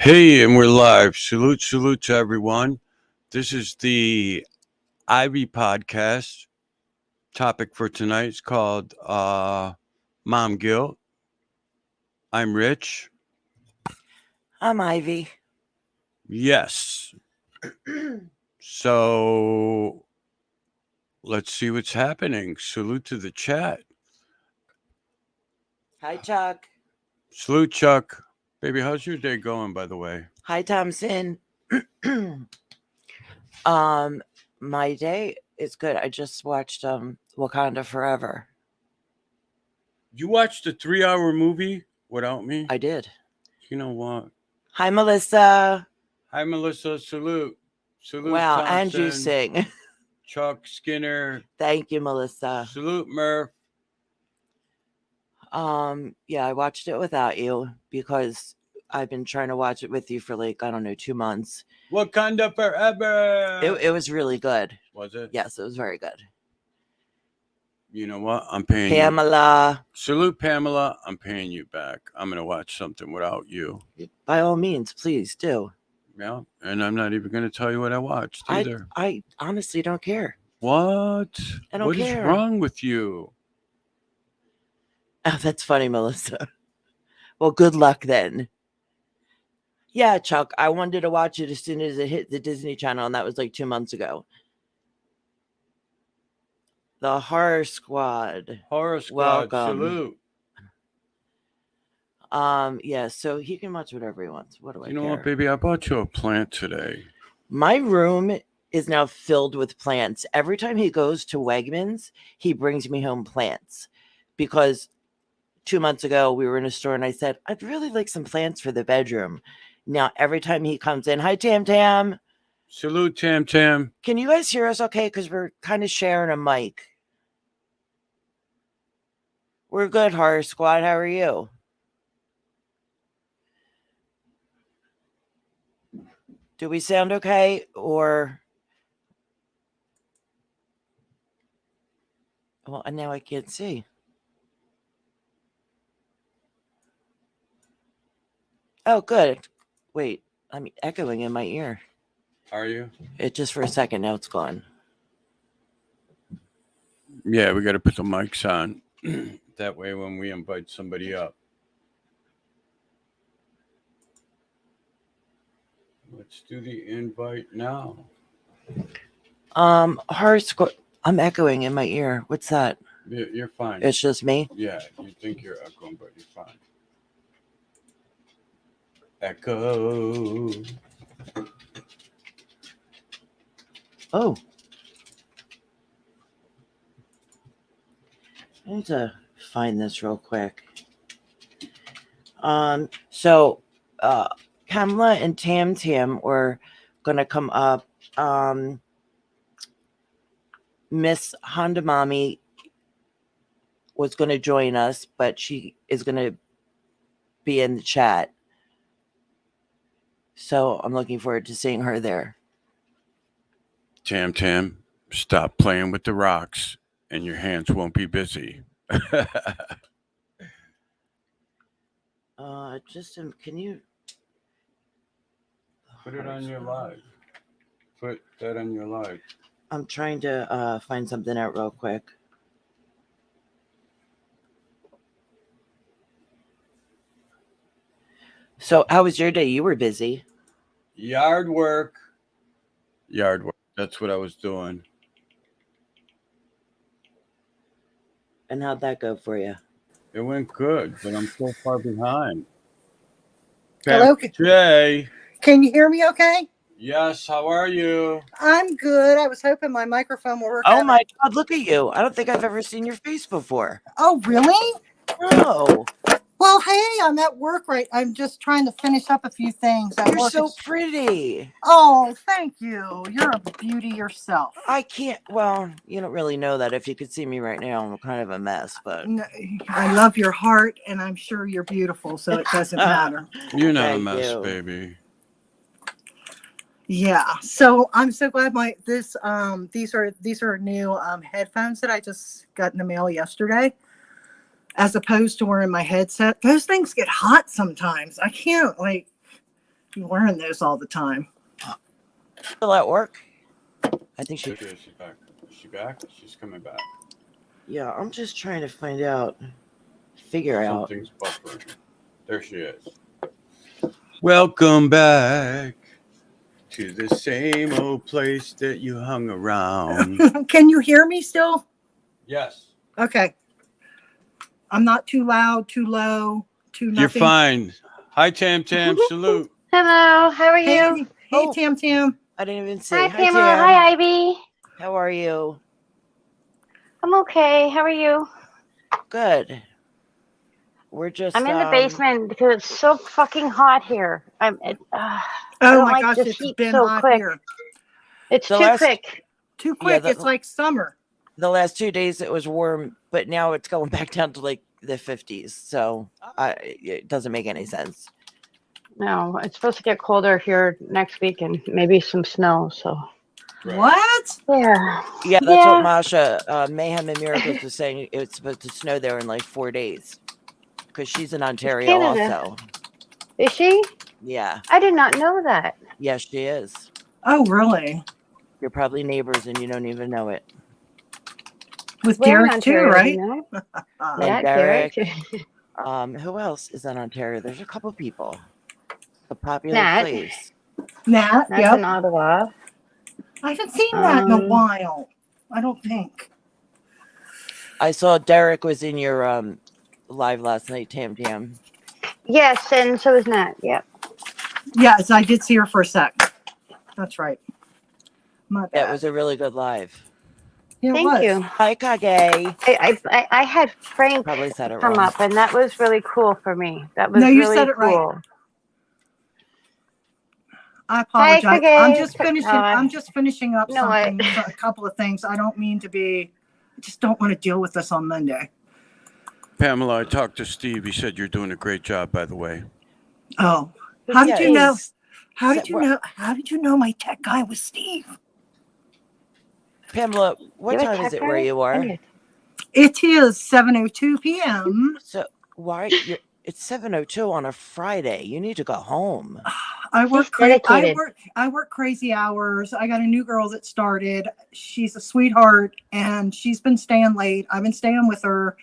Hey, and we're live. Salute to everyone. This is the Ivy podcast. Topic for tonight is called Mom Guilt. I'm Rich. I'm Ivy. Yes. So let's see what's happening. Salute to the chat. Hi, Chuck. Salute, Chuck. Baby, how's your day going, by the way? Hi, Thompson. My day is good. I just watched Wakanda Forever. You watched a 3-hour movie without me? I did. You know what? Hi, Melissa. Hi, Melissa. Salute. Salute, Wow, Thompson. and you sing. Chuck Skinner. Thank you, Melissa. Salute, Murph. Yeah, I watched it without you because I've been trying to watch it with you for 2 months. Wakanda Forever. It was really good. Was it? Yes, it was very good. You know what? I'm paying Pamela. you. Salute, Pamela. I'm paying you back. I'm going to watch something without you. By all means, please do. Yeah, and I'm not even going to tell you what I watched either. I honestly don't care. What? I don't What care. is wrong with you? Oh, that's funny, Melissa. Well, good luck then. Yeah, Chuck, I wanted to watch it as soon as it hit the Disney Channel, and that was 2 months ago. The Horror Squad. Horror Squad. Welcome. Salute. Yeah, so he can watch whatever he wants. What do I care? You know what, baby? I bought you a plant today. My room is now filled with plants. Every time he goes to Wegmans, he brings me home plants because 2 months ago we were in a store and I said, I'd really like some plants for the bedroom. Now, every time he comes in, hi, Tam Tam. Salute, Tam Tam. Can you guys hear us okay? Because we're kind of sharing a mic. We're good, Horror Squad. How are you? Do we sound okay? Or... Well, and now I can't see. Oh, good. Wait, I'm echoing in my ear. Are you? It just for a second, now it's gone. Yeah, we got to put the mics on. That way when we invite somebody up. Let's do the invite now. Horror Squad. I'm echoing in my ear. What's that? You're fine. It's just me? Yeah, you think you're echoing, but you're fine. Echo. Oh. I need to find this real quick. So Pamela and Tam Tam were gonna come up. Miss Honda Mommy was gonna join us, but she is gonna be in the chat. So I'm looking forward to seeing her there. Tam Tam, stop playing with the rocks and your hands won't be busy. Can you Put it on your live. Put that on your live. I'm trying to find something out real quick. So how was your day? You were busy. Yard work. That's what I was doing. And how'd that go for you? It went good, but I'm so far behind. Hello? Jay. Can you hear me okay? Yes, how are you? I'm good. I was hoping my microphone will work. Oh my God, look at you. I don't think I've ever seen your face before. Oh, really? No. Well, hey, I'm at work I'm just trying to finish up a few things. You're so pretty. Oh, thank you. You're a beauty yourself. I can't, well, you don't really know that. If you could see me right now, I'm kind of a mess, but. No, I love your heart, and I'm sure you're beautiful, so it doesn't matter. You're not a mess, baby. Yeah, so I'm so glad these are new headphones that I just got in the mail yesterday. As opposed to wearing my headset, those things get hot sometimes. I can't You're wearing those all the time. Still at work? I think she. She's back. Is she back? She's coming back. Yeah, I'm just trying to find out, figure out. Something's buffering. There she is. Welcome back to the same old place that you hung around. Can you hear me still? Yes. Okay. I'm not too loud, too low, too nothing. You're fine. Hi, Tam Tam. Salute. Hello, how are Hey, you? hey, Oh. Tam Tam. I didn't even say. Hi, Pamela. Hi, Ivy. How are you? I'm okay. How are you? Good. We're just. I'm in the basement because it's so fucking hot here. I Oh don't my like gosh, this it's heat been so hot quick. here. It's The too last- quick. Too quick. Yeah, It's like summer. The last 2 days it was warm, but now it's going back down to like the 50s. So it doesn't make any sense. No, it's supposed to get colder here next week and maybe some snow. So Right. What? yeah, Yeah, that's Yeah. what Masha, Mayhem and Miracles was saying. It's supposed to snow there in like 4 days because she's in Ontario Canada. also. Is she? Yeah, I did not know that. yes, she is. Oh, really? You're probably neighbors and you don't even know it. With Where in Derek too, Ontario, do right? you know? Uh, And Yeah, Derek. Derek. Who else is in Ontario? There's a couple people. A popular Nat. place. Nat, That's yep. in Ottawa. I haven't seen that in a Um, while. I don't think. I saw Derek was in your live last night, Tam Tam. Yes, and so is Nat. Yep. Yes, I did see her for a sec. That's right. My bad. That was a really good live. Yeah, it Thank was. you. Hi, Kage. I had Frank Probably said it come wrong. up, and that was really cool for me. That was No, you really said it right. cool. I apologize. Kage. I'm just finishing. I'm just finishing up No, I- something. A couple of things. I don't mean to be. I just don't want to deal with this on Monday. Pamela, I talked to Steve. He said you're doing a great job, by the way. Oh, how did Yeah, you know? he's- How so did you we're- know? How did you know my tech guy was Steve? Pamela, what You're a time is tech it where guy? you are? It is 7:02 p.m. So why it's 7:02 on a Friday. You need to go home. I work. He's dedicated. I work crazy hours. I got a new girl that started. She's a sweetheart, and she's been staying late. I've been staying with her,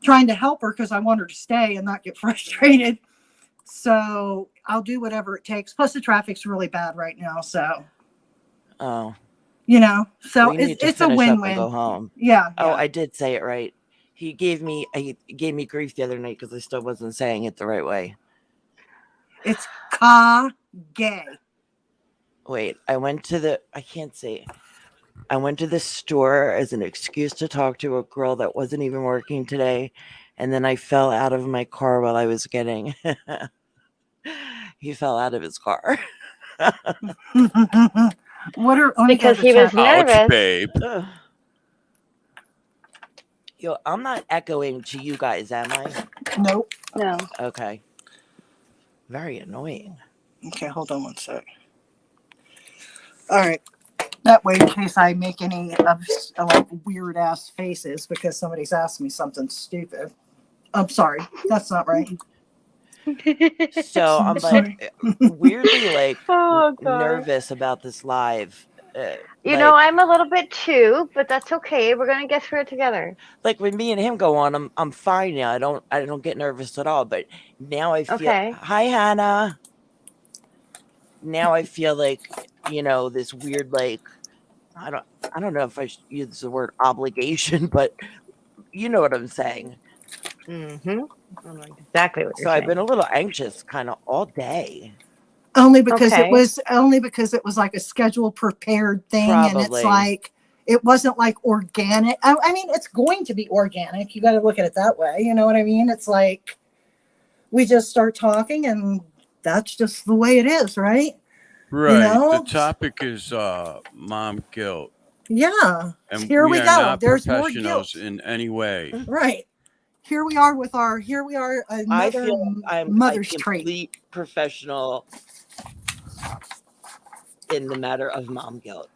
trying to help her because I want her to stay and not get frustrated. So I'll do whatever it takes. Plus, the traffic's really bad right now. So Oh. so Well, you need to it's a finish up and win-win. go home. Yeah. Oh, yeah. I did say it right. He gave me grief the other night because I still wasn't saying it the right way. It's Kage. Wait, I can't say it. I went to the store as an excuse to talk to a girl that wasn't even working today, and then I fell out of my car while I was getting. He fell out of his car. What are Because he was nervous. Ouch, babe. Ugh. Yo, I'm not echoing to you guys, am I? Nope. No. Okay. Very annoying. Okay, hold on one sec. All right. That way, in case I make any of like weird ass faces because somebody's asked me something stupid. I'm sorry. That's not right. So I'm Sorry. like weirdly like Oh, God. nervous about this live. You know, I'm a little bit too, but that's okay. We're gonna get through it together. like when me and him go on, I'm fine now. I don't get nervous at all. But now I feel. Okay. Hi, Hannah. Now I feel like this weird like I don't know if I should use the word obligation, but you know what I'm saying. Mm-hmm. I know exactly what So you're I've saying. been a little anxious kind of all day. Only because Okay. it was like a scheduled prepared thing, and it's Probably. like it wasn't like organic. I mean, it's going to be organic. You got to look at it that way. You know what I mean? It's like we just start talking, and that's just the way it is, right? Right. know? The topic is mom guilt. Yeah. And Here we are go. not There's more professionals guilt. in any way. Right. Here we are I another feel I'm mother's a trait. complete professional in the matter of mom guilt.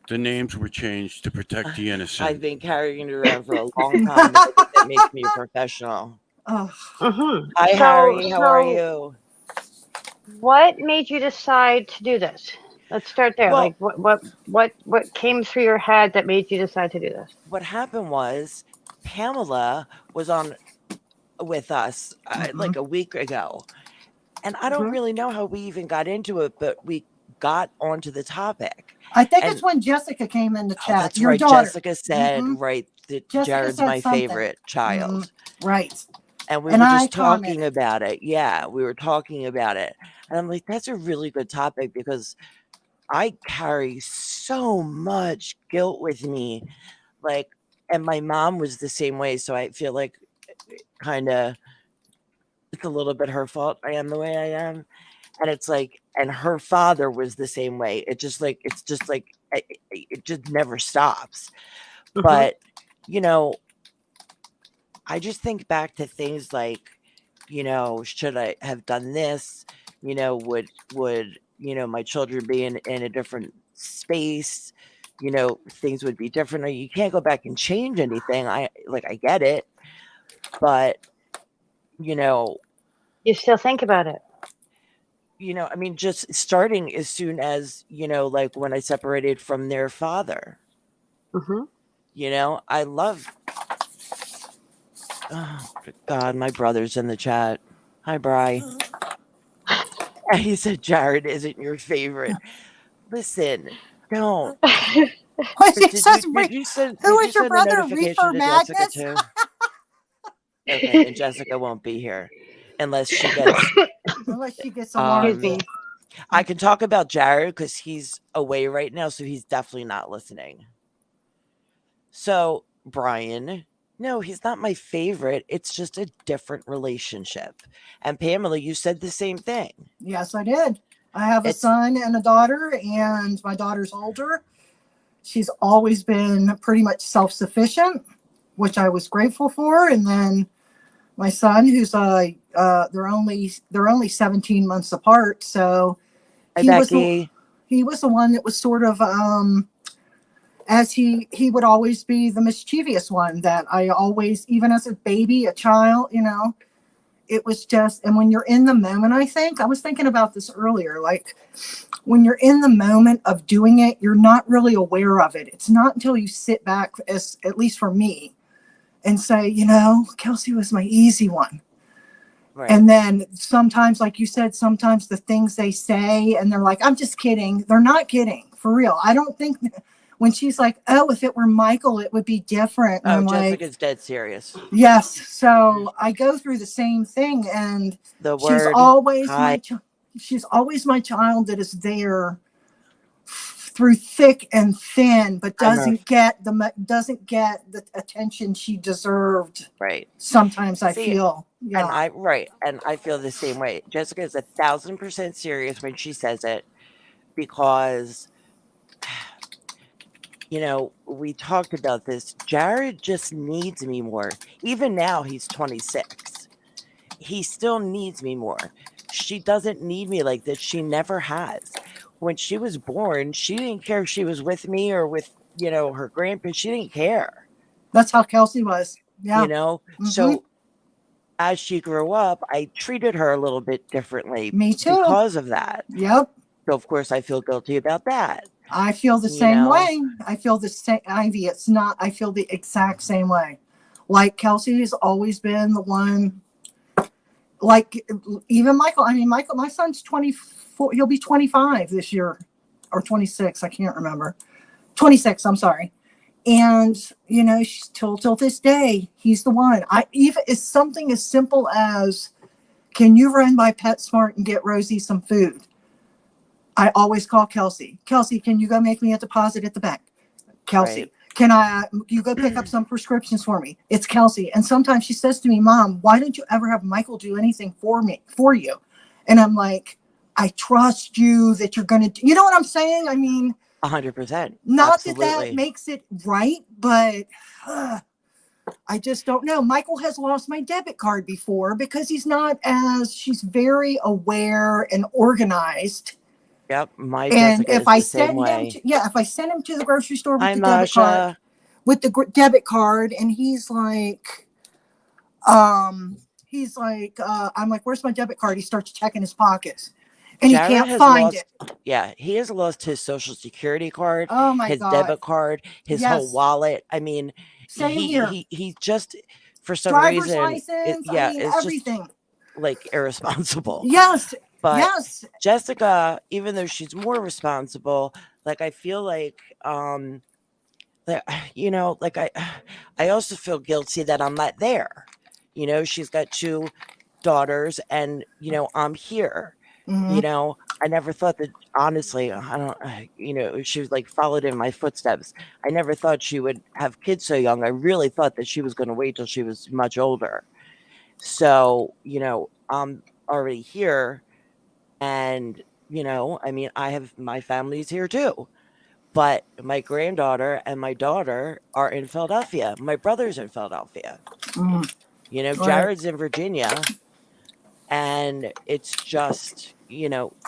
The names were changed to protect the innocent. I've been carrying it around for a long time. I think that makes me a professional. Oh, Mm-hmm. Hi, Harry. How are you? What made you decide to do this? Let's start there. Well, Like, what came through your head that made you decide to do this? what happened was Pamela was on with us Mm-hmm. like a week ago. And I don't Mm-hmm. really know how we even got into it, but we got onto the topic. I think it's And when Jessica came in the oh, chat. that's Your right. daughter. Jessica said, Mm-hmm. right, that Jessica Jared's said my something. favorite Mm-hmm. child. Right. And we And were I just talking commented. about it. Yeah, we were talking about it. And I'm like, that's a really good topic because I carry so much guilt with me. Like, and my mom was the same way. So I feel like kind of it's a little bit her fault I am the way I am. And it's like, and her father was the same way. It's just like, it just never stops. Mhm. But, you know, I just think back to things like, should I have done this? Would my children be in a different space? Things would be different. You can't go back and change anything. I get it, but you know, You still think about it. I mean, just starting as soon as, like when I separated from their father, Hmm. I love, oh, good God, my brother's in the chat. Hi, Bri. He said Jared isn't your favorite. Listen, don't. What she Did says, you did you send who did you is your send a brother? notification Reefer to Jessica Magnus? too? Okay, then Jessica won't be here unless she gets Unless she gets Excuse alarmed. me. I can talk about Jared because he's away right now, so he's definitely not listening. So, Brian, no, he's not my favorite. It's just a different relationship. And Pamela, you said the same thing. Yes, I did. I have a It's son and a daughter, and my daughter's older. She's always been pretty much self-sufficient, which I was grateful for. And then my son, who's they're only 17 months apart, so Hi, he was the Becky. he was the one that was sort of as he would always be the mischievous one that I always, even as a baby, a child, it was just, and when you're in the moment, I was thinking about this earlier, like when you're in the moment of doing it, you're not really aware of it. It's not until you sit back, as at least for me, and say, Kelsey was my easy one. Right. And then sometimes, like you said, sometimes the things they say, and they're like, I'm just kidding. They're not kidding, for real. I don't think when she's like, oh, if it were Michael, it would be different. And Oh, I'm Jessica's like, dead serious. yes. So I go through the same thing, and The she's word always hi. she's always my child that is there through thick and thin, but doesn't get the attention she deserved. Right. Sometimes I See, feel, and I feel the same way. Jessica is 1,000% serious when she says it because we talked about this. Jared just needs me more. Even now, he's 26. He still needs me more. She doesn't need me like this. She never has. When she was born, she didn't care if she was with me or with, her grandparents. She didn't care, That's how Kelsey was. Yeah. Mm-hmm. So as she grew up, I treated her a little bit differently Me too. because of that. Yep. So, of course, I feel guilty about that. I feel the same way. I feel the same, Ivy. I feel the exact same way. Like Kelsey has always been the one, like even Michael. I mean, Michael, my son's 24. He'll be 25 this year or 26. I can't remember. 26. I'm sorry. And, till this day, he's the one. Even it's something as simple as, can you run by PetSmart and get Rosie some food? I always call Kelsey. Kelsey, can you go make me a deposit at the bank? Kelsey, Right. You go pick up some prescriptions for me? It's Kelsey. And sometimes she says to me, Mom, why don't you ever have Michael do anything for you? And I'm like, I trust you that you're going to, you know what I'm saying? I mean, 100%. not Absolutely. that makes it right, but I just don't know. Michael has lost my debit card before because she's very aware and organized. Yep, my And Jessica if is I the same send way. him, if I send him to the grocery store with Hi, the debit card, Masha. debit card, and he's like, I'm like, where's my debit card? He starts checking his pockets. And Jared he can't has find lost, it. yeah, he has lost his social security card, Oh my his God. debit card, his whole Yes. wallet. I mean, Same here. he just, for some Driver's reason, license. I mean, it's just everything. like irresponsible. Yes. But Yes. Jessica, even though she's more responsible, like I feel like that, like I also feel guilty that I'm not there. She's got 2 daughters, and I'm here. Mhm. I never thought that, honestly, I don't, she was like followed in my footsteps. I never thought she would have kids so young. I really thought that she was going to wait till she was much older. So, I'm already here, and, I mean, I have my family's here too. But my granddaughter and my daughter are in Philadelphia. My brother's in Philadelphia. Mhm. Right. Jared's in Virginia. And it's just,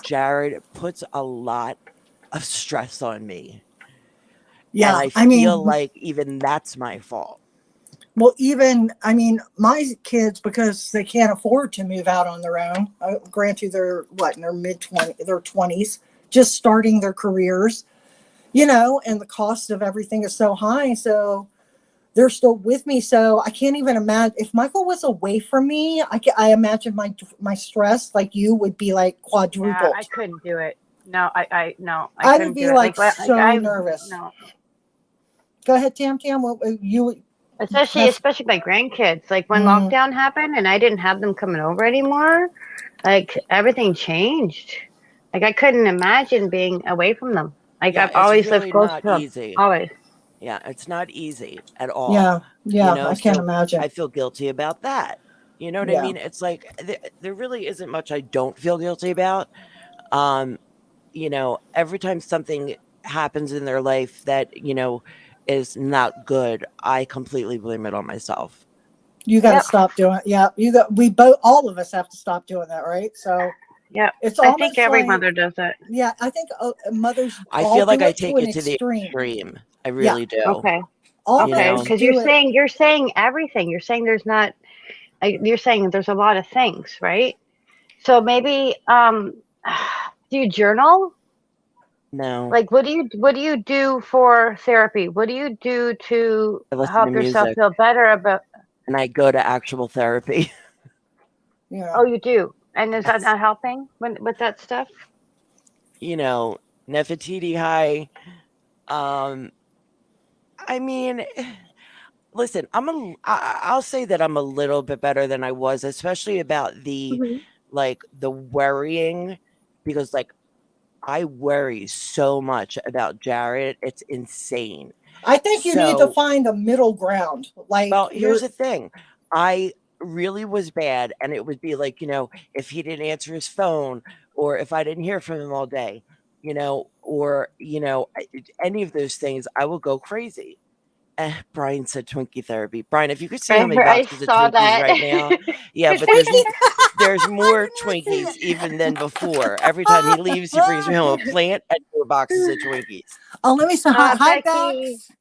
Jared puts a lot of stress on me. Yeah. And I I feel mean, like even that's my fault. well, even, I mean, my kids, because they can't afford to move out on their own, granted, they're in their their 20s, just starting their careers, and the cost of everything is so high. So they're still with me. So I can't even imagine if Michael was away from me. I imagine my stress, like you, would be like Yeah, quadrupled. I couldn't do it. No, I I couldn't would be do it. like Like so I nervous. no, Go ahead, Tam. What you especially have? my grandkids. Like when Mm, lockdown happened and I didn't have them coming over anymore, like everything changed. Like I couldn't imagine being away from them. Like Yeah, I've it's always lived really close not to them. easy. Always. Yeah, it's not easy at all. yeah, I can't So imagine. I feel guilty about that. You know what I Yeah. mean? It's like there really isn't much I don't feel guilty about. Um, every time something happens in their life that, is not good, I completely blame it on myself. You got to Yep. stop doing. Yeah, all of us have to stop doing that, right? So Yep. it's I think almost every like, mother does it. yeah, I think mothers I all feel like do I it to take an it to the extreme. extreme. I Yeah, really do. Okay. all You Okay. know, mothers Because do it. you're saying everything. You're saying there's not. You're saying there's a lot of things, right? So maybe do you journal? no, Like what do you do for therapy? What do you do to I listen to help yourself music feel better about and I go to actual therapy. Yeah. Oh, you do. And is that Yes. not helping with that stuff? Nefertiti high. Um, I mean, listen, I'll say that I'm a little bit better than I was, especially about the Mhm. the worrying, because like I worry so much about Jared. It's insane. I think you need to So, find a middle ground. Like well, here's the thing. I really was bad, and it would be like, if he didn't answer his phone, or if I didn't hear from him all day, or, any of those things, I will go crazy. Brian said Twinkie therapy. Brian, if you could see how many I boxes of saw Twinkies that. right now, yeah, but Twinkie. there's I more didn't see Twinkies it. even than before. Every time he leaves, he brings me home a plant and 4 boxes of Twinkies. Oh, let me say hi, Becky, Bex.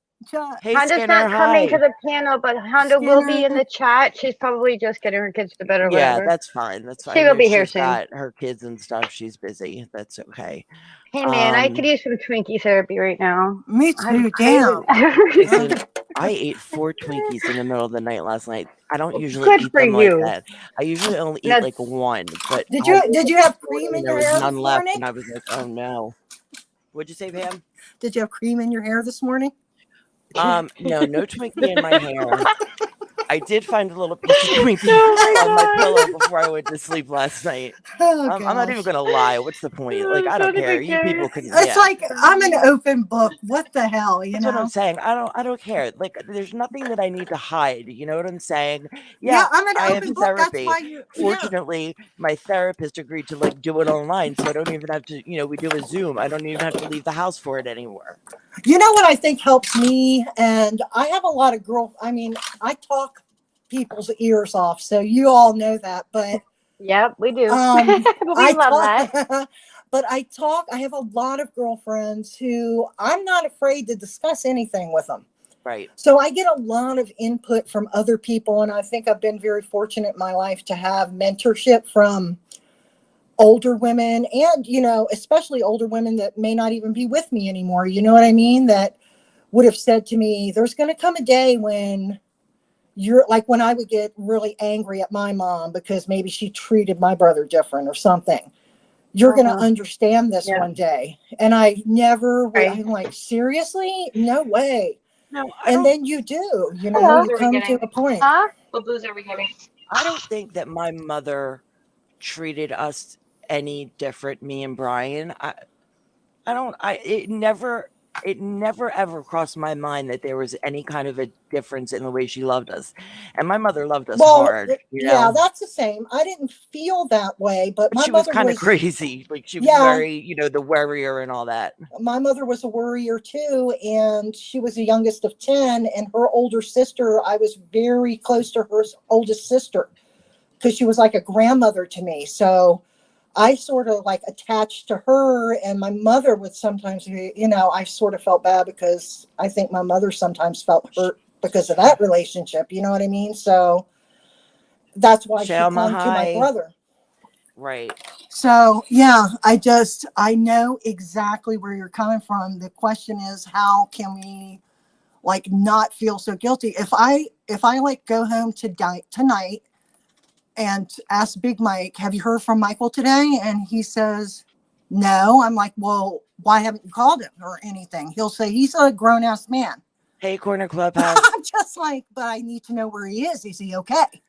Hey, Honda's Skinner, not coming to hi. the piano, but Honda will Skinner. be in the chat. She's probably just getting her kids to bed or Yeah, whatever. that's fine. That's fine. She I will know be here she's soon. got her kids and stuff. She's busy. That's okay. Hey man, I could use some Twinkie therapy right now. Me I'm too. craving Damn. Listen, I ate 4 Twinkies in the middle of the night last night. I don't usually Good eat for them like you. that. I usually only eat That's like one, but Did I you woke up have this cream morning in and there your was hair none this left, morning? and I was like, oh no. What'd you say, Pam? Did you have cream in your hair this morning? No Twinkie in my hair. I did find a little piece of Twinkie oh on my my pillow god. before I went to sleep last night. Oh I'm not even gosh. gonna lie. What's the point? Like, I don't Don't care. even You get people me can, It's yeah. like I'm an open book. What the hell, That's what I'm saying. I don't care. Like, there's nothing that I need to hide. You know what I'm saying? Yeah, Yeah, I'm an I have open book. That's therapy. why yeah. Fortunately, my therapist agreed to like do it online, so I don't even have to, we do a Zoom. I don't even have to leave the house for it anymore. You know what I think helps me? And I have a lot of I talk people's ears off, so you all know that. But Yep, we do. We I love talk, that. but I have a lot of girlfriends who I'm not afraid to discuss anything with them. Right. So I get a lot of input from other people, and I think I've been very fortunate in my life to have mentorship from older women, and, you know, especially older women that may not even be with me anymore. You know what I mean? That would have said to me, there's going to come a day when you're like, when I would get really angry at my mom because maybe she treated my brother different or something. You're going to understand this Yeah. one day. And I never, Right. I'm like, seriously? No way. No, And then you do, you know, Hello. you come to a point. Huh? What booze are we getting? I don't think that my mother treated us any different, me and Brian. It never ever crossed my mind that there was any kind of a difference in the way she loved us. And my mother loved us Well, hard, you yeah, know. that's the same. I didn't feel that way, but But my she was mother kind of was, crazy. Like she was yeah, very, you know, the worrier and all that. my mother was a worrier too. And she was the youngest of 10. And her older sister, I was very close to her oldest sister because she was like a grandmother to me. So I sort of like attached to her, and my mother would sometimes be, you know, I sort of felt bad because I think my mother sometimes felt hurt because of that relationship. You know what I mean? So that's why she Shalma clung to my High. brother. Right. So yeah, I know exactly where you're coming from. The question is, how can we like not feel so guilty? If I like go home tonight and ask Big Mike, have you heard from Michael today? And he says, no. I'm like, well, why haven't you called him or anything? He'll say, he's a grown ass man. Hey, Corner Clubhouse. I'm just like, but I need to know where he is. Is he okay?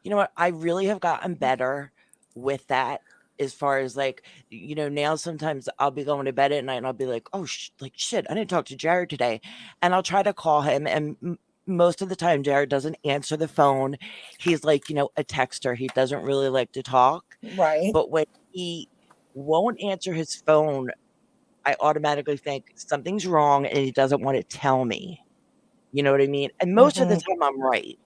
You know what? I really have gotten better with that as far as like, you know, now sometimes I'll be going to bed at night and I'll be like, oh, like shit, I didn't talk to Jared today. And I'll try to call him. And most of the time, Jared doesn't answer the phone. He's like, you know, a texter. He doesn't really like to talk. Right. But when he won't answer his phone, I automatically think something's wrong and he doesn't want to tell me. You know what I mean? And most of the time, I'm right.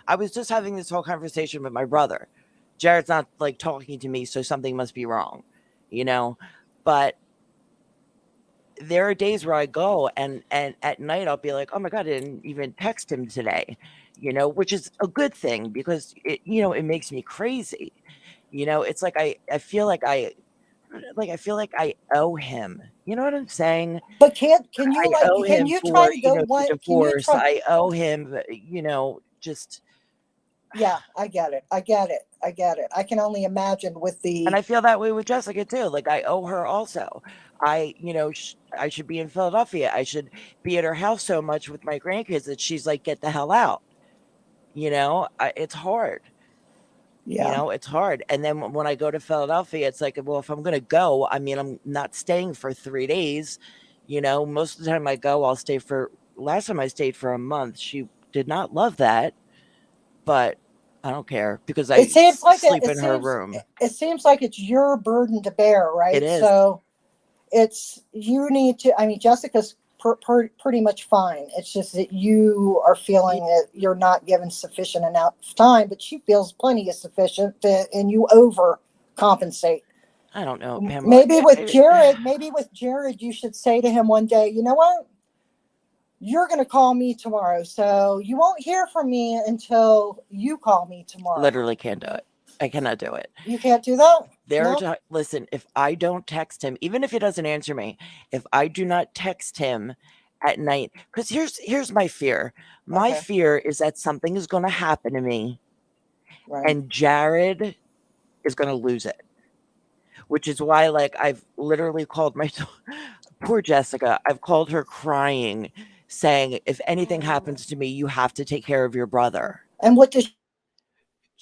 I was just having this whole conversation with my brother. Jared's not like talking to me, so something must be wrong, you know? But there are days where I go and at night I'll be like, oh my God, I didn't even text him today, you know, which is a good thing because it, you know, it makes me crazy. You know, it's like I feel like I feel like I owe him. You know what I'm saying? But can you I like, owe can him you try for, to you go know, the what, can you divorce. try? I owe him, you know, just. Yeah, I get it. I can only imagine with And the, I feel that way with Jessica too. Like I owe her also. I, you know, I should be in Philadelphia. I should be at her house so much with my grandkids that she's like, get the hell out. You know, it's hard. You yeah. know, it's hard. And then when I go to Philadelphia, it's like, well, if I'm going to go, I mean, I'm not staying for 3 days. You know, most of the time I go, I'll stay for, last time I stayed for a month. She did not love that, but I don't care because I It seems like sleep in her room. it seems like it's your burden to bear, It right? is. So it's, you need to, I mean, Jessica's pretty much fine. It's just that you are feeling that you're not given sufficient enough time, but she feels plenty of sufficient and you overcompensate. I don't know, Pamela. Maybe with Jared, you should say to him one day, you know what? You're going to call me tomorrow. So you won't hear from me until you call me tomorrow. Literally can't do it. I cannot do it. You can't do that? Listen, if I don't text him, even if he doesn't answer me, if I do not text him at night, because here's my fear. My fear is that something is going to happen to me, Right. and Jared is going to lose it. Which is why, like, I've literally called my poor Jessica. I've called her crying, saying, if anything happens to me, you have to take care of your brother. And what does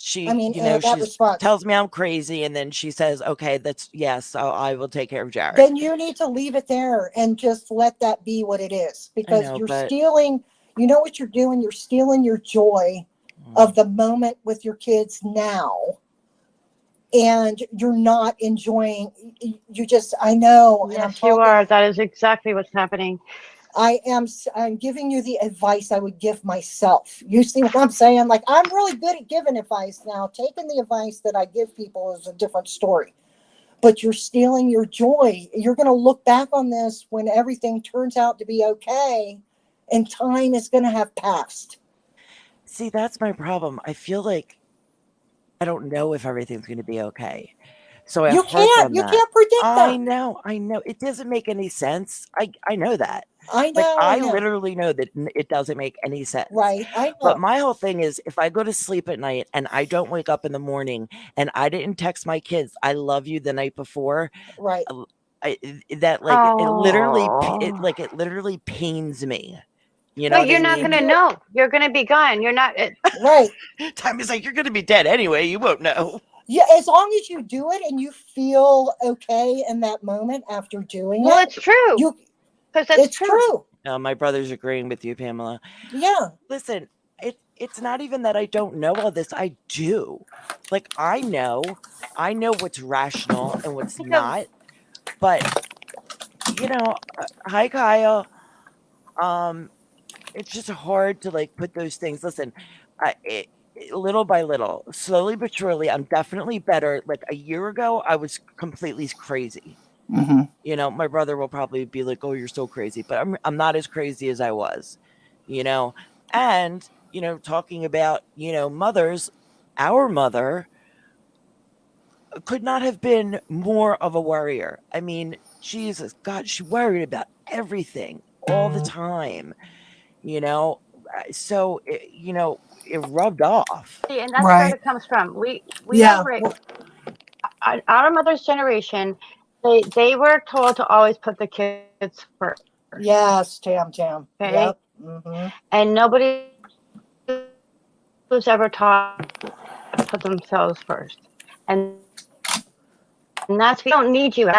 she, I mean, you know, that she response tells me I'm crazy, and then she says, okay, that's yes, I will take care of Jared. Then you need to leave it there and just let that be what it is, because you're stealing, you know what you're doing? You're stealing your joy of the moment with your kids now. And you're not enjoying, you just, I know. Yes, you are. That is exactly what's happening. I'm giving you the advice I would give myself. You see what I'm saying? Like, I'm really good at giving advice now. Taking the advice that I give people is a different story. But you're stealing your joy. You're going to look back on this when everything turns out to be okay, and time is going to have passed. See, that's my problem. I feel like I don't know if everything's going to be okay. So I You harp can't. on You that. can't predict I that. know. It doesn't make any sense. I know that. I Like, know. I know. literally know that it doesn't make any sense. Right. I But know. my whole thing is, if I go to sleep at night and I don't wake up in the morning and I didn't text my kids, I love you the night before, Right. that like Oh. it literally pains me. You know But what you're I not mean? gonna know. You're gonna be gone. You're not. Right. Tommy's like, you're gonna be dead anyway. You won't know. Yeah. As long as you do it and you feel okay in that moment after doing Well, it, it's true you because that's it's true. true. My brother's agreeing with you, Pamela. Yeah. Listen, it's not even that I don't know all this. I do. Like, I know what's rational and what's Think of not. But hi Kyle. Um, it's just hard to like put those things. Listen, little by little, slowly but surely, I'm definitely better. Like a year ago, I was completely crazy. Mm-hmm. My brother will probably be like, "Oh, you're so crazy," but I'm not as crazy as I was. And talking about mothers, our mother could not have been more of a worrier. I mean, Jesus, God, she worried about everything all the time. You know, so it rubbed off. See, and that's where Right. it comes from. We Yeah. are our mother's generation. They were told to always put the kids first. Yes. Tam. Okay, Yep. Mm-hmm. and nobody was ever taught to put themselves first. And that's we don't need you. Is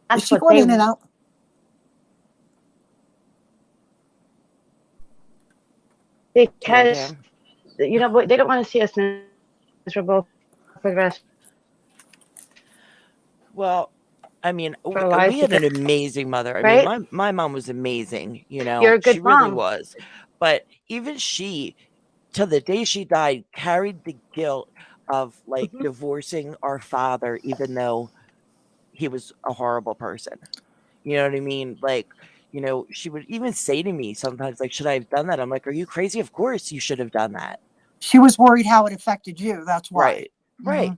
That's she what going they in and out? because they don't want to see us miserable for the rest Well, I mean, of our lives. we had an amazing mother. I mean, Right? my mom was amazing. You're a She good really mom. was. But even she, till the day she died, carried the guilt of like Mhm. divorcing our father, even though he was a horrible person. You know what I mean? Like, she would even say to me sometimes, like, should I have done that? I'm like, are you crazy? Of course you should have done that. She was worried how it affected you. That's why. Right. Mm-hmm. Right.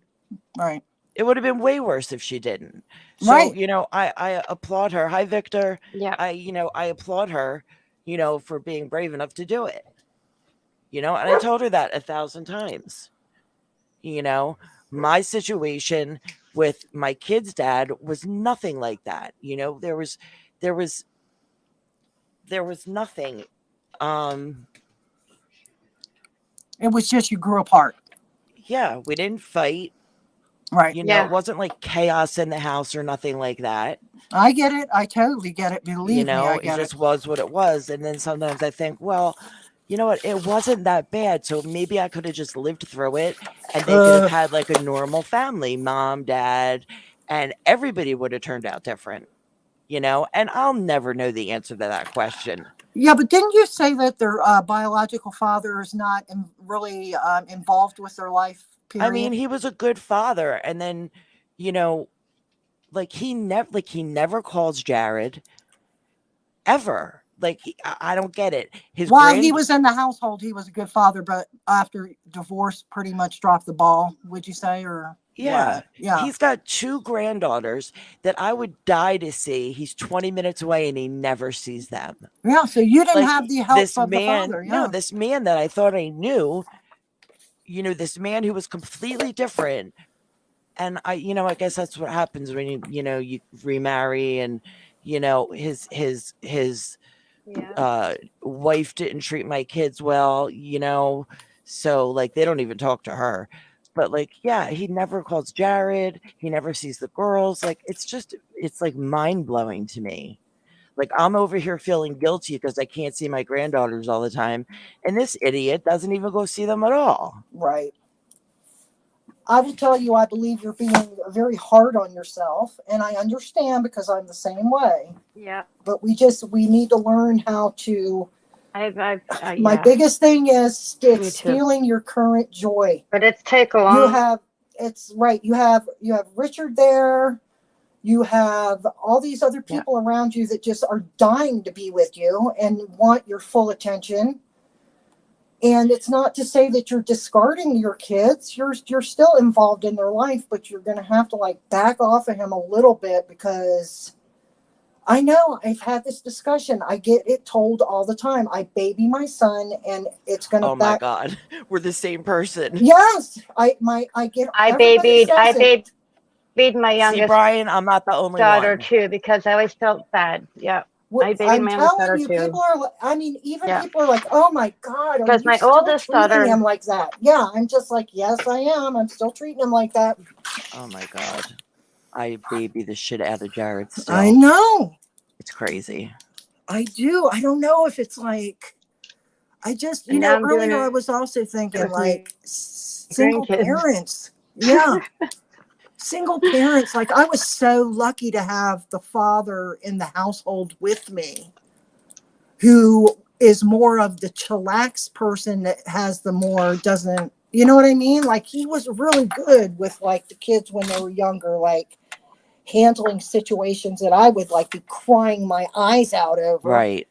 Right. It would have been way worse if she didn't. So, Right. I applaud her. Hi, Victor. Yeah. I applaud her, for being brave enough to do it. And I told her that 1,000 times. My situation with my kid's dad was nothing like that. There was nothing. It was just you grew apart. Yeah, we didn't fight. Right. Yeah. It wasn't like chaos in the house or nothing like that. I get it. I totally get it. Believe me, I It get just it. was what it was. And then sometimes I think, well, you know what? It wasn't that bad. So maybe I could have just lived through it and they could have had like a normal family, mom, dad, and everybody would have turned out different, and I'll never know the answer to that question. Yeah, but didn't you say that their biological father is not really involved with their life? Period. I mean, he was a good father. And then, he never calls Jared ever. Like, I don't get it. While he was in the household, he was a good father, but after divorce, pretty much dropped the ball. Would you say, or yeah, what? Yeah, he's got 2 granddaughters that I would die to see. He's 20 minutes away and he never sees them. yeah. So you didn't Like, have the help this of the man, father. no, Yeah, this man that I thought I knew, this man who was completely different. And I guess that's what happens when you remarry and his Yeah. wife didn't treat my kids well, so like they don't even talk to her. But like, yeah, he never calls Jared, he never sees the girls. Like, it's like mind-blowing to me. Like, I'm over here feeling guilty because I can't see my granddaughters all the time, and this idiot doesn't even go see them at all. right. I will tell you, I believe you're being very hard on yourself, and I understand because I'm the same way. Yeah. But we need to learn how to. My Yeah. biggest thing is Me it's too. stealing your current joy. But it's take a long. It's right. You have Richard there. You have all these other people around you that just are dying to be with you and want your full attention. And it's not to say that you're discarding your kids. You're still involved in their life, but you're going to have to like back off of him a little bit, because I know I've had this discussion. I get it told all the time. I baby my son, and it's going to Oh my God, we're the same person. Yes, I get. I everybody says it. babied my See, youngest Brian, I'm not the only daughter one. too, because I always felt bad. Yeah. I babied I'm my youngest daughter telling you, too. people are. I mean, even Yeah. people are like, "Oh my God, are Because you my still oldest treating daughter- him like that?" Yeah, I'm just like, yes, I am. I'm still treating him like that. Oh my God, I baby the shit out of Jared still. I know. It's crazy. I do. I don't know if it's like. I just, And now I'm doing earlier it I was also thinking with like my single grandkids. parents. Yeah. Single parents. Like, I was so lucky to have the father in the household with me, who is more of the chillax person that has the more doesn't, you know what I mean? Like, he was really good with like the kids when they were younger, like handling situations that I would like be crying my eyes out over. Right.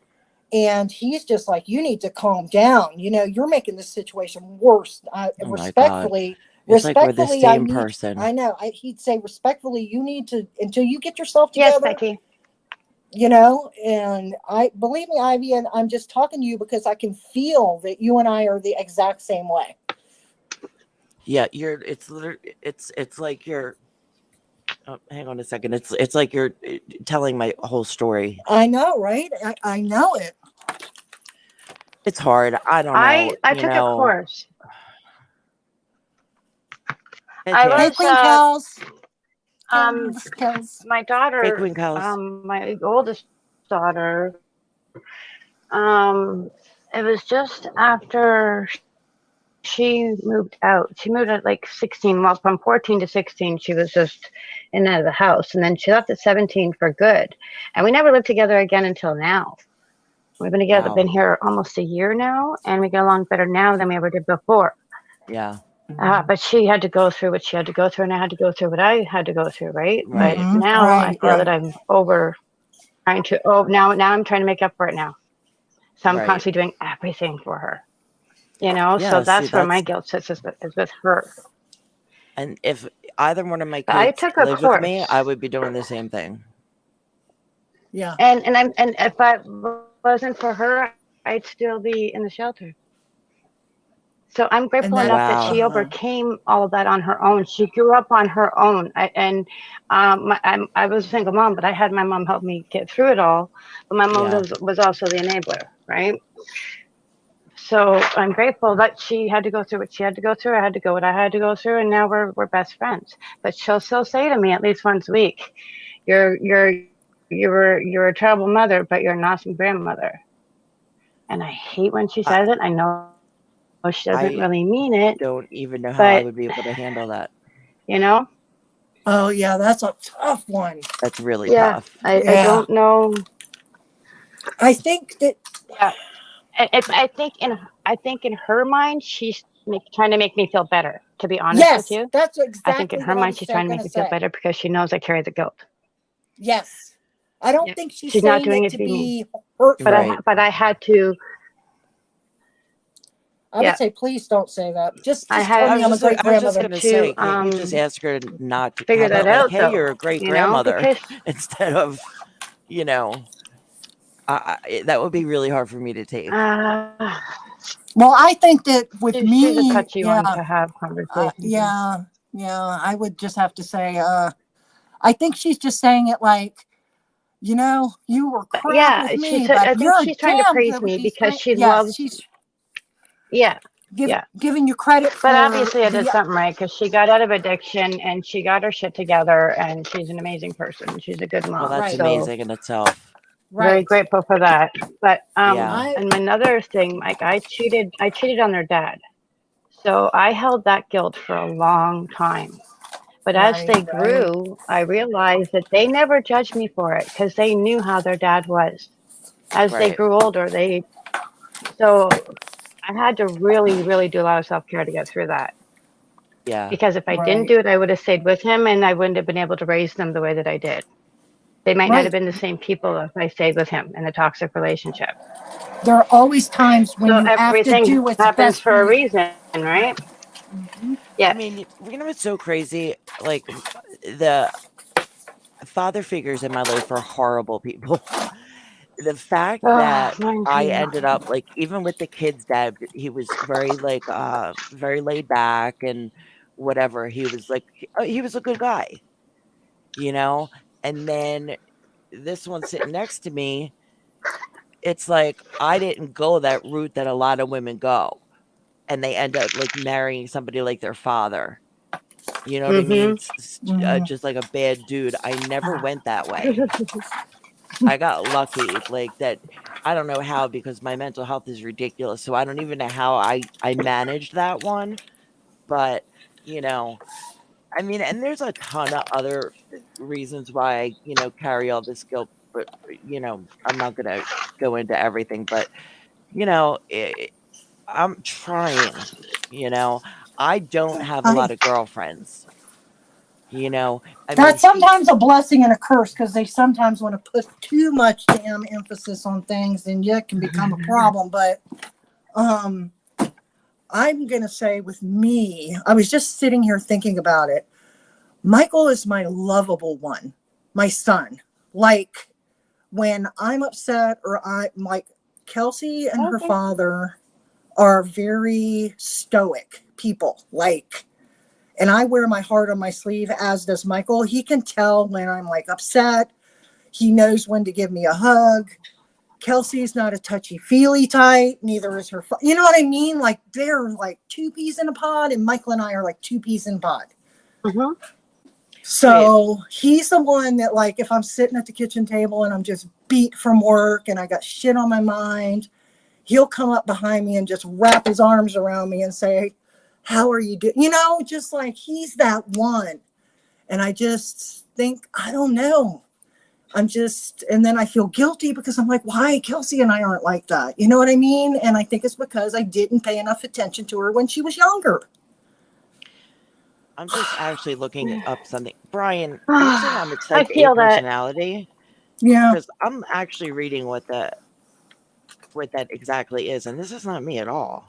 And he's just like, you need to calm down. You're making this situation worse. Oh my Respectfully, God. It's like we're the respectfully, same person. I know. He'd say, respectfully, you need to, until you get yourself Yes, together. Becky. And I believe me, Ivy, and I'm just talking to you because I can feel that you and I are the exact same way. Yeah, it's literally it's like you're. Oh, hang on a second. It's like you're telling my whole story. I know, right? I know it. It's hard. I don't know. I took a course. Hey, I Tam. Hey, was Queen Kels. my daughter, Hey, Queen Kels. my oldest daughter, it was just after she moved out. She moved at like 16. Well, from 14 to 16, she was just in and out of the house. And then she left at 17 for good. And we never lived together again until now. We've been together, Wow. been here almost a year now, and we get along better now than we ever did before. Yeah. But she had to go through what she had to go through, and I had to go through what I had to go through, right? Right. But now I feel Right. that I'm over trying to. Oh, now I'm trying to make up for it now. So I'm Right. constantly doing everything for her. Yeah, So that's see, where my guilt sits, is with her. And if either one of my But I kids took a lived with me, course. I would be doing the same thing. Yeah. And if I wasn't for her, I'd still be in the shelter. So I'm grateful that- enough that Wow. she overcame all of that on her own. She grew up on her own. I was a single mom, but I had my mom help me get through it all. But my mom Yeah. was also the enabler, right? So I'm grateful that she had to go through what she had to go through. I had to go what I had to go through, and now we're best friends. But she'll still say to me at least once a week, "You're a terrible mother, but you're an awesome grandmother." And I hate when she says it. I know she doesn't really mean it. Don't even know how I But would be able to handle that. Oh yeah, that's a tough one. That's really Yeah, tough. I don't know. I think that. Yeah, I think in her mind, she's trying to make me feel better. To be honest Yes, with you, that's I exactly think in what her I mind, was she's trying to make gonna me feel say. better because she knows I carry the guilt. Yes, I don't Yeah. think she's She's not saying doing it it to to be be hurtful. But I had to. I would say, please don't say that. Just I tell had me I'm a great I was just grandmother. gonna say, to can't you just ask her not to figure have that it like, out, hey, though. you're a great grandmother, Because instead of, that would be really hard for me to take. Well, I think that with she's me, a touchy one to have conversations. yeah, I would just have to say, I think she's just saying it like, you were crap with me, but I think you're she's trying to damn praise good me with these because things. she Yes, loves. she's Yeah. giving you credit for. But obviously, I did something right because she got out of addiction and she got her shit together, and she's an amazing person. She's a good mom. Well, that's Right. amazing in itself. Very grateful for that. But Yeah. and another thing, like I cheated on their dad, so I held that guilt for a long time. But as they grew, I realized that they never judged me for it because they knew how their dad was. As they grew older, so I had to really, really do a lot of self-care to get through that. Yeah. Because if I didn't do it, I would have stayed with him and I wouldn't have been able to raise them the way that I did. They might not Right. have been the same people if I stayed with him in a toxic relationship. There are always times when So you have to everything do what's happens best for a you. reason, right? Mhm. I Yes. mean, you know what's so crazy? Like the father figures in my life are horrible people. The fact Oh, that mine I too. ended up like even with the kid's dad, he was very like very laid back and whatever. He was like he was a good guy, you know? And then this one sitting next to me, it's like I didn't go that route that a lot of women go. And they end up like marrying somebody like their father. You know what I mean? Mhm. Just like a bad dude. I never went that way. I got lucky, like that. I don't know how because my mental health is ridiculous. So I don't even know how I managed that one. But you know, I mean, and there's a ton of other reasons why I, carry all this guilt. But I'm not gonna go into everything. But you know, I'm trying. You know, I don't have a I lot of girlfriends. I mean, That's sometimes a blessing and a curse because they sometimes want to put too much damn emphasis on things and yet can become a problem. But um, I'm going to say with me, I was just sitting here thinking about it. Michael is my lovable one, my son. Like when I'm upset or I like Kelsey and her Okay. father are very stoic people. Like, and I wear my heart on my sleeve, as does Michael. He can tell when I'm like upset. He knows when to give me a hug. Kelsey's not a touchy-feely type. Neither is her. You know what I mean? Like they're like two peas in a pod, and Michael and I are like two peas in a pod. Mhm. So he's the one that, like, if I'm sitting at the kitchen table and I'm just beat from work and I got shit on my mind, he'll come up behind me and just wrap his arms around me and say, how are you doing? Just like he's that one. And I just think, I don't know. And then I feel guilty because I'm like, why Kelsey and I aren't like that? You know what I mean? And I think it's because I didn't pay enough attention to her when she was younger. I'm just actually looking up something. Brian, are you saying I'm a I type A feel that. personality? Yeah. Because I'm actually reading what that exactly is, and this is not me at all.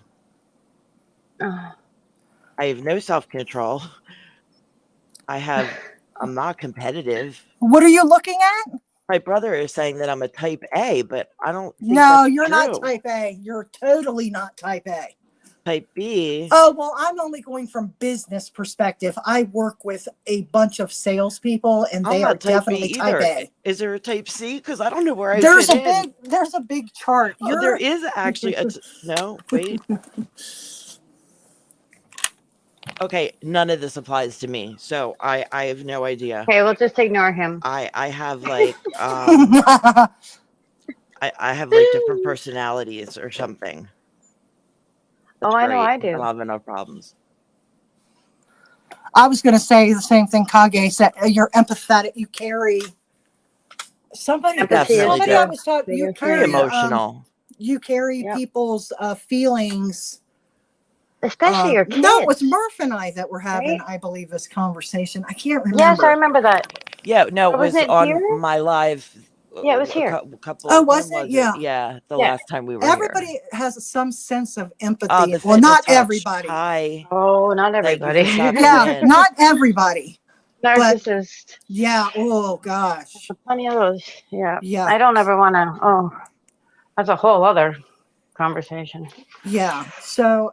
uh, I have no self-control. I'm not competitive. What are you looking at? My brother is saying that I'm a type A, but I don't think No, that's you're not true. type A. You're totally not type A. Type B. Oh, well, I'm only going from business perspective. I work with a bunch of salespeople and I'm they are not type B definitely type either. A. Is there a type C? Because I don't know where I There's fit a in. big chart. Oh, there is actually no, wait. Okay, none of this applies to me, so I have no idea. okay, we'll just ignore him. I have like I have like different personalities or something. That's Oh, I know great. I I don't do. have enough problems. I was going to say the same thing Kage said. You're empathetic. You carry somebody. Empathy is Definitely Somebody I do. the was talking. You biggest Very carry thing. emotional. you carry Yep. people's feelings. Especially your kids. No, it was Murph and I that were having, right? I believe, this conversation. I can't remember. Yes, I remember that. Yeah, no, it But was wasn't it on here? my live Yeah, it was a here. couple. Oh, When was it? was it? Yeah. Yeah, the Yeah. last time we were here. Everybody has some sense of empathy. Oh, the Well, fitness not touch. everybody. Hi. Oh, not Thank you everybody. for stopping Yeah, in. not everybody. But Narcissist. yeah, oh gosh. Plenty of those. Yeah. Yeah, I don't ever want to. Oh, that's a whole other conversation. yeah. So,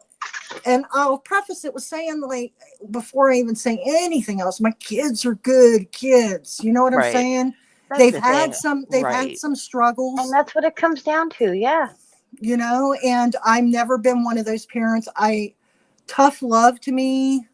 and I'll preface it with saying, like, before I even say anything else, my kids are good kids. You know what I'm Right. saying? That's They've the had thing. they've Right. had some struggles, And that's what it comes down to. Yeah. and I've never been one of those parents. Tough love to me,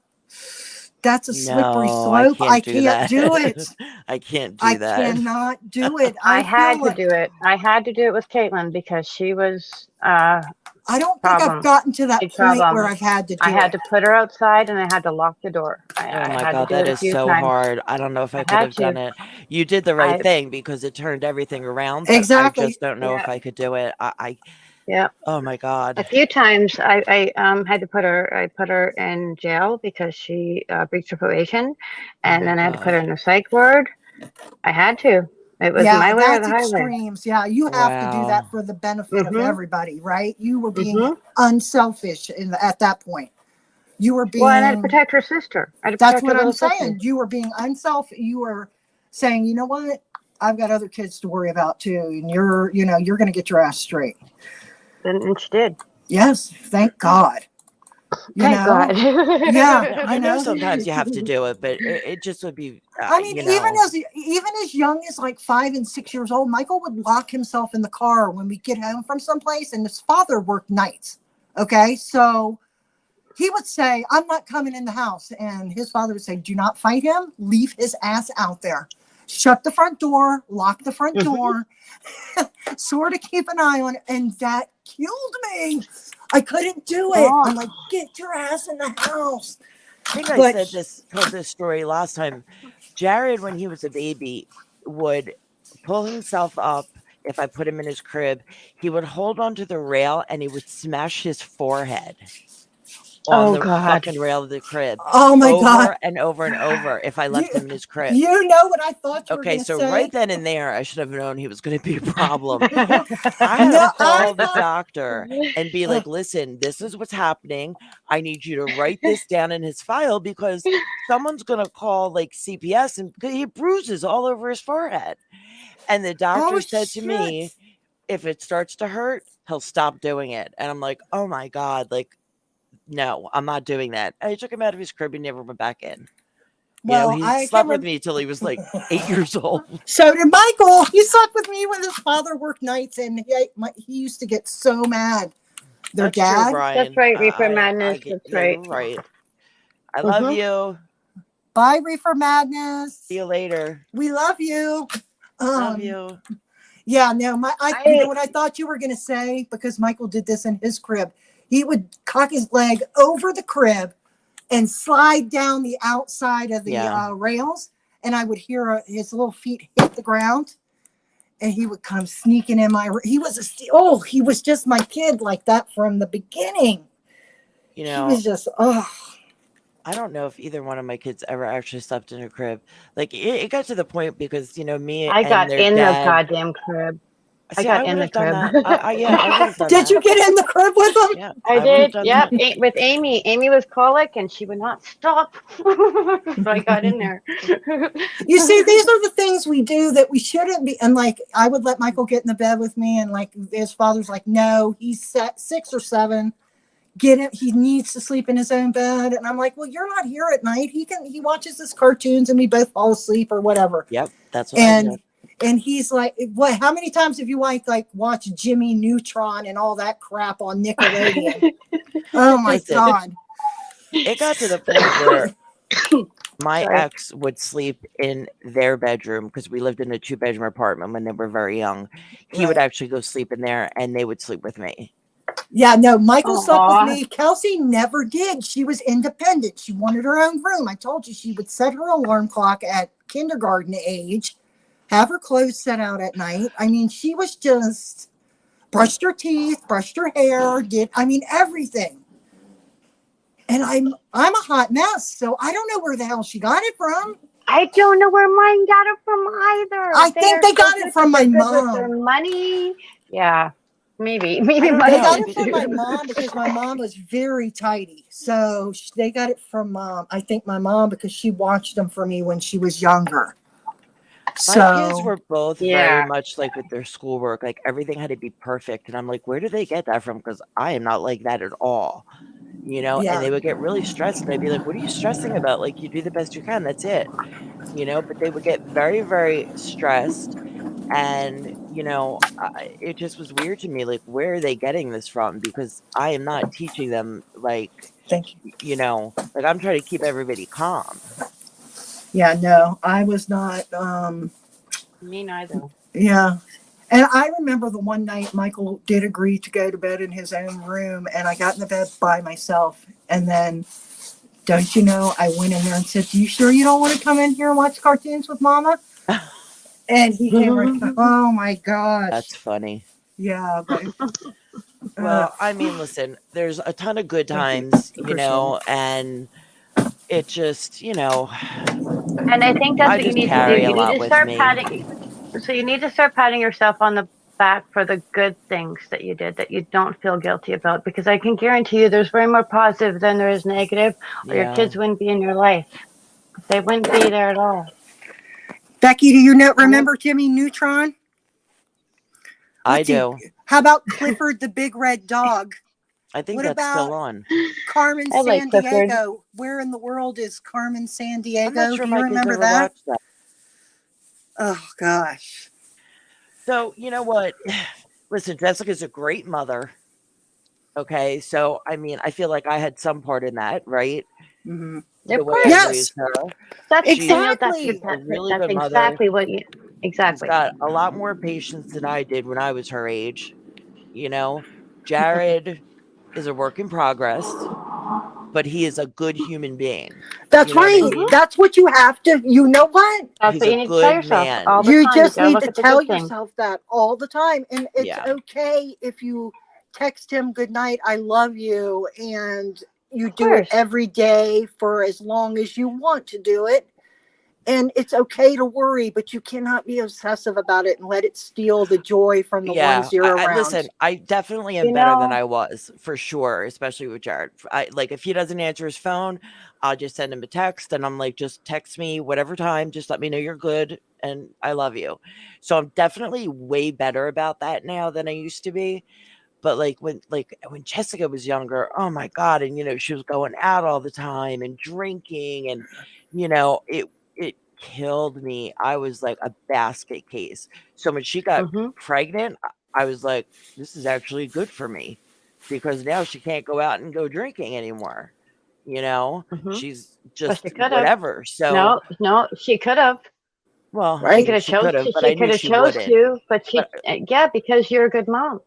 that's a slippery No, slope. I do can't that. do it. I can't do I that. cannot do it. I I had feel to do it. I had to do it with Caitlin because she was I don't think I've problem. gotten to that Big point problem. where I've had to do I had it. to put her outside and I had to lock the door. Oh I my had God, to do that it a is few so times. hard. I don't know if I I could had have done to. it. You did the right I thing because it turned everything around, but I Exactly. just don't know if yeah I could do it. yeah. Oh my A God. few times I had to put her. I put her in jail because she breached her probation, Oh and my then I had to put her gosh. in the psych ward. I had to. It was Yeah, my way or that's the highway. extremes. Yeah, you have to do that Wow. for the benefit of Mhm. everybody, right? You were being Mhm. unselfish at that point. You were Well, and I had to being, protect her sister. I had to that's protect her what I'm little sister. saying. You were being unselfish. You were saying, you know what? I've got other kids to worry about too. And you're going to get your ass straight. And she did. Yes. Thank God. Thank God. Yeah. I know sometimes you have to do it, but it just would be, I mean, even as young as like 5 and 6 years old, Michael would lock himself in the car when we get home from someplace, and his father worked nights. Okay, so he would say, "I'm not coming in the house," and his father would say, "Do not fight him. Leave his ass out there. Shut the front door. Lock the front door. Sort of keep an eye on it." And that killed me. I couldn't do it. Oh. I'm like, "Get your ass in the house." I think I But told this story last time. Jared, when he was a baby, would pull himself up. If I put him in his crib, he would hold onto the rail and he would smash his forehead on Oh, the God. fucking rail of the crib oh my God. over and over and over if I left him in his crib. You know what I thought you were Okay, going to so say? right then and there, I should have known he was going to be a problem. I had No, to call I the thought- doctor and be like, listen, this is what's happening. I need you to write this down in his file because someone's going to call like CPS and he had bruises all over his forehead. And the doctor Oh, said to me, shit. if it starts to hurt, he'll stop doing it. And I'm like, oh my God, like, no, I'm not doing that. I took him out of his crib and never went back in. Well, he I slept can with me till he was like 8 years old. So did Michael. He slept with me when his father worked nights, and he used to get so mad. Their That's true, dad. Brian. That's right, Reefer Madness. That's yeah, right. you're right. I love Mhm. you. Bye, Reefer Madness. See you later. We love you. Love you. Yeah, no, you know what I thought you were going to say, because Michael did this in his crib. He would cock his leg over the crib and slide down the outside of the rails, and I would hear his little feet hit the ground, and he would come sneaking in my. He was just my kid like that from the beginning. You He know, was just I don't know if either one of my kids ever actually slept in a crib. Like it got to the point because me I and got their in dad. the goddamn crib. See, I got I in would the have done crib. that. I would have done Did that. you get in the crib with him? Yeah, I would have did. done Yep. that. With Amy. Amy was colic and she would not stop. So I got in there. You see, these are the things we do that we shouldn't be. And like, I would let Michael get in the bed with me, and like his father's like, no, he's 6 or 7. Get it. He needs to sleep in his own bed. And I'm like, well, you're not here at night. He watches his cartoons and we both fall asleep or whatever. Yep, that's what I did. And he's like, what? How many times have you like watch Jimmy Neutron and all that crap on Nickelodeon? Oh my God! It got to the point where my ex would sleep in their bedroom because we lived in a 2-bedroom apartment when they were very young. He would actually go sleep in there, and they would sleep with me. Yeah, no, Michael slept with me. Kelsey never did. She was independent. She wanted her own room. I told you she would set her alarm clock at kindergarten age, have her clothes set out at night. I mean, she was just brushed her teeth, brushed her hair, everything. And I'm a hot mess, so I don't know where the hell she got it from. I don't know where mine got it from either. I think they got it from my mom. With their money. Yeah. Maybe they got it from too. my mom because my mom was very tidy. So they got it from mom. I think my mom, because she watched them for me when she was younger. My kids were both very much like with their schoolwork. Like everything had to be perfect. And I'm like, where do they get that from? Because I am not like that at all. And they would get really stressed. And I'd be like, what are you stressing about? Like, you do the best you can. That's it. But they would get very, very stressed. And, it just was weird to me. Like, where are they getting this from? Because I am not teaching them, like, thank you. Like I'm trying to keep everybody calm. Yeah, no, I was not. Me neither. Yeah. And I remember the one night Michael did agree to go to bed in his own room, and I got in the bed by myself. And then, don't you know, I went in there and said, you sure you don't want to come in here and watch cartoons with Mama? And he came right, oh my gosh. That's funny. Yeah. But, well, I mean, listen, there's a ton of good times, and it just, And I think that's what you need to do. You need to start patting. So you need to start patting yourself on the back for the good things that you did that you don't feel guilty about, because I can guarantee you there's way more positive than there is negative, or your Yeah. kids wouldn't be in your life. They wouldn't be there at all. Becky, do you remember Jimmy Neutron? I Let's see. do. How about Clifford the Big Red Dog? I think What that's about still on. Carmen I like San Clifford. Diego? Where in the world is Carmen San Diego? I'm not sure Do my you kids remember ever that? watched that. Oh gosh. So, you know what? Listen, Jessica's a great mother. Okay. So, I mean, I feel like I had some part in that, right? Mm-hmm. The Of way I course. Yes. raised her. That's She's Exactly. a really that's good mother. exactly what you She's exactly. got a lot more patience than I did when I was her age. You know, Jared is a work in progress, but he is a good human being. That's You know what I right. mean? That's what you have to. You know what? That's He's what a you need to tell good yourself man. all the You time. You just gotta need look to at the tell good things. yourself that all the time, and it's Yeah. okay if you text him good night, I love you, and you Of do it course. every day for as long as you want to do it. And it's okay to worry, but you cannot be obsessive about it and let it steal the joy from the Yeah, ones you're around. listen, I definitely am You better than know, I was for sure, especially with Jared. I like if he doesn't answer his phone, I'll just send him a text and I'm like, just text me whatever time, just let me know you're good and I love you. So I'm definitely way better about that now than I used to be. But when Jessica was younger, oh my God, and she was going out all the time and drinking and it killed me. I was like a basket case. So when she got hmm pregnant, I was like, this is actually good for me because now she can't go out and go drinking anymore. hmm She's but just she could have. whatever. So, No, she could have. well, I She Right? could mean, have she could chose. have, but She I knew could have she chose wouldn't. to, but But, yeah, because you're a good mom.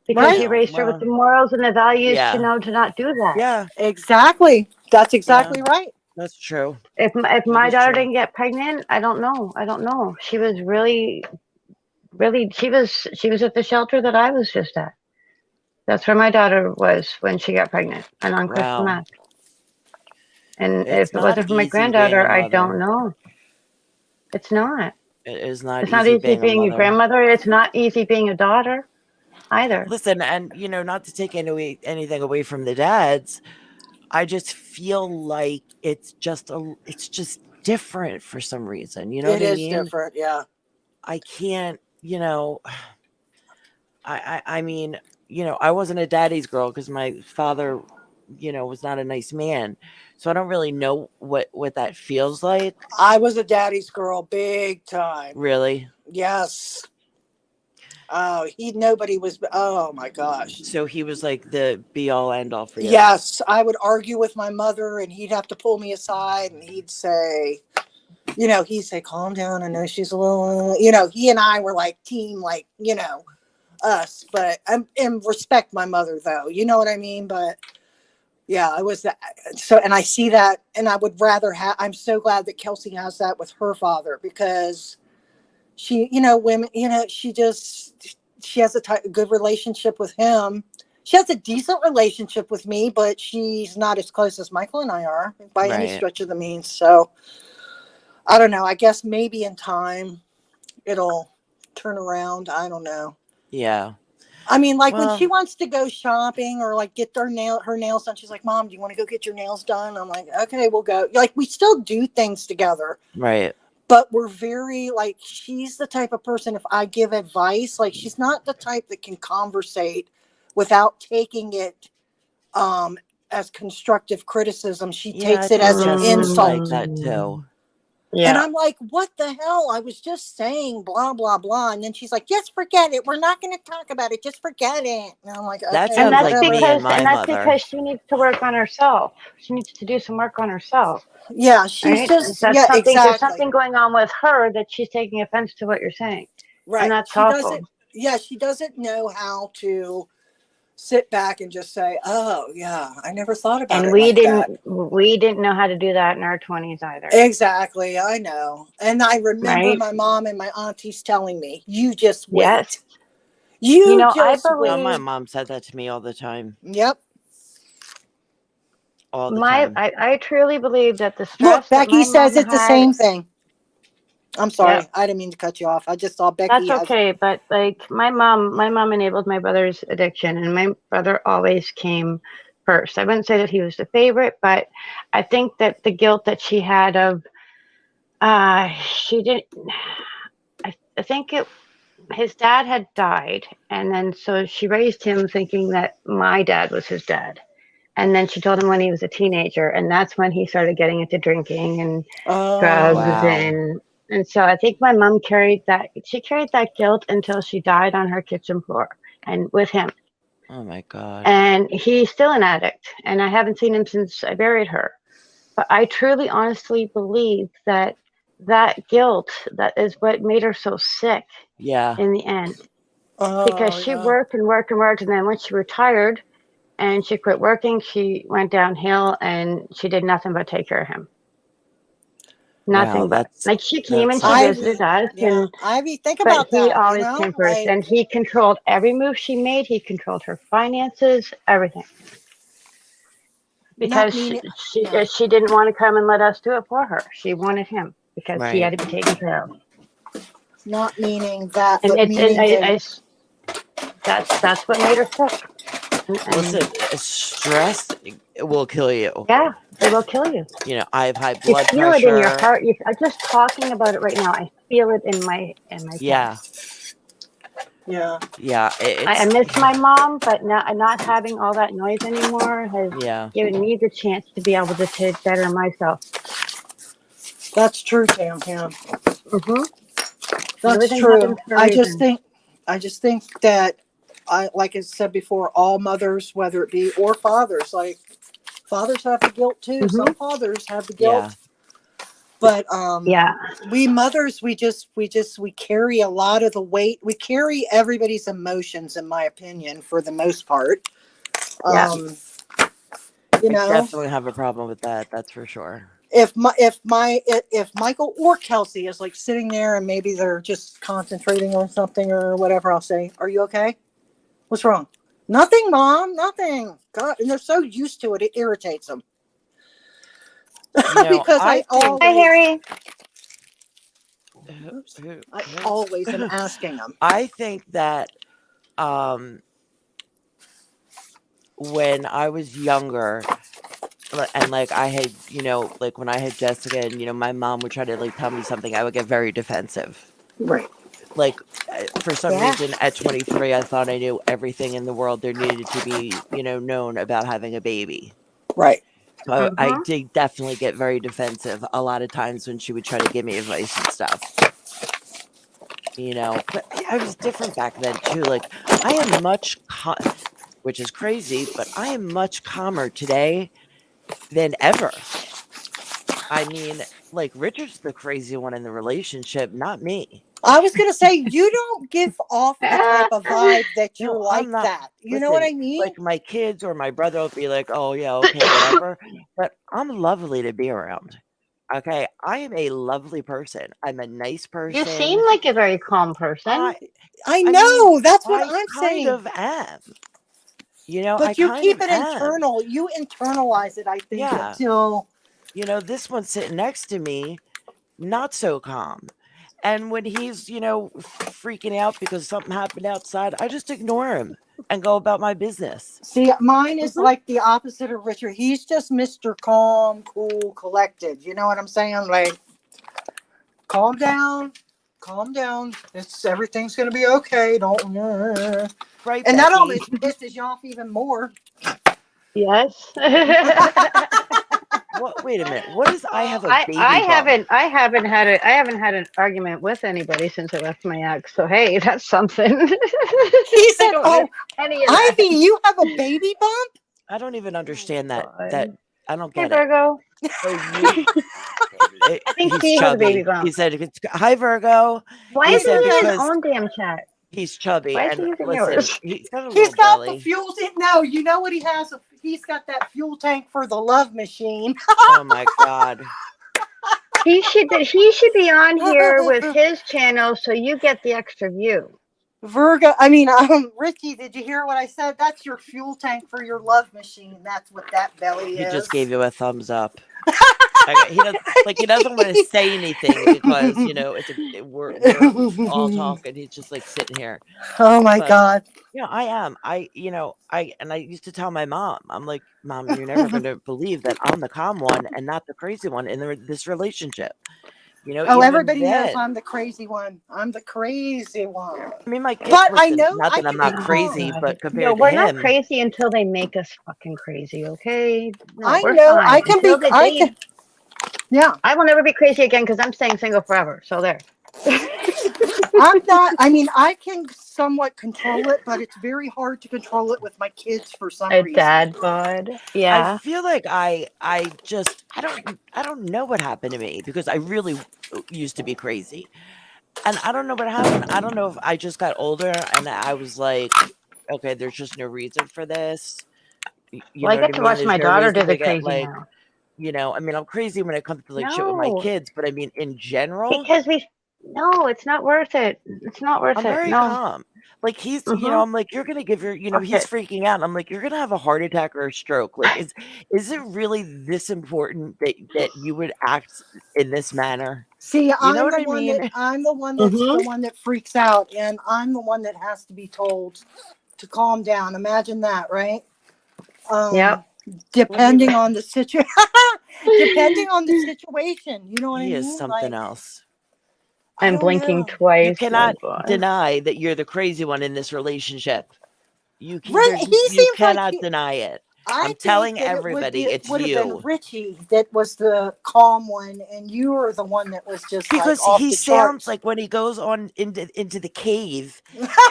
Because Right? you raised her with well, the morals and the values to yeah, know to not do that. yeah, Exactly. That's yeah, exactly right. that's true. If That my is daughter true. didn't get pregnant, I don't know. I don't know. She was really, really. She was at the shelter that I was just at. That's where my daughter was when she got pregnant and on crystal Wow. meth. And It's if it not wasn't for my easy being a granddaughter, I don't mother. know. It's not. It is not It's not easy easy being a being a mother. grandmother. It's not easy being a daughter either. Listen, and not to take anything away from the dads, I just feel like it's just different for some reason. You know It what I is mean? different. Yeah. I can't, I mean, I wasn't a daddy's girl because my father, was not a nice man. So I don't really know what that feels like. I was a daddy's girl, big time. Really. Yes. Oh, nobody was. Oh my gosh. So he was like the be all end all for you. Yes, I would argue with my mother, and he'd have to pull me aside, and he'd say, calm down. I know she's a little, he and I were like team, like, us, but and respect my mother though. You know what I mean? But yeah, I was that. So, and I see that, and I would rather have. I'm so glad that Kelsey has that with her father because she, women, she has a good relationship with him. She has a decent relationship with me, but she's not as close as Michael and I are by any Right. stretch of the means. So I don't know. I guess maybe in time it'll turn around. I don't know. Yeah. I mean, like when Well, she wants to go shopping or like get her nails done, she's like, "Mom, do you want to go get your nails done?" I'm like, "Okay, we'll go." Like we still do things together. right. But we're very like she's the type of person if I give advice, like she's not the type that can conversate without taking it as constructive criticism. She Yeah, I takes it think as an Jessica's like insult. that too. And Yeah. I'm like, what the hell? I was just saying blah blah blah. And then she's like, just forget it. We're not gonna talk about it. Just forget it. And I'm like, That okay, And sounds that's like whatever. me and because my mother. she needs to work on herself. She needs to do some work on herself. Yeah, she's Right? just That's yeah, something. There's exactly. something going on with her that she's taking offense to what you're saying, and Right. that's She awful. doesn't she doesn't know how to sit back and just say, "Oh, yeah, I never thought about And it we like that." didn't know how to do that in our 20s either. Exactly, I know. And I remember Right? my mom and my aunties telling me, "You just Yes. wait. You I just Oh, my wait." believe mom said that to me all the time. Yep. All the time. I truly believe that the Look, stress that Becky my says mom it the had. same thing. I'm sorry. Yeah. I didn't mean to cut you off. I just saw Becky. That's okay, but like my mom enabled my brother's addiction, and my brother always came first. I wouldn't say that he was the favorite, but I think that the guilt that she had of she didn't. I think his dad had died, and then so she raised him thinking that my dad was his dad. And then she told him when he was a teenager, and that's when he started getting into drinking and Oh, drugs. Wow. And so I think my mom carried that. She carried that guilt until she died on her kitchen floor and with him. Oh my God. And he's still an addict, and I haven't seen him since I buried her. But I truly, honestly believe that that guilt that is what made her so sick Yeah. in the end, oh, because she yeah. worked and worked and worked, and then when she retired and she quit working, she went downhill, and she did nothing but take care of him. Nothing Wow, but that's like she came and she that's visited us, Yeah, and Ivy, think but about he that. always came first, Like, and he controlled every move she made. He controlled her finances, everything, not because meaning. Yeah. she didn't want to come and let us do it for her. She wanted him because he right. had to be taken care of. Not meaning that, And but meaning that's what made her sick. And Listen, stress will kill you. yeah, it will kill you. You know, I have high You blood feel it in your pressure. heart. I'm just talking about it right now. I feel it in my Yeah, chest. yeah. yeah. I It's miss my mom, but not having all that noise anymore has yeah. given me the chance to be able to better myself. That's true, Tam. Yeah, Mm-hmm. that's Everything true. happens for a reason. I just think that like I said before, all mothers, whether it be or fathers, like fathers have the guilt too. Mm-hmm. Some fathers have the Yeah. guilt, but Yeah. we mothers, we carry a lot of the weight. We carry everybody's emotions, in my opinion, for the most part. Yeah. You I know, definitely have a problem with that. That's for sure. if Michael or Kelsey is like sitting there and maybe they're just concentrating on something or whatever, I'll say, "Are you okay? What's wrong?" "Nothing, Mom. Nothing." God, and they're so used to it, it irritates them. You know, Because I think Hi, Harry. always am asking them. I think that when I was younger, and like I had, you know, like when I had Jessica, and you know, my mom would try to like tell me something, I would get very defensive. Right. Like for some Yeah. reason, at 23, I thought I knew everything in the world there needed to be, you know, known about having a baby. Right. So I Mm-hmm. did definitely get very defensive a lot of times when she would try to give me advice and stuff. You know, but I was different back then too. Like I am which is crazy, but I am much calmer today than ever. I mean, like Richard's the crazy one in the relationship, not me. I was gonna say, you don't give off the type of vibe that you're No, like I'm not. that. You know what Listen, I mean? like my kids or my brother will be like, "Oh yeah, okay, whatever." But I'm lovely to be around. Okay, I am a lovely person. I'm a nice You person. seem like a very calm person. I mean, know. That's what I I'm kind saying. of am. You know, I But you kind keep of it am. internal. You internalize it, I think, Yeah. until You know, this one sitting next to me, not so calm. And when he's, you know, freaking out because something happened outside, I just ignore him and go about my business. see, mine is Mhm. like the opposite of Richard. He's just Mr. Calm, cool, collected. You know what I'm saying? Like, calm down, calm down. Everything's gonna be okay. Don't. Right, And that Becky? almost pisses you off even more. Yes. What? Wait a minute. What is I have a I baby bump? I haven't had an argument with anybody since I left my ex. So hey, that's something. He I said, don't "Oh, miss any of that. Ivy, you have a baby bump?" I don't even understand that. God. I don't Hey get it. Virgo. So you, I think he's she has a chubby. baby bump. He said, "Hi, Virgo." Why He is he said using his because own damn chat? he's chubby. Why is he And using listen, yours? he's got a He's little got the belly. fuel tank. No, you know what he has? He's got that fuel tank for the love machine. Oh my God. He should be on here with his channel so you get the extra view. Virgo, Ricky, did you hear what I said? That's your fuel tank for your love machine. That's what that belly He is. just gave you a thumbs up. He doesn't want to say anything because we're all talking. He's just like sitting here. Oh my But God. yeah, I am. I used to tell my mom, I'm like, Mom, you're never going to believe that I'm the calm one and not the crazy one in this relationship. Oh, even everybody knows then. I'm the crazy one. I'm the crazy one. I mean, my kids, But I listen, know not I that I'm can be not calm. crazy, but No, compared to we're not him, crazy until they make us fucking crazy, okay? No, I we're know fine. I can Until be. they I date, can. Yeah. I will never be crazy again because I'm staying single forever. So there. I'm not. I mean, I can somewhat control it, but it's very hard to control it with my kids for some A reason. dad bod. I Yeah. feel like I don't know what happened to me because I really used to be crazy. And I don't know what happened. I don't know if I just got older and I was like, okay, there's just no reason for this. You Well, I know what get I to mean? watch There's my no daughter reason do the to get crazy like, now. I mean, I'm crazy when it comes to like shit with my No, kids, but I mean, in general, because no, it's not worth it. It's not worth I'm it. very No. calm. Like he's, Mm-hmm. I'm like, you're gonna give your, he's Okay. freaking out. I'm like, you're gonna have a heart attack or a stroke. Like, is it really this important that you would act in this manner? See, You know I'm what the I one mean? that's Mm-hmm. the one that freaks out, and I'm the one that has to be told to calm down. Imagine that, right? Yep. Depending on the situation, depending on the situation, you know what I He is mean? something Like, else. I I'm don't blinking know. You twice. cannot Oh God. deny that you're the crazy one in this relationship. You can, Right? He you seems like cannot deny it. I I'm think telling that it would everybody it's have been you. Richie that was the calm one, and you were the one that was just like Because off he the sounds charts. like when he goes on into the cave,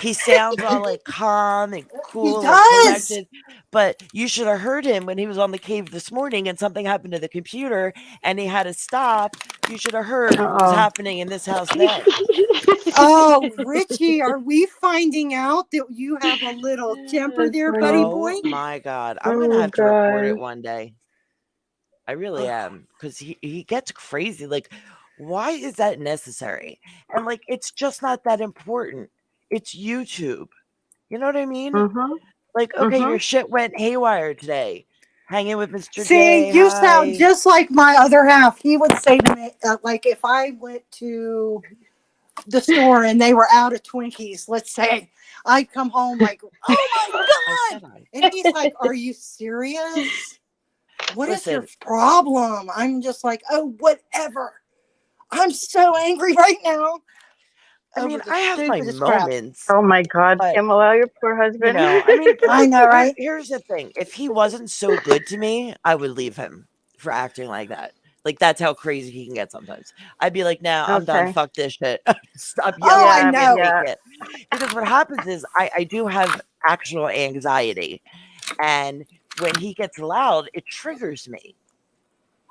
he sounds all like calm and He cool and does. collected. But you should have heard him when he was on the cave this morning and something happened to the computer and he had to stop. You should have heard what was Uh-oh. happening in this house then. Oh, Richie, are we finding out that you have a little temper That's there, buddy funny. boy? Oh my God. I'm going to Oh have to report it God. one day. I really am. Because he gets crazy. Like, why is that necessary? And like, it's just not that important. It's YouTube. You know what I mean? Mm-hmm. Like, okay, Mm-hmm. your shit went haywire today. Hanging with Mr. See, J. you sound Hi. just like my other half. He would say to me, like, if I went to the store and they were out of Twinkies, let's say, I'd come home like, oh my I said God. hi. And he's like, are you serious? What is your Listen, problem? I'm just like, oh, whatever. I'm so angry right now I over mean, the I have my stupidest crap. moments, Oh my God, but Kimala, your poor husband. I mean, but I like, know, right? here's the thing: if he wasn't so good to me, I would leave him for acting like that. Like that's how crazy he can get sometimes. I'd be like, "Nah, I'm done. Okay. Fuck this shit. Stop Oh, yelling. I I Yeah. can't know. take Yeah. it." Because what happens is, I do have actual anxiety, and when he gets loud, it triggers me.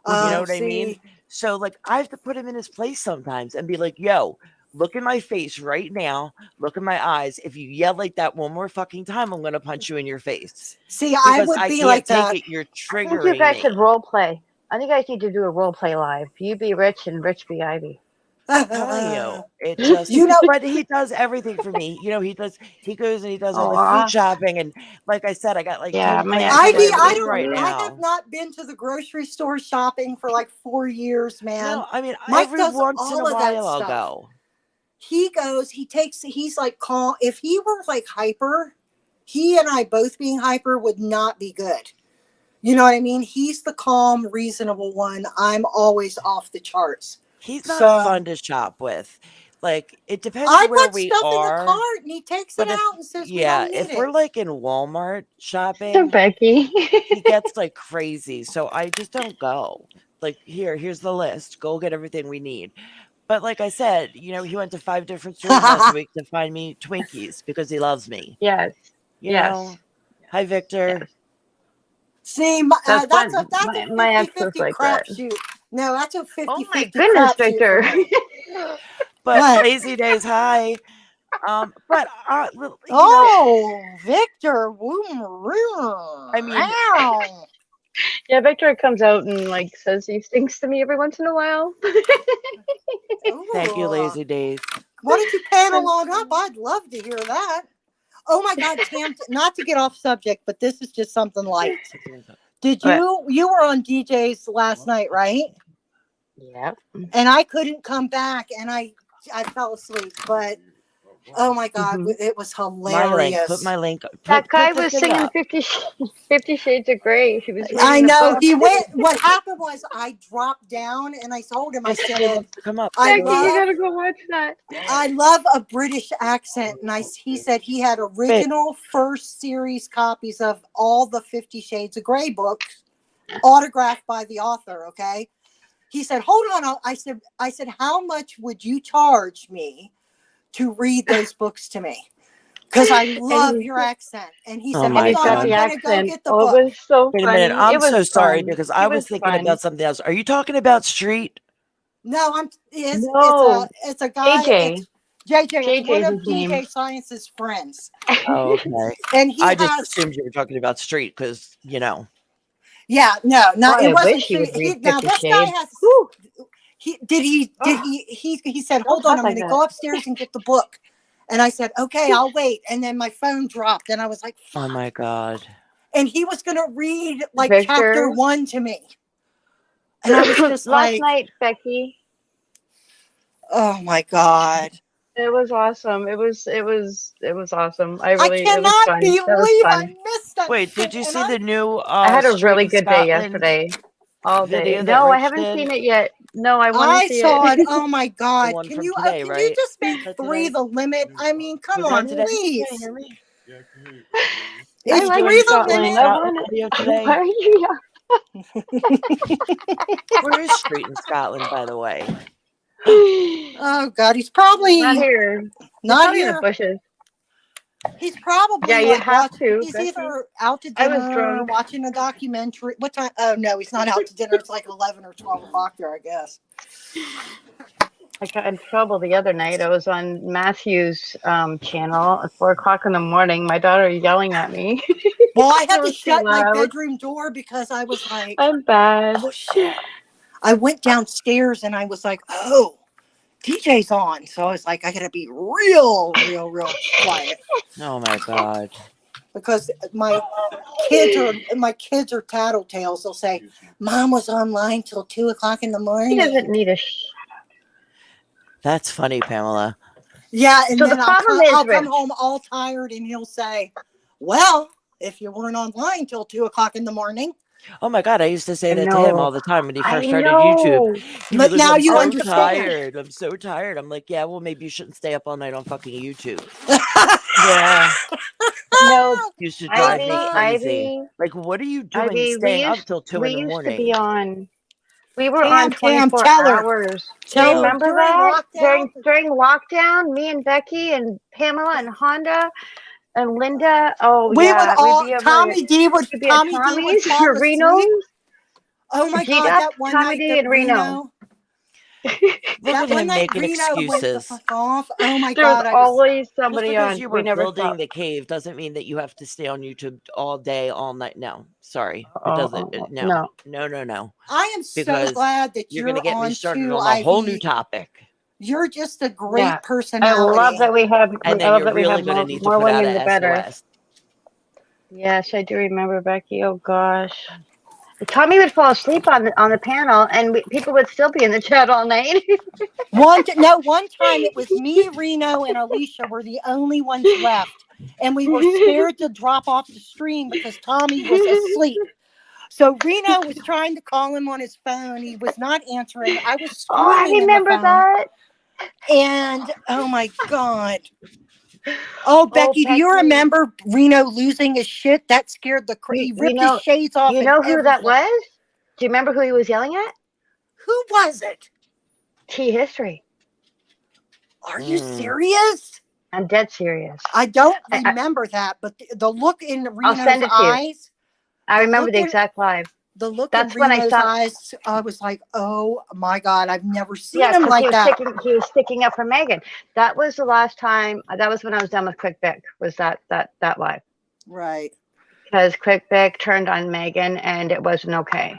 You know Oh, what I mean? see. So like I have to put him in his place sometimes and be like, yo, look in my face right now. Look in my eyes. If you yell like that one more fucking time, I'm gonna punch you in your face. See, I Because would I be can't like take that. it. You're I think you triggering guys should me. role play. I think you guys need to do a role play live. You be Rich and Rich be Ivy. Telling you. It just You know, but he does everything for me. He goes and he does all the food Aw. shopping. And like I said, I got like Yeah, 10 my plants ex to Ivy, get does I it everything for don't. right I me. have now. not been to the grocery store shopping for like 4 years, man. No, I mean Mike every does once in a all of that while I'll stuff. go. He goes. He's like calm. If he were like hyper, he and I both being hyper would not be good. You know what I mean? He's the calm, reasonable one. I'm always off the charts. He's not So fun to shop with. Like, it depends I where put we stuff in the are. cart and he takes it But out and says we don't need if we're it. like in Walmart shopping, Becky. he gets like crazy. So I just don't go. Like, here's the list. Go get everything we need. But like I said, he went to 5 different stores last week to find me Twinkies because he loves me. Yes. You Yes. know? Hi, Victor. Yes. See, That's that's fun. a My ex was 50-50 like that. crapshoot. No, that's a Oh my 50-50 goodness, crapshoot for Victor. me. But What? lazy days, hi. But Oh, Victor. I mean, Yeah, Victor comes out and like says these things to me every once in a while. thank you, Ooh. lazy days. Why don't you panel on up? I'd love to hear that. Oh my God, Tam, not to get off subject, but this is just something light. Did you were on DJ's last night, right? Yep. And I couldn't come back and I fell asleep, but oh my God, it was hilarious. Put my link. That guy was singing 50 Shades of Grey. He was. I know he went. What happened was I dropped down and I told him. I said, "Come up, Becky, you gotta go watch that." I love a British accent, and he said he had original first series copies of all the 50 Shades of Grey books, autographed by the author. Okay, he said, "Hold on." I said, "How much would you charge me to read those books to me? Because I love your accent." And he said, "Hold on, I'm going to go get the book." It was so Wait a funny. minute. I'm so sorry fun. because I was thinking about something else. Are you talking about Street? No, it's a guy. JJ. JJ is one of his name. DJ Science's friends. Oh, okay. And I just assumed you were talking about Street because, you know. Yeah, no, it wasn't. Now this guy has. He said, "Hold on, I'm going to go upstairs and get the book." And I said, "Okay, I'll wait." And then my phone dropped, and I was like, "Fuck." "Oh my God!" And he was going to read like chapter 1 to me, and I was just last night, Becky. Oh my God! It was awesome. It was awesome. I cannot believe I missed that. Wait, did you see the new? I had a really good day yesterday. All day. No, I haven't seen it yet. No, I want to see it. I saw it. Oh my God! Can you just make 3 the limit? I mean, come on, please. Is 3 the limit? Video today? Why are you? Where is Street in Scotland, by the way? Oh God, he's probably not here. Not here. In the bushes. He's probably you have to. He's either out to dinner, watching a documentary. What time? Oh no, he's not out to dinner. It's like 11 or 12 o'clock there, I guess. I got in trouble the other night. I was on Matthew's channel at 4 o'clock in the morning. My daughter yelling at me. Well, I had to shut my bedroom door because I was like, I'm bad. Oh shit! I went downstairs and I was like, oh. DJ's on, so I was like, I gotta be real quiet. Oh my God! Because my kids are tattletales. They'll say, "Mom was online till 2 o'clock in the morning." He doesn't need a. That's funny, Pamela. Yeah, and then I'll come home all tired, and he'll say, "Well, if you weren't online till 2 o'clock in the morning." Oh my God! I used to say that to him all the time when he first started YouTube. But now you understand. I'm so tired. I'm like, yeah, well, maybe you shouldn't stay up all night on fucking YouTube. Yeah. No, you should drive me crazy. Like, what are you doing staying up till 2 in the morning? We used to be on. We were on 24 hours. Do you remember that? During lockdown, me and Becky and Pamela and Honda. And Linda, we would all. Tommy D would Reno. Oh my God, that one Tommy night D and Reno. Look at him making excuses. Oh my God, there's always somebody on. You were building the cave doesn't mean that you have to stay on YouTube all day, all night. No, sorry, it doesn't. No. I am so glad that you're going to get me started on a whole new topic. You're just a great personality. I love that we have. And then you're really going to need to put out a SOS. Yes, I do remember, Becky. Oh gosh, Tommy would fall asleep on the panel, and people would still be in the chat all night. One time it was me, Reno, and Alicia were the only ones left, and we were scared to drop off the stream because Tommy was asleep. So Reno was trying to call him on his phone. He was not answering. I was screaming. I remember that. And oh my God. Oh, Becky, do you remember Reno losing his shit? That scared he ripped his shades off. You know who that was? Do you remember who he was yelling at? Who was it? T-History. Are you serious? I'm dead serious. I don't remember that, but the look in Reno's eyes. I remember the exact live. The look in Reno's eyes, I was like, oh my God, I've never seen him like that. He was sticking up for Megan. That was the last time. That was when I was done with Quick Vic, was that live. Right. Because Quick Vic turned on Megan and it wasn't okay.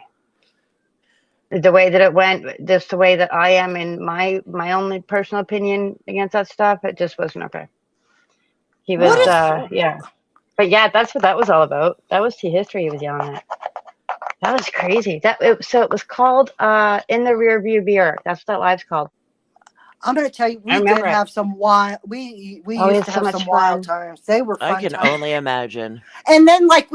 the way that it went, just the way that I am in my only personal opinion against that stuff, it just wasn't okay. He was, What is yeah. But yeah, that's what that was all about. That was Tea History he was yelling at. That was crazy. So it was called In the Rearview Mirror. That's what that live's called. I'm going to tell you, I we remember did it. have some wild. We We used had to so have much some wild fun. times. They were I fun can times. only imagine. And then like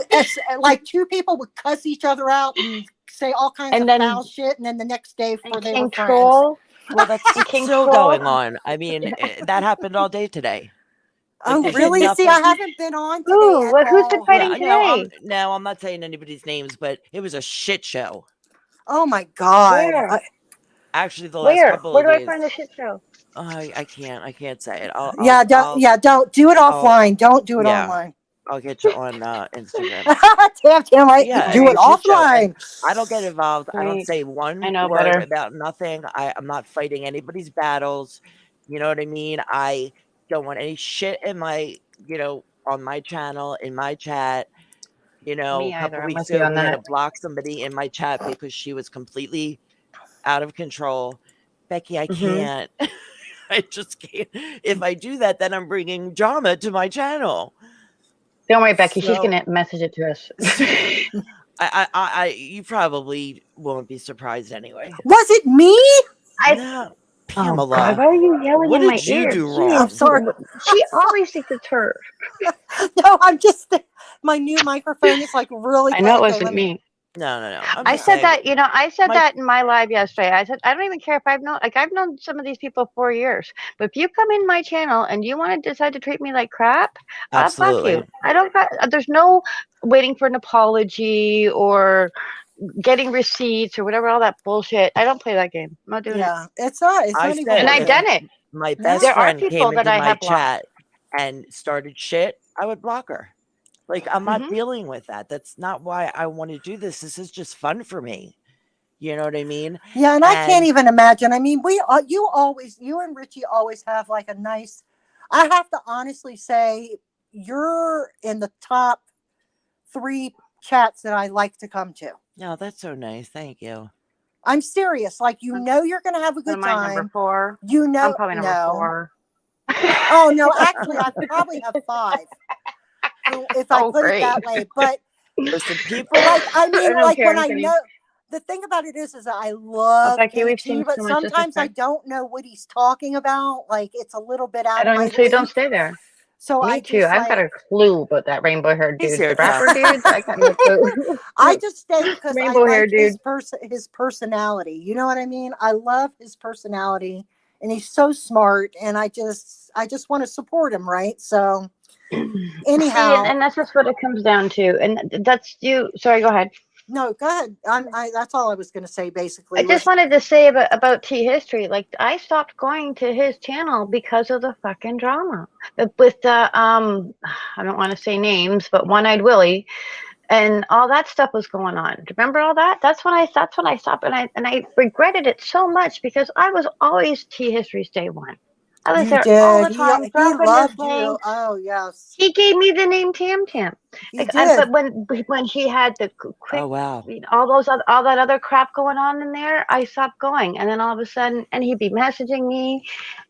two people would cuss each other out and say all kinds And of then- foul shit, and then the next day And they King were friends. Troll. Well, that's And King still Troll. going on. I mean, that happened all day today. Like, Oh, there's really? See, nothing- I haven't been on today Ooh, at what? Who's been all. fighting Yeah, today? no, I'm not saying anybody's names, but it was a shit show. Oh my god! Where? Actually, the last couple Where of do days. I find the shit show? I can't say it. Don't do it offline. Don't do it yeah. online. I'll get you on Instagram. Damn right. Yeah, Do it it's a shit show, offline. and I don't get involved. I don't Right. say one I know word better. about nothing. I'm not fighting anybody's battles. You know what I mean? I don't want any shit in my, on my channel, in my chat. A Me couple either. I'm weeks with you ago, on we had to that. block somebody in my chat because she was completely out of control. Becky, I Mhm. can't. I just can't. If I do that, then I'm bringing drama to my channel. Don't worry, Becky. She's So- gonna message it to us. you probably won't be surprised anyway. Was it me? No, Oh Pamela. God, why are you yelling what in my did you ear? do Jeez. wrong? I'm sorry. She always thinks it's her. No, I'm just. My new microphone is like really. I know it Okay, wasn't let me. me. No. I'm I just said saying, that, I said My- that in my live yesterday. I said, I don't even care if I've known some of these people 4 years, but if you come in my channel and you want to decide to treat me like crap, fuck Absolutely. you. I don't got, there's no waiting for an apology or getting receipts or whatever, all that bullshit. I don't play that game. I'm not doing it. Yeah, it's not. It's I not said even. And I've if done it. my best There are friend people came that into I my have blocked. chat and started shit, I would block her. Like, I'm not Mhm. dealing with that. That's not why I want to do this. This is just fun for me. You know what I mean? Yeah, and I can't And- even imagine. I mean, you and Richie always have like a nice. I have to honestly say, you're in the top 3 chats that I like to come to. No, that's so nice. Thank you. I'm serious. Like, you're going to have a So good am I number time. 4? You know, I'm probably number no. 4. Oh no, actually, I probably have 5. If I Oh, put great. it that way, but Listen, people like I mean, don't like care, when I Anthony. know the thing about it is I love Becky, we've KT, seen but so much sometimes I disrespect. don't know what he's talking about. Like it's a little bit out I of my don't, so you don't league. stay there. So Me I too. just I've got a clue about that rainbow haired He's dude. here, The rapper Tom. dude. I got no clue. I just stay because I Rainbow hair like his dude. his personality. You know what I mean? I love his personality, and he's so smart. And I just want to support him, right? So anyhow, See, and that's just what it comes down to. And that's you. Sorry, go ahead. no, go ahead. That's all I was going to say. Basically, I just wanted to say about Tea History. Like, I stopped going to his channel because of the fucking drama with the I don't want to say names, but One Eyed Willie and all that stuff was going on. Do you remember all that? That's when I stopped, and I regretted it so much because I was always Tea History's day one. I was you there all the did. time. He dropping his loved you. links. Oh yes, He gave me the name Tam Tam. he Like, did. but when he had the quick, Oh, wow. all that other crap going on in there, I stopped going. And then all of a sudden, and he'd be messaging me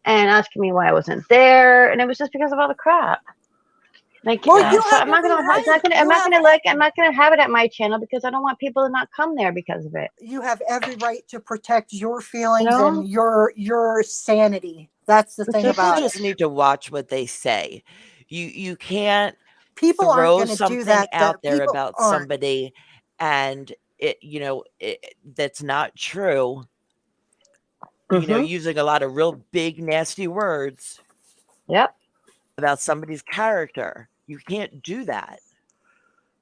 and asking me why I wasn't there, and it was just because of all the crap. Like, Well, you so have I'm not gonna, every right. I'm not gonna have it at my channel because I don't want people to not come there because of it. You have every right to protect your feelings No. and your sanity. That's the thing just- about People it. just need to watch what they say. You can't People aren't throw going to do something that. out there People about aren't. somebody and that's not true. Mhm. Using a lot of real big nasty words Yep. about somebody's character. You can't do that.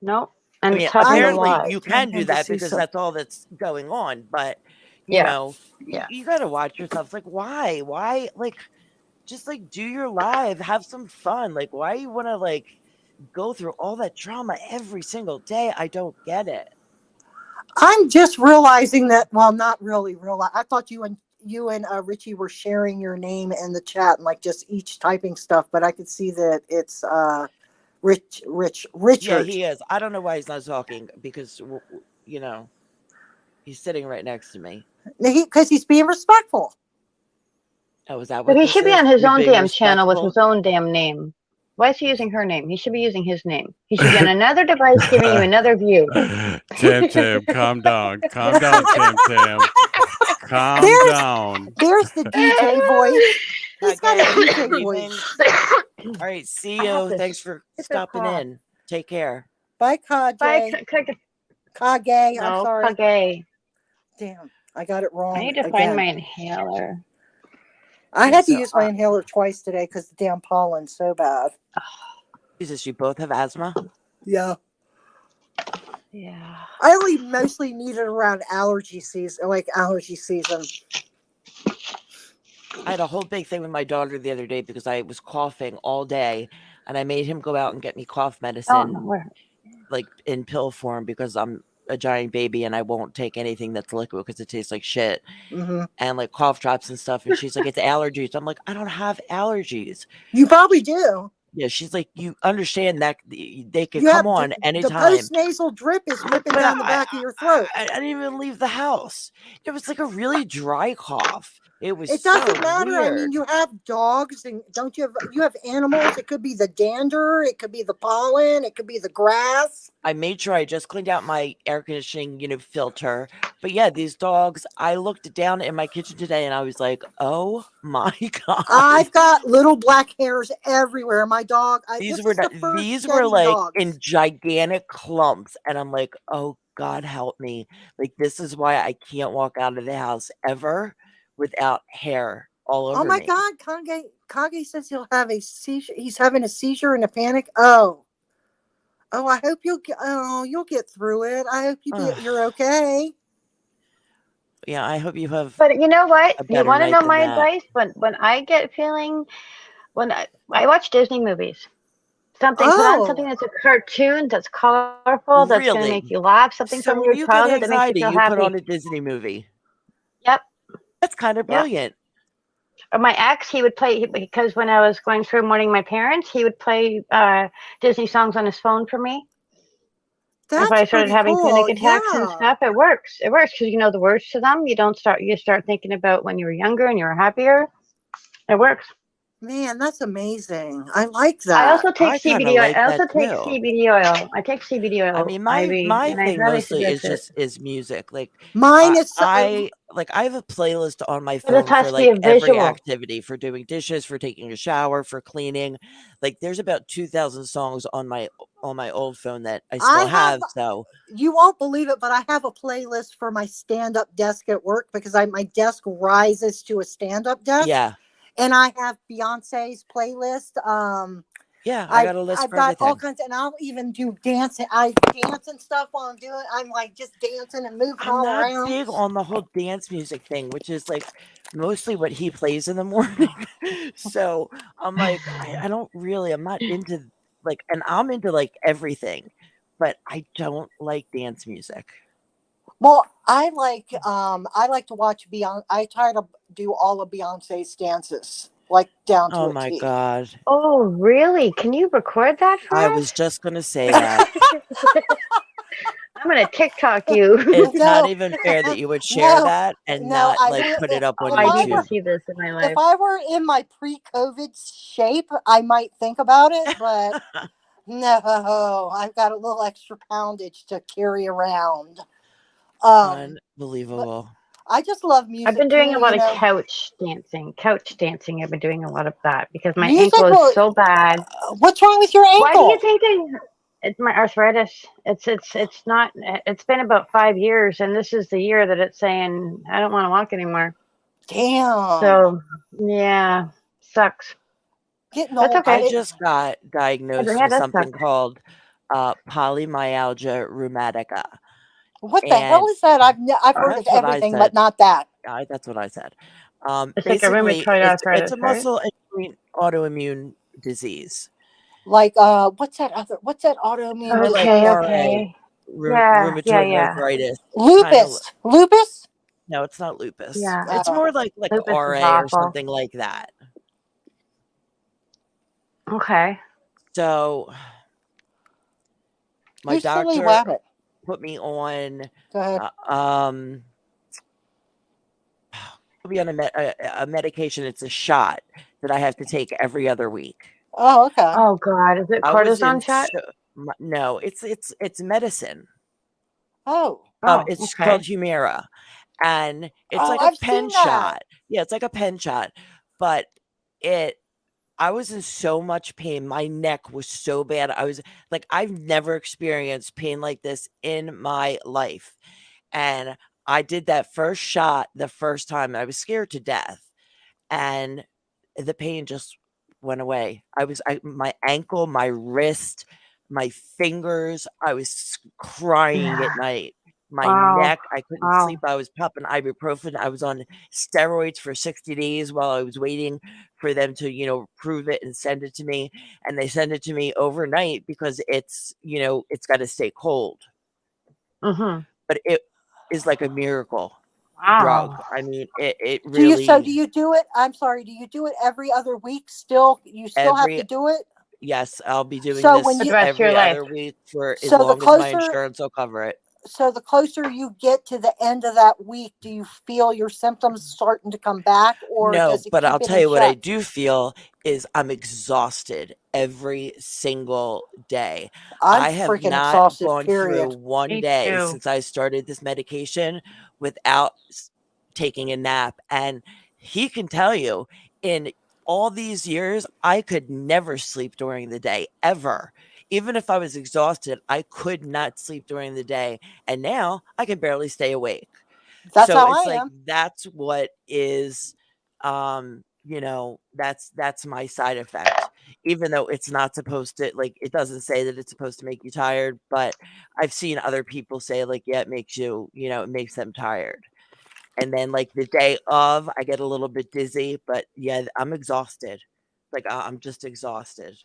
No. And I mean, it's happened a apparently lot. you can do And to that see because some- that's all that's going on. But you Yeah. know, Yeah. you got to watch yourself. It's like, why? Like, just like do your live, have some fun. Like, why you want to like go through all that drama every single day? I don't get it. I'm just realizing that. Well, not really. I thought you and Richie were sharing your name in the chat and like just each typing stuff. But I could see that it's Richard. Yeah, he is. I don't know why he's not talking because He's sitting right next to me. Because he's being respectful. Oh, is that what But he this should be is? on his You're own being damn channel with respectful? his own damn name. Why is he using her name? He should be using his name. He should be on another device giving you another view. Tam, calm down. Calm down, Tam. Calm There's down. there's the DJ voice. He's got a Okay, DJ good voice. evening. All right, see I have you. this Thanks for stupid stopping cough. in. Take care. Bye, Bye, Kage. Kage. I'm no, sorry. Kage. Damn, I got it I wrong need to again. find my inhaler. I Yeah, had to so, use my inhaler twice today because the damn pollen's so bad. Jesus, you both have asthma? Yeah. Yeah. I only mostly need it around allergy season. I had a whole big thing with my daughter the other day because I was coughing all day, and I made him go out and get me cough Oh, medicine, no, where? like in pill form, because I'm a giant baby and I won't take anything that's liquid because it tastes like shit, Mm-hmm. and like cough drops and stuff. And she's like, "It's allergies." I'm like, "I don't have allergies." You probably do. Yeah, she's like, "You understand that they could You come have on the anytime." post-nasal drip is But, ripping but down the back of your throat. I didn't even leave the house. It was like a really dry cough. It was It so doesn't matter. weird. I mean, you have dogs, and don't you have animals? It could be the dander, it could be the pollen, it could be the grass. I made sure I just cleaned out my air conditioning, filter. But yeah, these dogs, I looked down in my kitchen today and I was like, oh my God. I've got little black hairs everywhere. My dog. These This were is the first these were shedding like dogs. in gigantic clumps. And I'm like, oh God, help me. Like, this is why I can't walk out of the house ever without hair all over Oh my me. God, Kage says he'll have a seizure. He's having a seizure and a panic. Oh, I hope you'll get through it. I hope you're okay. Yeah, I hope you have But you know what? a You better want to night know than my that. advice? When I get feeling, when I watch Disney movies, put on something that's a cartoon, that's colorful, that's going to make Really? you laugh, something So from when your you get childhood that makes you anxiety, feel you put happy. on a Disney movie. Yep. That's kind of Yep. brilliant. Or my ex, he would play, because when I was going through mourning my parents, he would play Disney songs on his phone for me. That's if I started pretty having cool. panic attacks and Yeah. stuff, it works. It works because you know the words to them. You start thinking about when you were younger and you were happier. It works. Man, that's amazing. I like that. I also take I kinda CBD oil. like I also that take too. CBD oil. I take CBD oil, I mean, Ivy, my and I thing highly mostly suggest it. is music. Like, Mine is I have a playlist on my But it phone for has to be like a every visual. activity, for doing dishes, for taking a shower, for cleaning. Like, there's about 2,000 songs on my old phone that I still have. So you won't believe it, but I have a playlist for my stand-up desk at work because my desk rises to a stand-up desk. yeah, And I have Beyonce's playlist. yeah, I got a list I've for got everything. all kinds, and I'll even do dancing. I dance and stuff while I'm doing. I'm like just dancing and moving I'm all not around. big on the whole dance music thing, which is like mostly what he plays in the morning. So I'm like, I'm not into like, and I'm into like everything, but I don't like dance music. Well, I like to watch Beyonce. I try to do all of Beyonce's dances, like down to Oh a my T. God. Oh, really? Can you record that for I us? was just going to say that. I'm going to TikTok you. It's not even fair that you would share that and not like put it up on I need YouTube. to see this in my life. If I were in my pre-COVID shape, I might think about it, but no, I've got a little extra poundage to carry around. Unbelievable. I just love music. I've been doing too, a lot of couch dancing. I've been doing a lot of that because my Music ankle will- is so bad. What's wrong with your ankle? Why do you think it's my arthritis? It's not. It's been about 5 years, and this is the year that it's saying I don't want to walk anymore. Damn. So yeah, sucks. Getting That's old. okay. I just got diagnosed Yeah, with that something sucks. called polymyalgia rheumatica. What the hell is that? I've heard of That's what I everything, said. but not that. That's what I said. It's like a Basically, rheumatoid it's arthritis, a muscle and joint autoimmune disease. Like what's that autoimmune? Kind of like Okay, RA, okay. rheumatoid Yeah. arthritis. Lupus. Lupus? No, it's not lupus. Yeah. It's more like Lupus is RA or awful. something like that. Okay. So my You silly doctor, rabbit. put me on Go ahead. put me on a medication. It's a shot that I have to take every other week. Oh, okay. Oh God, is it I was in cortisone shot? no, it's medicine. Oh, Oh, It's okay. called Humira, and it's oh, like a I've pen seen that. shot. Yeah, it's like a pen shot, but it. I was in so much pain. My neck was so bad. I was like, I've never experienced pain like this in my life. And I did that first shot the first time. I was scared to death. And the pain just went away. My ankle, my wrist, my fingers, I was crying at night. My Wow. neck, I couldn't Wow. sleep. I was popping ibuprofen. I was on steroids for 60 days while I was waiting for them to, approve it and send it to me. And they send it to me overnight because it's got to stay cold. Mhm. But it is like a miracle drug. Wow. I mean, it Do you? So really do you do it? I'm sorry. Do you do it every other week? Still, you still have to every do it. Yes, I'll be doing So when For this the you, rest of your every life. other week for as so the long as my closer, insurance will cover it. so the closer you get to the end of that week, do you feel your symptoms starting to come back, or No, does it but I'll keep it tell in you what I check? do feel is I'm exhausted every single day. I'm I have freaking not exhausted. gone through Period. one Me day too. since I started this medication without taking a nap. And he can tell you in all these years, I could never sleep during the day, ever. Even if I was exhausted, I could not sleep during the day. And now I can barely stay awake. That's So how it's I like am. that's what is that's my side effect. Even though it's not supposed to, like, it doesn't say that it's supposed to make you tired, but I've seen other people say like, yeah, it makes it makes them tired. And then like the day of, I get a little bit dizzy, but yeah, I'm exhausted. Like I'm just exhausted.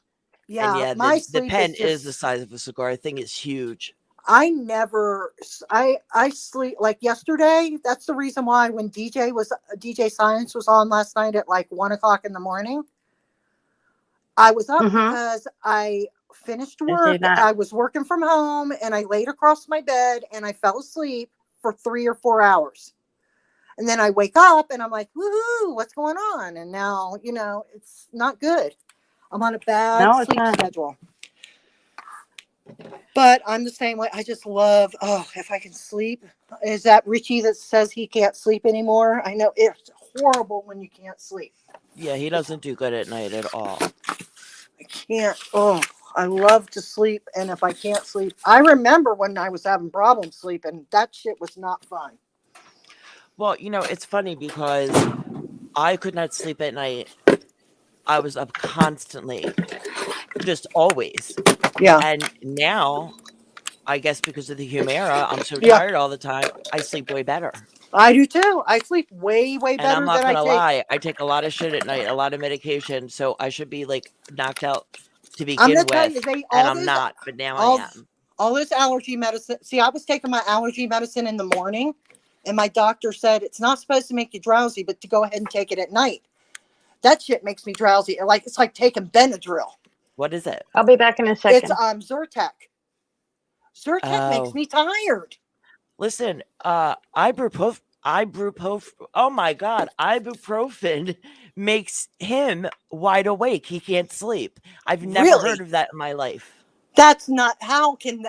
And Yeah, yeah, my the sleep is pen is the just. size of a cigar. I think it's huge. I never. I sleep like yesterday. That's the reason why when DJ Science was on last night at like 1 o'clock in the morning, I was up Mhm. because I finished I see work. that. I was working from home and I laid across my bed and I fell asleep for 3 or 4 hours. And then I wake up and I'm like, woohoo, what's going on? And now, it's not good. I'm on a bad No, it's sleep not. schedule. But I'm the same way. I just love, if I can sleep. Is that Richie that says he can't sleep anymore? I know it's horrible when you can't sleep. Yeah, he doesn't do good at night at all. I can't. Oh, I love to sleep. And if I can't sleep, I remember when I was having problems sleeping. That shit was not fun. Well, it's funny because I could not sleep at night. I was up constantly, just always. Yeah. And now, I guess because of the Humira, I'm so Yeah. tired all the time. I sleep way better. I do too. I sleep way, way And I'm better not than I gonna take. lie, I take a lot of shit at night, a lot of medication, so I should be like knocked out to I'm begin gonna tell you, with, they and I'm not, but now I all am. all this allergy medicine. See, I was taking my allergy medicine in the morning, and my doctor said it's not supposed to make you drowsy, but to go ahead and take it at night. That shit makes me drowsy. It's like taking Benadryl. What is it? I'll be back in a It's second. Zyrtec. Zyrtec makes Oh, me tired. listen, ibuprofen. Oh my god, ibuprofen makes him wide awake. He can't sleep. I've never heard Really? of that in my life. That's not how can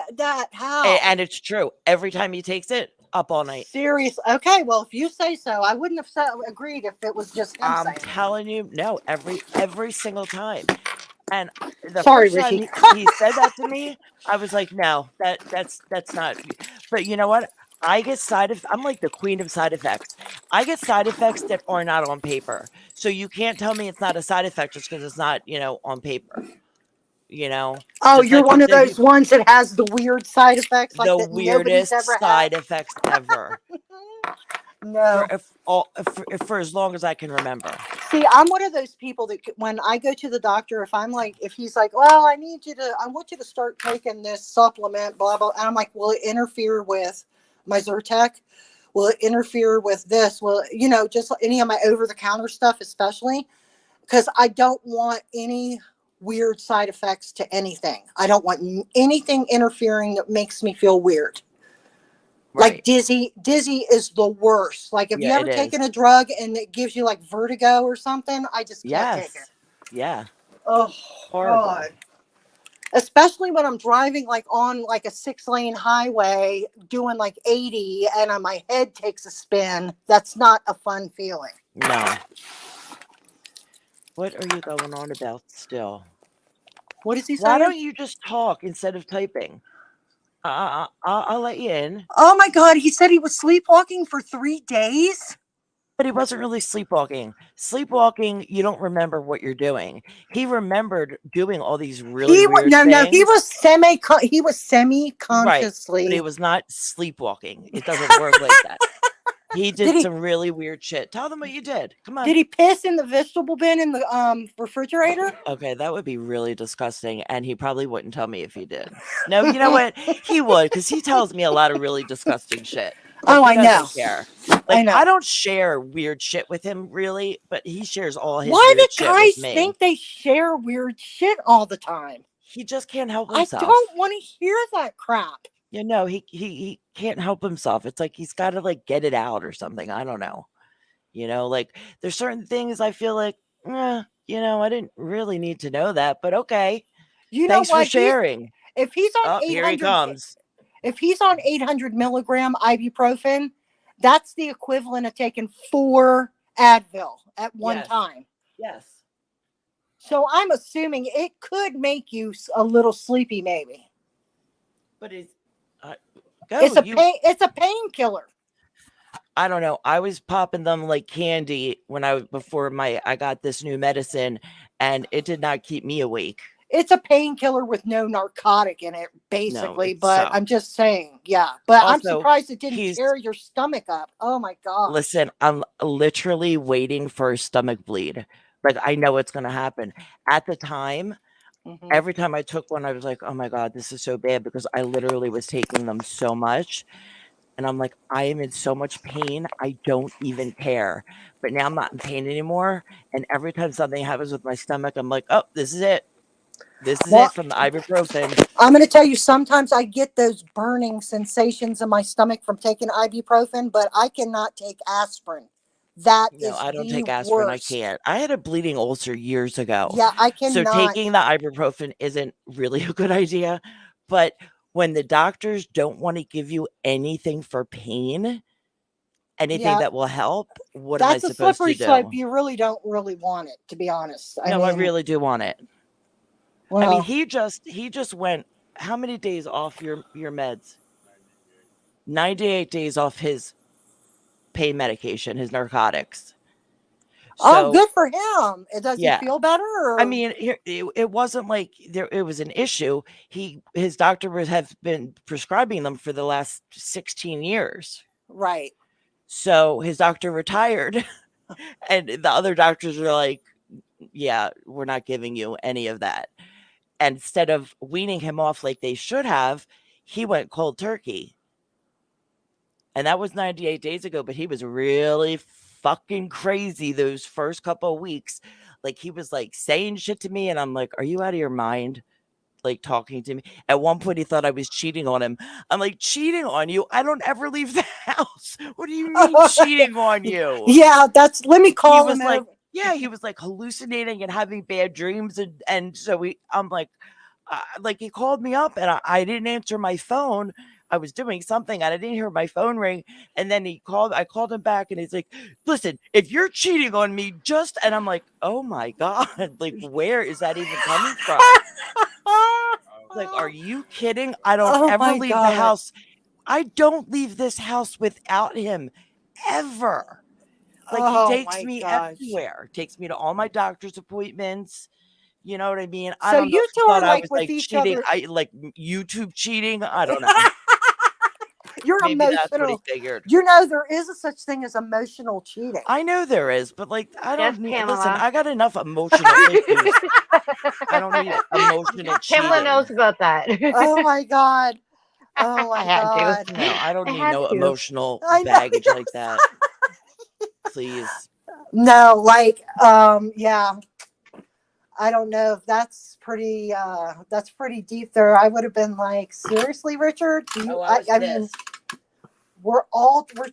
how? And it's true. Every time he takes it, up all night. Serious. Okay, well, if you say so, I wouldn't have agreed if it was just him I'm saying it. telling you, no, every single time. And the Sorry, first time Richie. he said that to me, I was like, no, that's not. But you know what? I get I'm like the queen of side effects. I get side effects that are not on paper. So you can't tell me it's not a side effect just because it's not, on paper. Oh, Just you're like one of those ones that has the weird side effects, like the that nobody's weirdest ever had. side effects ever for No. for as long as I can remember. See, I'm one of those people that when I go to the doctor, if he's like, well, I want you to start taking this supplement, blah, blah. And I'm like, will it interfere with my Zyrtec? Will it interfere with this? Will, just any of my over the counter stuff, especially because I don't want any weird side effects to anything. I don't want anything interfering that makes me feel weird. Like Right. dizzy is the worst. Like if you Yeah, ever it is. taken a drug and it gives you like vertigo or something, I just can't take it. Yes. Yeah. Oh Horrible. God. Especially when I'm driving like on like a 6-lane highway doing like 80 and my head takes a spin. That's not a fun feeling. No. What are you going on about still? What is he Why saying? don't you just talk instead of typing? I'll let you in. Oh my God, he said he was sleepwalking for 3 days. But he wasn't really sleepwalking. Sleepwalking, you don't remember what you're doing. He remembered doing all these really weird No, he things. was semi Right. semi-consciously. But he was not sleepwalking. It doesn't work like that. He Did did he some really weird shit. Tell them what you did. Come on. did he piss in the vegetable bin in the refrigerator? Okay, that would be really disgusting. And he probably wouldn't tell me if he did. No, you know what? He would, because he tells me a lot of really disgusting shit. Like, Oh, he I know. doesn't care. Like, know. I don't share weird shit with him, really, but he shares all his Why do weird shit guys with me. think they share weird shit all the time? He just can't help I himself. don't want to hear that crap. You know, he can't help himself. It's like he's got to like get it out or something. I don't know. You know, like there's certain things I feel like, you know, I didn't really need to know that, but okay. You know Thanks for what? sharing. If he's on Oh, here he 800, comes. if he's on 800 milligram ibuprofen, that's the equivalent of taking 4 Advil at one Yes. time. Yes. So I'm assuming it could make you a little sleepy, maybe. But it's It's a painkiller. I don't know. I was popping them like candy before I got this new medicine, and it did not keep me awake. It's a painkiller with no narcotic in it, basically. No, but I'm just saying, yeah. But I'm Also, surprised it didn't tear your stomach up. Oh my God. Listen, I'm literally waiting for a stomach bleed. Like, I know it's going to happen. At the time, every time I took one, I was like, oh my God, this is so bad, because I literally was taking them so much. And I'm like, I am in so much pain. I don't even care. But now I'm not in pain anymore. And every time something happens with my stomach, I'm like, oh, this is it. This is it from the ibuprofen. I'm going to tell you, sometimes I get those burning sensations in my stomach from taking ibuprofen, but I cannot take aspirin. No, I don't take aspirin. Worst. I can't. I had a bleeding ulcer years ago. Yeah, I cannot. So taking the ibuprofen isn't really a good idea. But when the doctors don't want to give you anything for pain, anything that will help, what am I supposed to do? That's a slippery slope. You really don't really want it, to be honest. I really do want it. Well, I mean, he just went how many days off your meds? 98 days off his pain medication, his narcotics. So, good for him. Does he feel better? Or? I mean, it wasn't like it was an issue. His doctor has been prescribing them for the last 16 years. Right. So his doctor retired, and the other doctors are like, yeah, we're not giving you any of that. And instead of weaning him off like they should have, he went cold turkey. And that was 98 days ago, but he was really fucking crazy those first couple of weeks. Like, he was like saying shit to me, and I'm like, are you out of your mind? Like, talking to me. At one point, he thought I was cheating on him. I'm like, cheating on you? I don't ever leave the house. What do you mean cheating on you? Yeah, let me call him. Yeah, he was like hallucinating and having bad dreams, and so I'm like he called me up, and I didn't answer my phone. I was doing something and I didn't hear my phone ring, and then I called him back, and he's like, listen, if you're cheating on me, and I'm like, oh my God, like, where is that even coming from? Like, are you kidding? I don't ever leave the house. I don't leave this house without him ever. Like, he takes me everywhere. Takes me to all my doctor's appointments. You know what I mean? I don't know. You two are like with each cheating. Other. I like YouTube cheating. I don't know. You're Maybe emotional. That's what he figured. You know, there is a such thing as emotional cheating. I know there is, but like, I don't need. Listen, I got enough emotional issues. I don't need emotional cheating. Pamela knows about that. Oh my God. Oh my God. No, I don't need no emotional baggage like that. Please. No, like, yeah. I don't know if that's pretty deep there. I would have been like, seriously, Richard? I mean, we're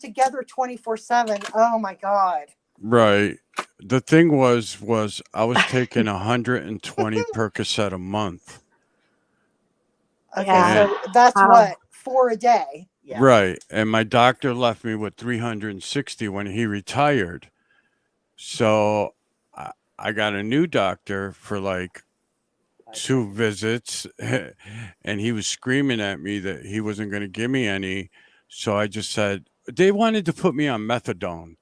together 24/7. Oh my God. Right. The thing was I was taking 120 Percocet a month. Okay, Yeah. so that's Wow. what, 4 a day. Yeah. Right. And my doctor left me with 360 when he retired. So I got a new doctor for like 2 visits and he was screaming at me that he wasn't going to give me any. So I just said, they wanted to put me on methadone.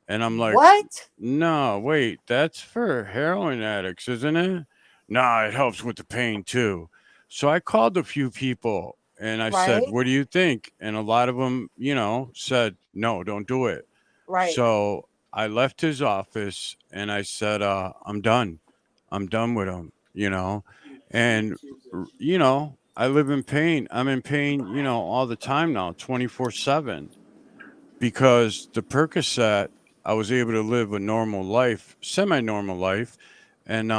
And I'm like, What? no, wait, that's for heroin addicts, isn't it? No, it helps with the pain too. So I called a few people and I said, Right? what do you think? And a lot of them, said, no, don't do it. Right. So I left his office and I said, I'm done. I'm done with him, And, I live in pain. I'm in pain, all the time now, 24/7. Because the Percocet, I was able to live a normal life, semi-normal life. And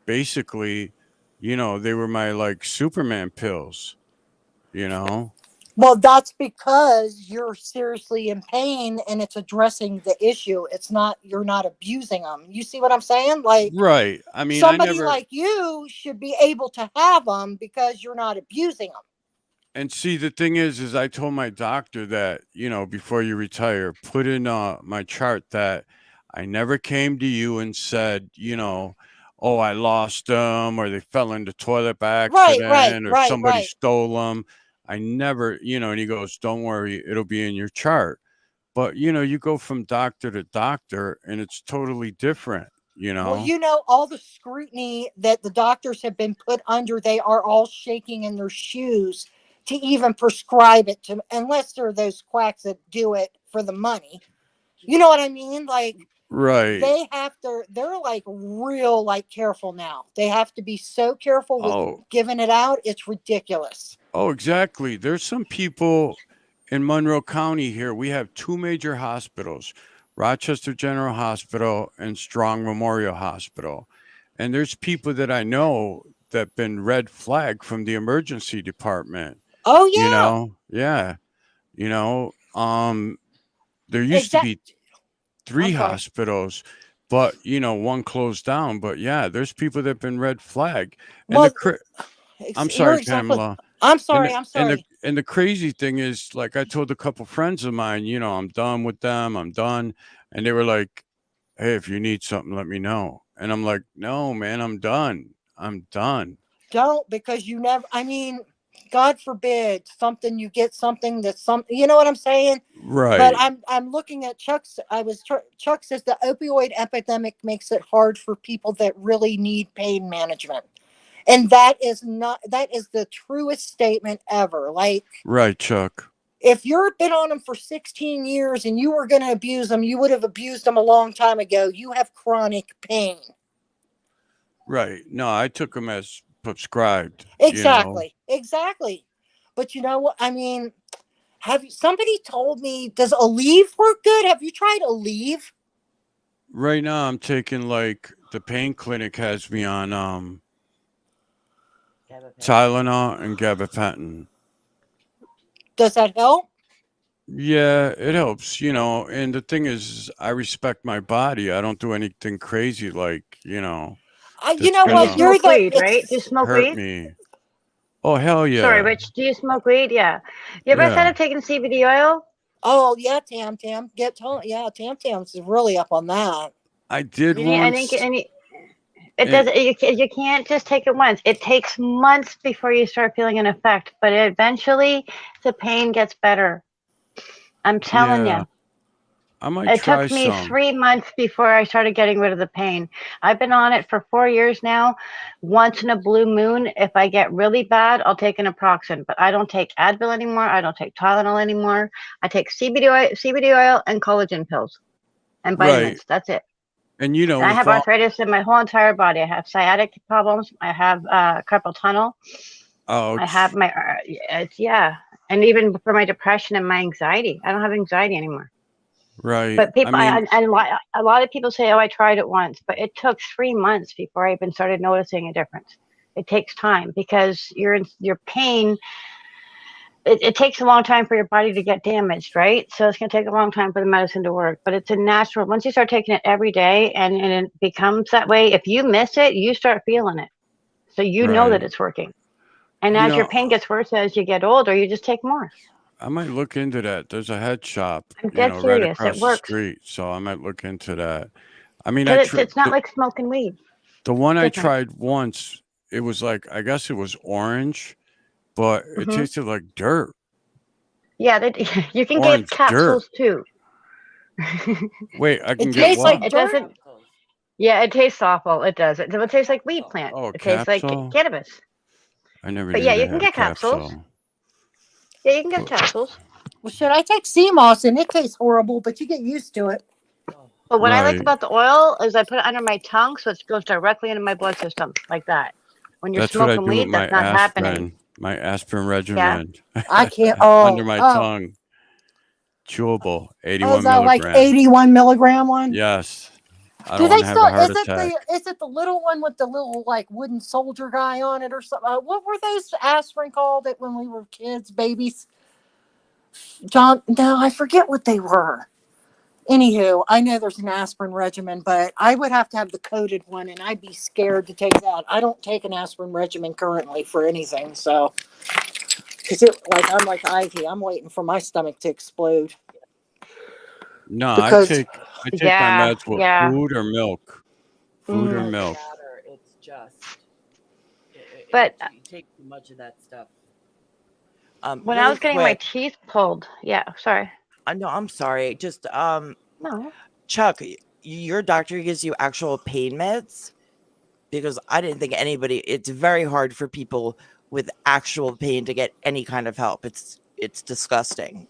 basically, they were my like Superman pills, you know? Well, that's because you're seriously in pain and it's addressing the issue. It's not, you're not abusing them. You see what I'm saying? Like, Right. I mean, I somebody never. like you should be able to have them because you're not abusing them. And see, the thing is I told my doctor that, before you retire, put in my chart that I never came to you and said, oh, I lost them or they fell into toilet by Right, right, accident or right, somebody right. stole them. I never, and he goes, don't worry, it'll be in your chart. But, you go from doctor to doctor and it's totally different, Well, all the scrutiny that the doctors have been put under, they are all shaking in their shoes to even prescribe it to, unless they're those quacks that do it for the money. You know what I mean? Like, Right. they're like real, like careful now. They have to be so careful with giving it out. It's ridiculous. Oh, exactly. There's some people in Monroe County here. We have 2 major hospitals, Rochester General Hospital and Strong Memorial Hospital. And there's people that I know that been red flagged from the emergency department. Oh yeah. Yeah. There used to be 3 hospitals, but 1 closed down. But yeah, there's people that have been red flagged. And I'm sorry, Pamela. I'm sorry. I'm sorry. And the crazy thing is, like, I told a couple friends of mine, I'm done with them. I'm done. And they were like, hey, if you need something, let me know. And I'm like, no, man, I'm done. I'm done. Don't, because you never, I mean, God forbid you get something that's you know what I'm saying? Right. But I'm looking at Chuck's. Chuck says the opioid epidemic makes it hard for people that really need pain management. And that is the truest statement ever. Like, right, Chuck. If you've been on them for 16 years and you were going to abuse them, you would have abused them a long time ago. You have chronic pain. Right. No, I took them as prescribed. Exactly. Exactly. But you know what? I mean, somebody told me, does Aleve work good? Have you tried Aleve? Right now I'm taking, like, the pain clinic has me on Tylenol and gabapentin. Does that help? Yeah, it helps, and the thing is, I respect my body. I don't do anything crazy like, you know And what? you smoke weed, right? Do you smoke hurt weed? me. Oh, hell yeah. Sorry, Rich. Do you smoke weed? Yeah. You ever thought of taking CBD oil? Oh yeah, Tam. Yeah, Tam's really up on that. I did once. It doesn't. You can't just take it once. It takes months before you start feeling an effect, but eventually the pain gets better. I'm telling you. I might try some. It took me 3 months before I started getting rid of the pain. I've been on it for 4 years now. Once in a blue moon, if I get really bad, I'll take an Naproxen. But I don't take Advil anymore. I don't take Tylenol anymore. I take CBD oil and collagen pills and vitamins. Right. That's it. And I have arthritis in my whole entire body. I have sciatic problems. I have carpal tunnel. Oh, I have and even for my depression and my anxiety, I don't have anxiety anymore. Right. But people, a lot of people say, "Oh, I tried it once," but it took 3 months before I even started noticing a difference. It takes time because your pain. it takes a long time for your body to get damaged, right? So it's going to take a long time for the medicine to work. But it's a natural. Once you start taking it every day, and it becomes that way, if you miss it, you start feeling it. So you know that Right. it's working. And You as your know, pain gets worse as you get older, you just take more. I might look into that. There's a head shop, I'm dead right serious. It across the works street, so I might look into that. I mean, because it's not like smoking weed. the one I Different. tried once. It was like, I guess it was orange, but it Hmm. tasted like dirt. Yeah, you can get Orange dirt. capsules too. Wait, I can It get tastes what? like It dirt. doesn't. Yeah, it tastes awful. It does. It tastes like weed plant. Oh, a It tastes like capsule? cannabis. I never But knew yeah, they you can had a get capsules. capsule. Yeah, you can get But- capsules. Well, shit, I take sea moss and it tastes horrible, but you get used to it. But what I like Right. about the oil is I put it under my tongue, so it goes directly into my blood system, like that. When you're That's what I smoking do with weed, my that's not happening. aspirin. My aspirin regimen. I can't. Under Oh, my oh, tongue. Chewable. oh, 81 is that like milligrams. 81 milligram one? Yes. I Do don't they want to have still? a heart Is it attack. is it the little one with the little like wooden soldier guy on it or something? What were those aspirin called? It when we were kids, babies. John, no, I forget what they were. Anywho, I know there's an aspirin regimen, but I would have to have the coated one, and I'd be scared to take that. I don't take an aspirin regimen currently for anything, so because I'm like Ivy, I'm waiting for my stomach to explode No, because I take my Yeah, meds with yeah. food or milk. Food or Doesn't milk. matter. It's just. But You take too much of that stuff. when I Really was getting my quick. teeth pulled, yeah, sorry. No, I'm sorry. Just No. Chuck, your doctor gives you actual pain meds? Because I didn't think anybody. It's very hard for people with actual pain to get any kind of help. It's disgusting.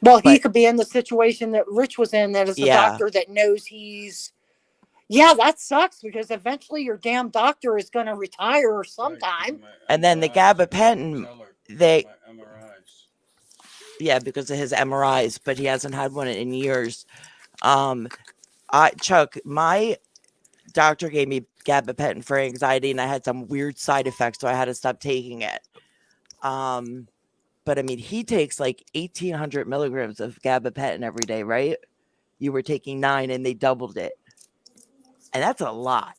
well, he But could be in the situation that Rich was in. That is a yeah, doctor that knows he's. Yeah, that sucks because eventually your damn doctor is going to retire sometime. and then the gabapentin, they yeah, because of his MRIs, but he hasn't had one in years. Chuck, my doctor gave me gabapentin for anxiety, and I had some weird side effects, so I had to stop taking it. But I mean, he takes like 1,800 milligrams of gabapentin every day, right? You were taking 9, and they doubled it, and that's a lot.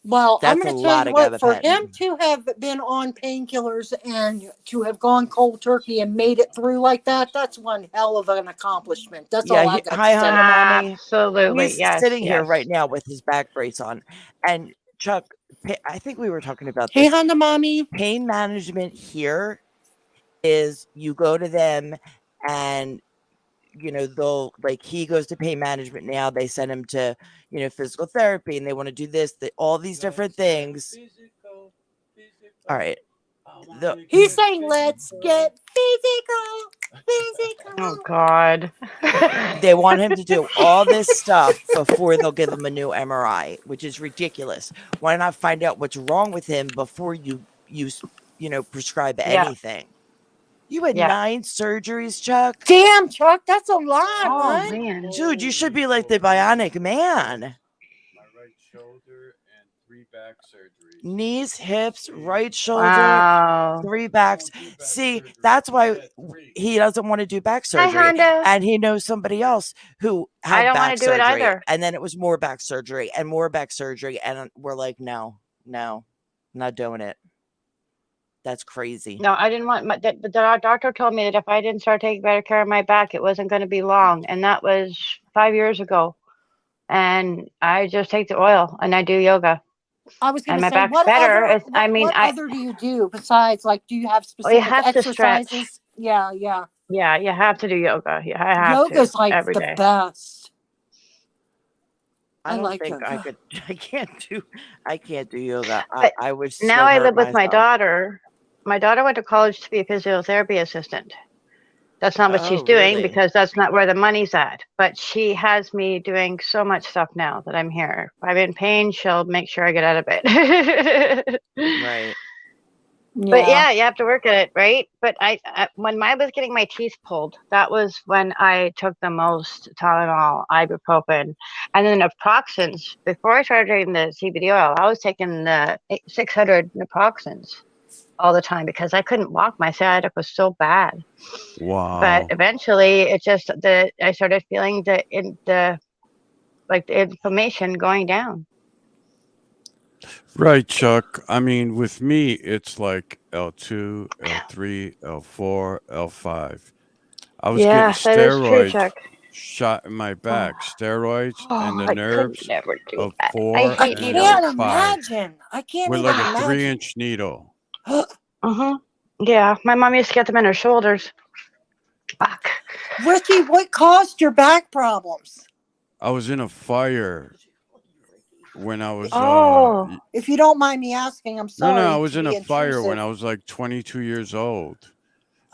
Well, I'm That's going a to tell lot you of what, for him gabapentin. to have been on painkillers and to have gone cold turkey and made it through like that, that's one hell of an accomplishment. That's Yeah, all I got hi, to say. Hunter Mommy. Absolutely. He's Yes, sitting here yes. right now with his back brace on, and Chuck, I think we were talking about Hey, this. Honda Mommy. Pain management here is you go to them, and they'll like he goes to pain management now. They send him to physical therapy, and they want to do this, all these different things. All right, He's saying, let's get physical. Oh God. they want him to do all this stuff before they'll give him a new MRI, which is ridiculous. Why not find out what's wrong with him before you prescribe Yeah. anything? You had Yeah. 9 surgeries, Chuck. Damn, Chuck, that's a lot, Oh man. man. Dude, you should be like the Bionic Man. My right shoulder and 3 back surgeries. Knees, hips, right shoulder, Wow. 3 backs. See, that's why he doesn't want to do back Hi, surgery. Honda. And he knows somebody else who had I don't back wanna do it surgery. either. And then it was more back surgery and more back surgery. And we're like, no, not doing it. That's crazy. No, I didn't want the doctor told me that if I didn't start taking better care of my back, it wasn't going to be long. And that was 5 years ago. And I just take the oil and I do yoga. I was going And to my say, back's what better. other, It's- I mean, what I- other do you do besides, like, do you have Well, you specific have to stretch. exercises? Yeah. Yeah, you have to do yoga. Yeah, I have Yoga's to like every the day. best. I don't like think I yoga. could. I can't do yoga. But I wish. Now I live with my daughter. My daughter went to college to be a physiotherapy assistant. That's not what she's Oh, doing really? because that's not where the money's at. But she has me doing so much stuff now that I'm here. If I'm in pain, she'll make sure I get out of it. Right. But yeah, you have to work at it, right? But I when I was getting my teeth pulled, that was when I took the most Tylenol, ibuprofen, and then naproxens. Before I started taking the CBD oil, I was taking the 600 naproxens. all the time because I couldn't walk. My sciatic was so bad. Wow. But eventually, it just I started feeling the inflammation going down. Right, Chuck. I mean, with me, it's like L2, L3, L4, L5. I was getting Yeah, that is true, steroids Chuck. shot in my Oh, back, steroids, and the I could nerves never do of that. I 4 I hate and needles. can't L5 imagine. I can't with even like a imagine. 3-inch needle. Yeah, my mom used to get them in her shoulders. Fuck. Richie, what caused your back problems? I was in a fire when I was Oh, If you don't mind me asking, I'm no, sorry I to was in be a fire when intrusive. I was like 22 years old.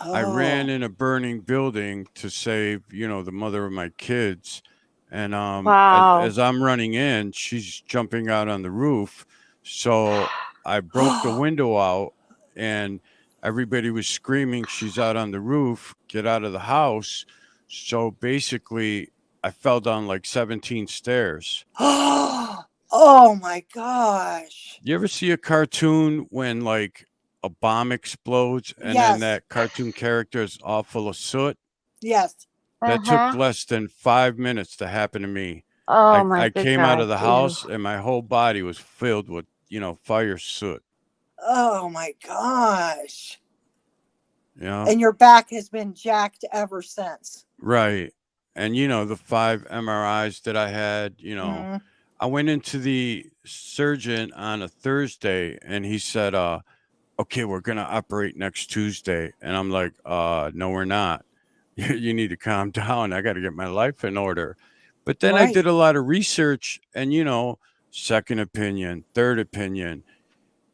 I Oh, ran in a burning building to save, the mother of my kids. And wow. as I'm running in, she's jumping out on the roof. So I broke the window out, and everybody was screaming, "She's out on the roof, get out of the house." So basically, I fell down like 17 stairs. oh my gosh. You ever see a cartoon when like a bomb explodes and then Yes, that cartoon character is all full of soot? yes. That took Uh-huh. less than 5 minutes to happen to me. Oh my I good came out God. of the Jesus. house and my whole body was filled with, fire soot. Oh my gosh. You know? And your back has been jacked ever since. Right. And the 5 MRIs that I had, Mhm. I went into the surgeon on a Thursday and he said, okay, we're gonna operate next Tuesday. And I'm like, no, we're not. You need to calm down. I got to get my life in order. But then I Right. did a lot of research and, second opinion, third opinion.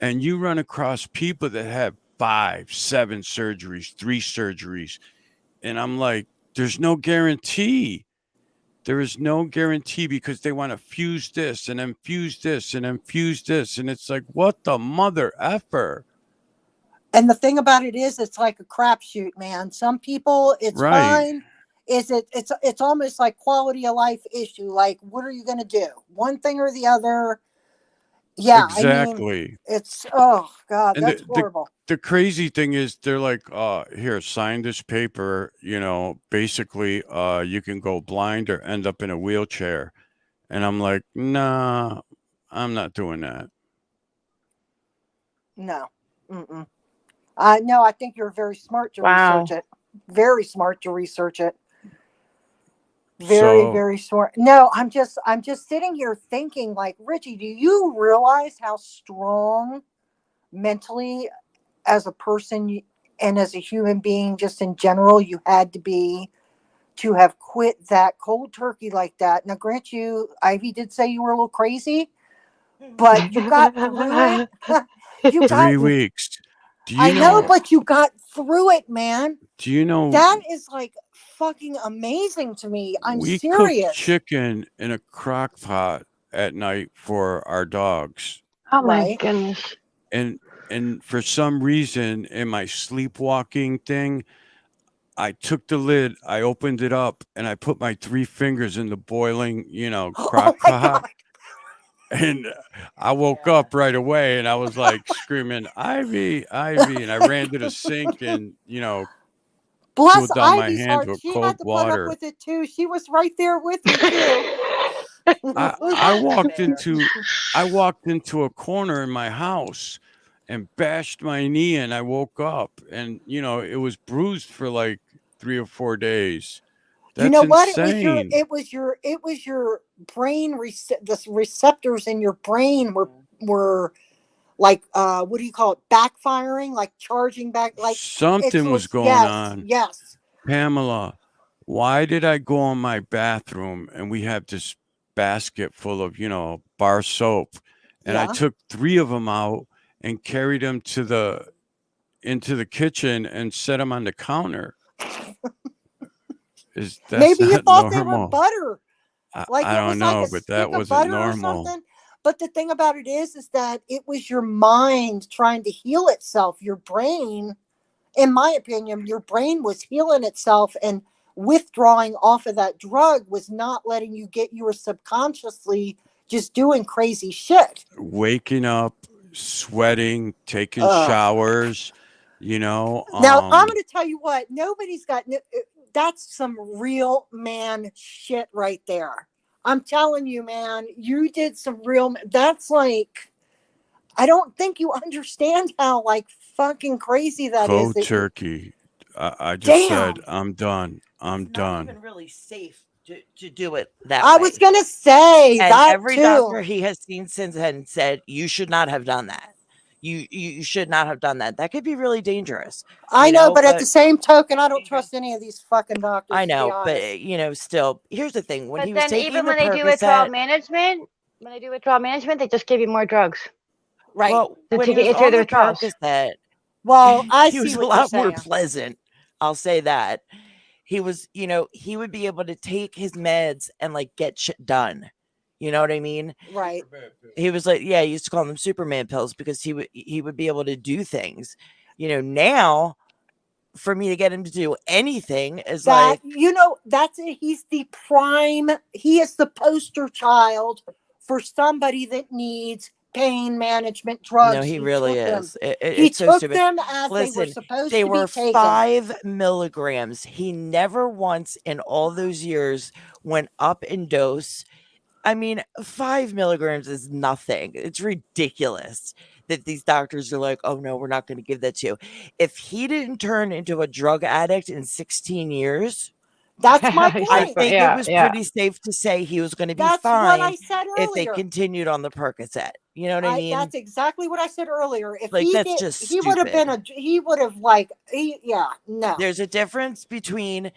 And you run across people that have 5, 7 surgeries, 3 surgeries. And I'm like, there's no guarantee. There is no guarantee because they want to fuse this and then fuse this and then fuse this. And it's like, what the mother effer? And the thing about it is, it's like a crapshoot, man. Some people, it's Right. fine. It's almost like quality of life issue. Like, what are you going to do? One thing or the other? Yeah, I mean, Exactly. it's oh God, And that's horrible. the crazy thing is they're like, here, sign this paper, basically you can go blind or end up in a wheelchair. And I'm like, nah, I'm not doing that. No, no, I think you're very smart to Wow. research it. Very smart to research it. Very, So very smart. No, I'm just sitting here thinking, like, Richie, do you realize how strong mentally as a person and as a human being, just in general, you had to be to have quit that cold turkey like that? Now, grant you, Ivy did say you were a little crazy, but you got through it. You got 3 weeks. Do you I know, know, but you got through it, man. do you know That is like fucking amazing to me. I'm we cook serious. chicken in a crock pot at night for our dogs? Oh my Right. goodness. And for some reason in my sleepwalking thing, I took the lid, I opened it up, and I put my 3 fingers in the boiling, Oh crock my pot. God. And I woke up right away and I was like screaming, Ivy, Ivy. And I ran to the sink and, Bless cooled down my Ivy's hand heart. with She cold had to put up water. with it too. She was right there with you too. I walked into a corner in my house and bashed my knee and I woke up and, it was bruised for like 3 or 4 days. You That's know what? insane. It was your brain the receptors in your brain were like what do you call it? Backfiring, like charging back, like it Something was was going yes, on. yes. Pamela, why did I go in my bathroom and we have this basket full of, bar soap, and I Yeah. took 3 of them out and carried them into the kitchen and set them on the counter? That's Maybe you not thought they were normal. butter. Like I it don't was like know, a but that stick of wasn't butter or normal. something. But the thing about it is that it was your mind trying to heal itself. Your brain, in my opinion, your brain was healing itself, and withdrawing off of that drug was not letting you get. You were subconsciously just doing crazy shit. Waking up, sweating, taking Ugh. showers, you know. Now, I'm going to tell you what, nobody's got, that's some real man shit right there. I'm telling you, man, you did some real, that's like, I don't think you understand how like fucking crazy that is. Cold turkey. I just Damn. said, I'm done. I'm It's not done. even really safe to do it that I way. was going to say And that every too. doctor he has seen since then said, you should not have done that. You should not have done that. That could be really dangerous. I know, but at the same token, I don't trust any of these fucking doctors. I to be know, honest. but still, here's the thing: when But he was then taking even the when they do withdrawal Percocet, management, they just give you more drugs. Right. well, To when he get was you through on the the withdrawals. Percocet, Well, I he see was a what you're lot more saying. pleasant. I'll say that. He was, he would be able to take his meds and like get shit done. You know what I mean? Right. He was like, yeah, he used to call them Superman pills because he would be able to do things. Now for me to get him to do anything is That, like, that's it. He is the poster child for somebody that needs pain management drugs. no, he really took them. is. He It's so took stupid. them as they were Listen, supposed they to were be taken. 5 milligrams. He never once in all those years went up in dose. I mean, 5 milligrams is nothing. It's ridiculous that these doctors are like, oh no, we're not going to give that to you. If he didn't turn into a drug addict in 16 years, That's my I point. think it was pretty safe to say he was going to be That's what fine I said if they earlier. continued on the Percocet. You know what I mean? That's exactly what I said earlier. If Like, he that's did, just he would have been no. There's a difference between,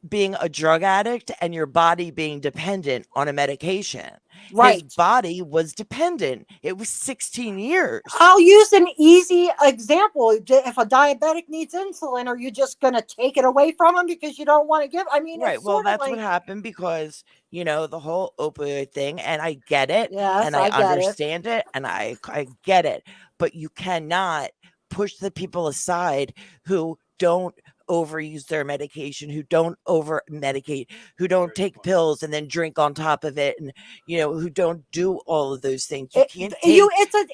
being a drug addict and your body being dependent on a medication. Right. His body was dependent. It was 16 years. I'll use an easy example. If a diabetic needs insulin, are you just going to take it away from him because you don't want to give? I mean, Right. it's Well, sort of that's like, what happened because, the whole opioid thing, and I get it, yes, and I get it. understand it, and I get it. But you cannot push the people aside who don't overuse their medication, who don't over medicate, who don't take pills and then drink on top of it, and who don't do all of those things. You can't take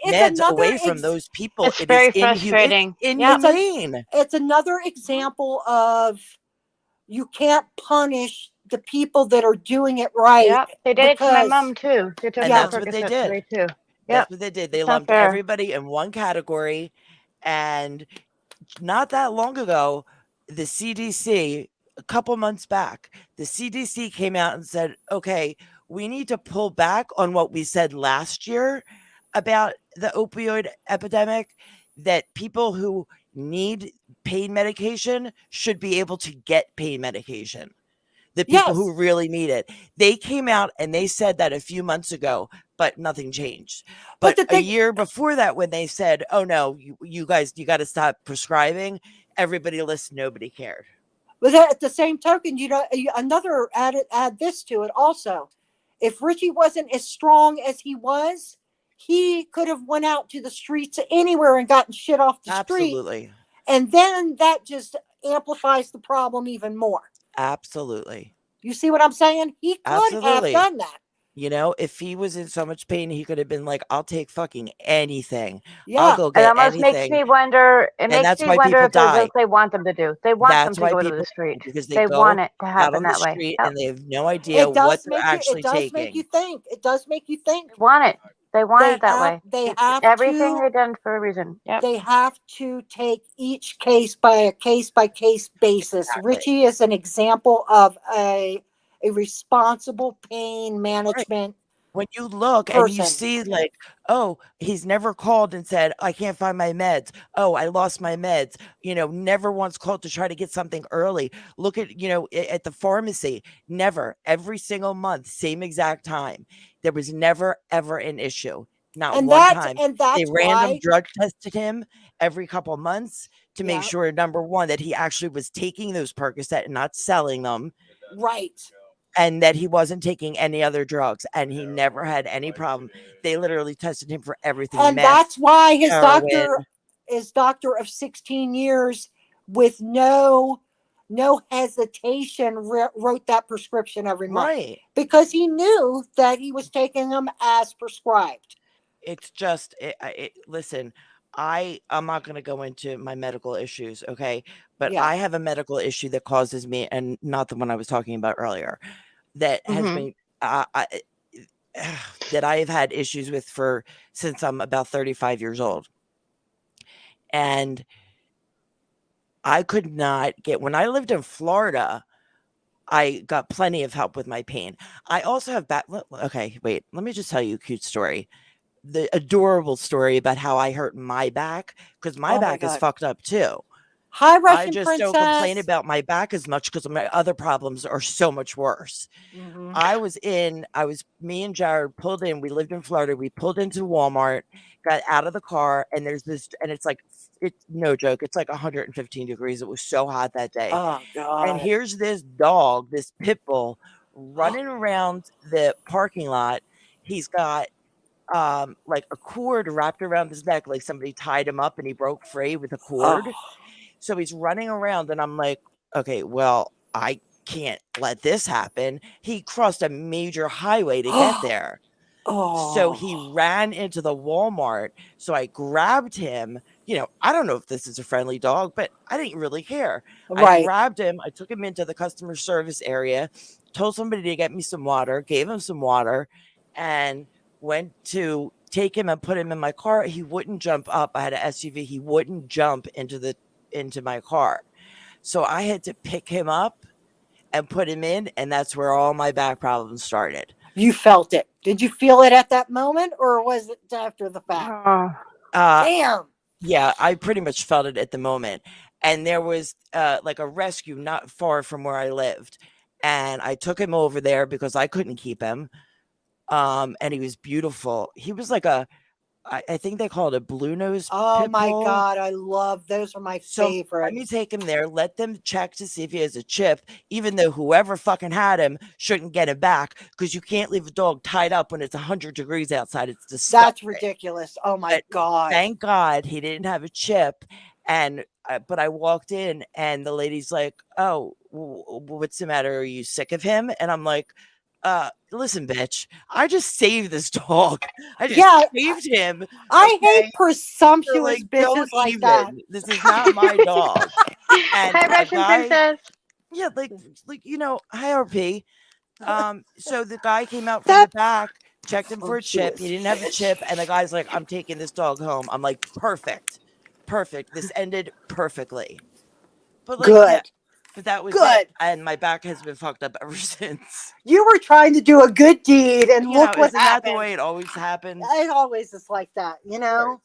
meds away from those people. It's very frustrating. It's inhumane. It's another example of you can't punish the people that are doing it right. Yep, they did it to my mom too. They took And that's what they did. Too. That's what they did. They lumped everybody in one category. And not that long ago, the CDC, a couple months back, the CDC came out and said, okay, we need to pull back on what we said last year about the opioid epidemic, that people who need pain medication should be able to get pain medication. The people who really need it. They came out and they said that a few months ago, but nothing changed. But a year before that, when they said, oh no, you guys, you got to stop prescribing, everybody listened, nobody cared. But at the same token, another add this to it also. If Richie wasn't as strong as he was, he could have went out to the streets anywhere and gotten shit off the street. Absolutely. And then that just amplifies the problem even more. Absolutely. You see what I'm saying? He could have done that. If he was in so much pain, he could have been like, I'll take fucking anything. Yeah. I'll go get anything. It almost anything. makes me wonder. It makes me wonder if that's what they want them to do. They want them to go to the street. Because they want it to happen that way. And they have no idea what they're actually taking. It does make you think. It does make you think. They want it. They want it that way. They have everything they've done for a reason. Yep. They have to take each case by a case basis. Exactly. Richie is an example of a responsible pain management. Right. When you look person. And you see like, oh, he's never called and said, I can't find my meds. Oh, I lost my meds. Never once called to try to get something early. Look at, at the pharmacy, never, every single month, same exact time. There was never, ever an issue. Not one time. And that's they random drug tested him every couple months to make sure, number one, that he actually was taking those Percocet and not selling them. Right. And that he wasn't taking any other drugs, and he never had any problem. They literally tested him for everything. And that's why his doctor of 16 years with no hesitation wrote that prescription every month. Right. Because he knew that he was taking them as prescribed. It's just listen, I'm not going to go into my medical issues, okay? But Yeah. I have a medical issue that causes me, and not the one I was talking about earlier, that has Mhm. been that I have had issues with for since I'm about 35 years old. And I could not get, when I lived in Florida, I got plenty of help with my pain. I also have back. Okay, wait. Let me just tell you a cute story. The adorable story about how I hurt my back, because my Oh my back is God. fucked up too. Hi, I Russian just don't complain princess. about my back as much because my other problems are so much worse. Mhm. Me and Jared pulled in. We lived in Florida. We pulled into Walmart, got out of the car, and it's no joke. It's like 115 degrees. It was so hot that day. Oh And God. here's this dog, this pit bull, running around the parking lot. He's got like a cord wrapped around his neck, like somebody tied him up and he broke free with a Oh. cord. So he's running around, and I'm like, okay, well, I can't let this happen. He crossed a major highway to get there. So he Oh. ran into the Walmart. So I grabbed him. I don't know if this is a friendly dog, but I didn't really care. I Right. grabbed him. I took him into the customer service area, told somebody to get me some water, gave him some water, and went to take him and put him in my car. He wouldn't jump up. I had an SUV. He wouldn't jump into my car. So I had to pick him up and put him in, and that's where all my back problems started. You felt it. Did you feel it at that moment, or was it after the fact? Oh. Damn. Yeah, I pretty much felt it at the moment. And there was like a rescue not far from where I lived. And I took him over there because I couldn't keep him. And he was beautiful. He was like I think they call it a blue nose Oh pit my bull. God. I love those. Are my So favorite. let me take him there, let them check to see if he has a chip, even though whoever fucking had him shouldn't get him back, because you can't leave a dog tied up when it's 100 degrees outside. It's disgusting. That's ridiculous. Oh my But God. thank God he didn't have a chip. And but I walked in and the lady's like, "Oh, what's the matter? Are you sick of him?" And I'm like, listen, bitch, I just saved this dog. I just Yeah. saved him. I Okay? hate So, presumptuous like, bitches don't like even. that. This is not my dog. And Hi, a Russian guy, princess. yeah, like hi RP. So the guy came out from That the back, checked him for a chip. He presumptuous didn't have a bitch. chip, and the guy's like, "I'm taking this dog home." I'm like, "Perfect, perfect. This ended perfectly." But like, yeah, Good. but that was it, Good. and my back has been fucked up ever since. You were trying to do a good deed, and look what Isn't that the happened. way it always happens? It always is like that, you know?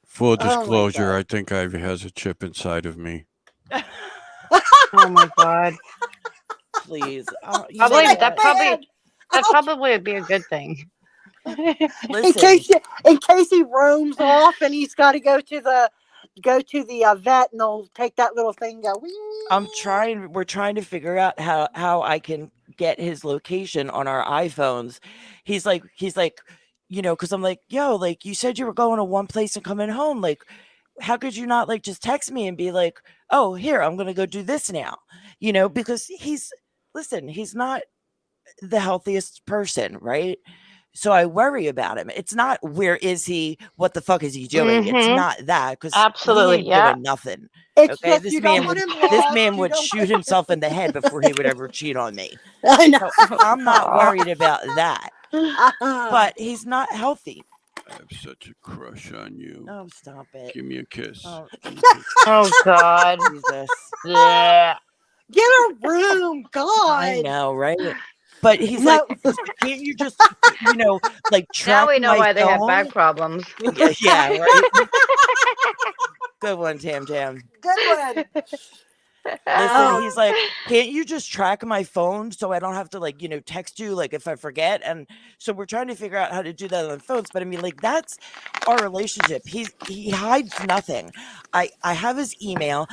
Full Oh my disclosure, God. I think Ivy has a chip inside of me. Oh my God. Please, you Shut know Probably it, what? man. that Ouch. probably would be a good thing. Listen, In case he roams off and he's got to go to the vet, and they'll take that little thing and go. we're trying to figure out how I can get his location on our iPhones. He's like, because I'm like, yo, like you said you were going to one place and coming home. Like, how could you not like just text me and be like, oh, here, I'm gonna go do this now? Because he's not the healthiest person, right? So I worry about him. It's not where is he? What the fuck is he doing? It's Mhm. not that, because he Absolutely. ain't Yeah. doing nothing. It's Okay, just you don't want him this lost. man You would don't shoot want himself in the head before he would ever cheat on me. I know. So I'm not worried about that. But he's not healthy. I have such a crush on you. Oh, stop it. Give me a kiss. Oh, Oh God. Jesus. Yeah. Get a room, I God. know, right? But he's No. like, can't you just, like track Now we know my why they have phone? back problems. Yeah, right. Good one, Tam Tam. Good one. Listen, Oh. he's like, can't you just track my phone so I don't have to text you like if I forget? And so we're trying to figure out how to do that on phones. But I mean, like, that's our relationship. He hides nothing. I have his email.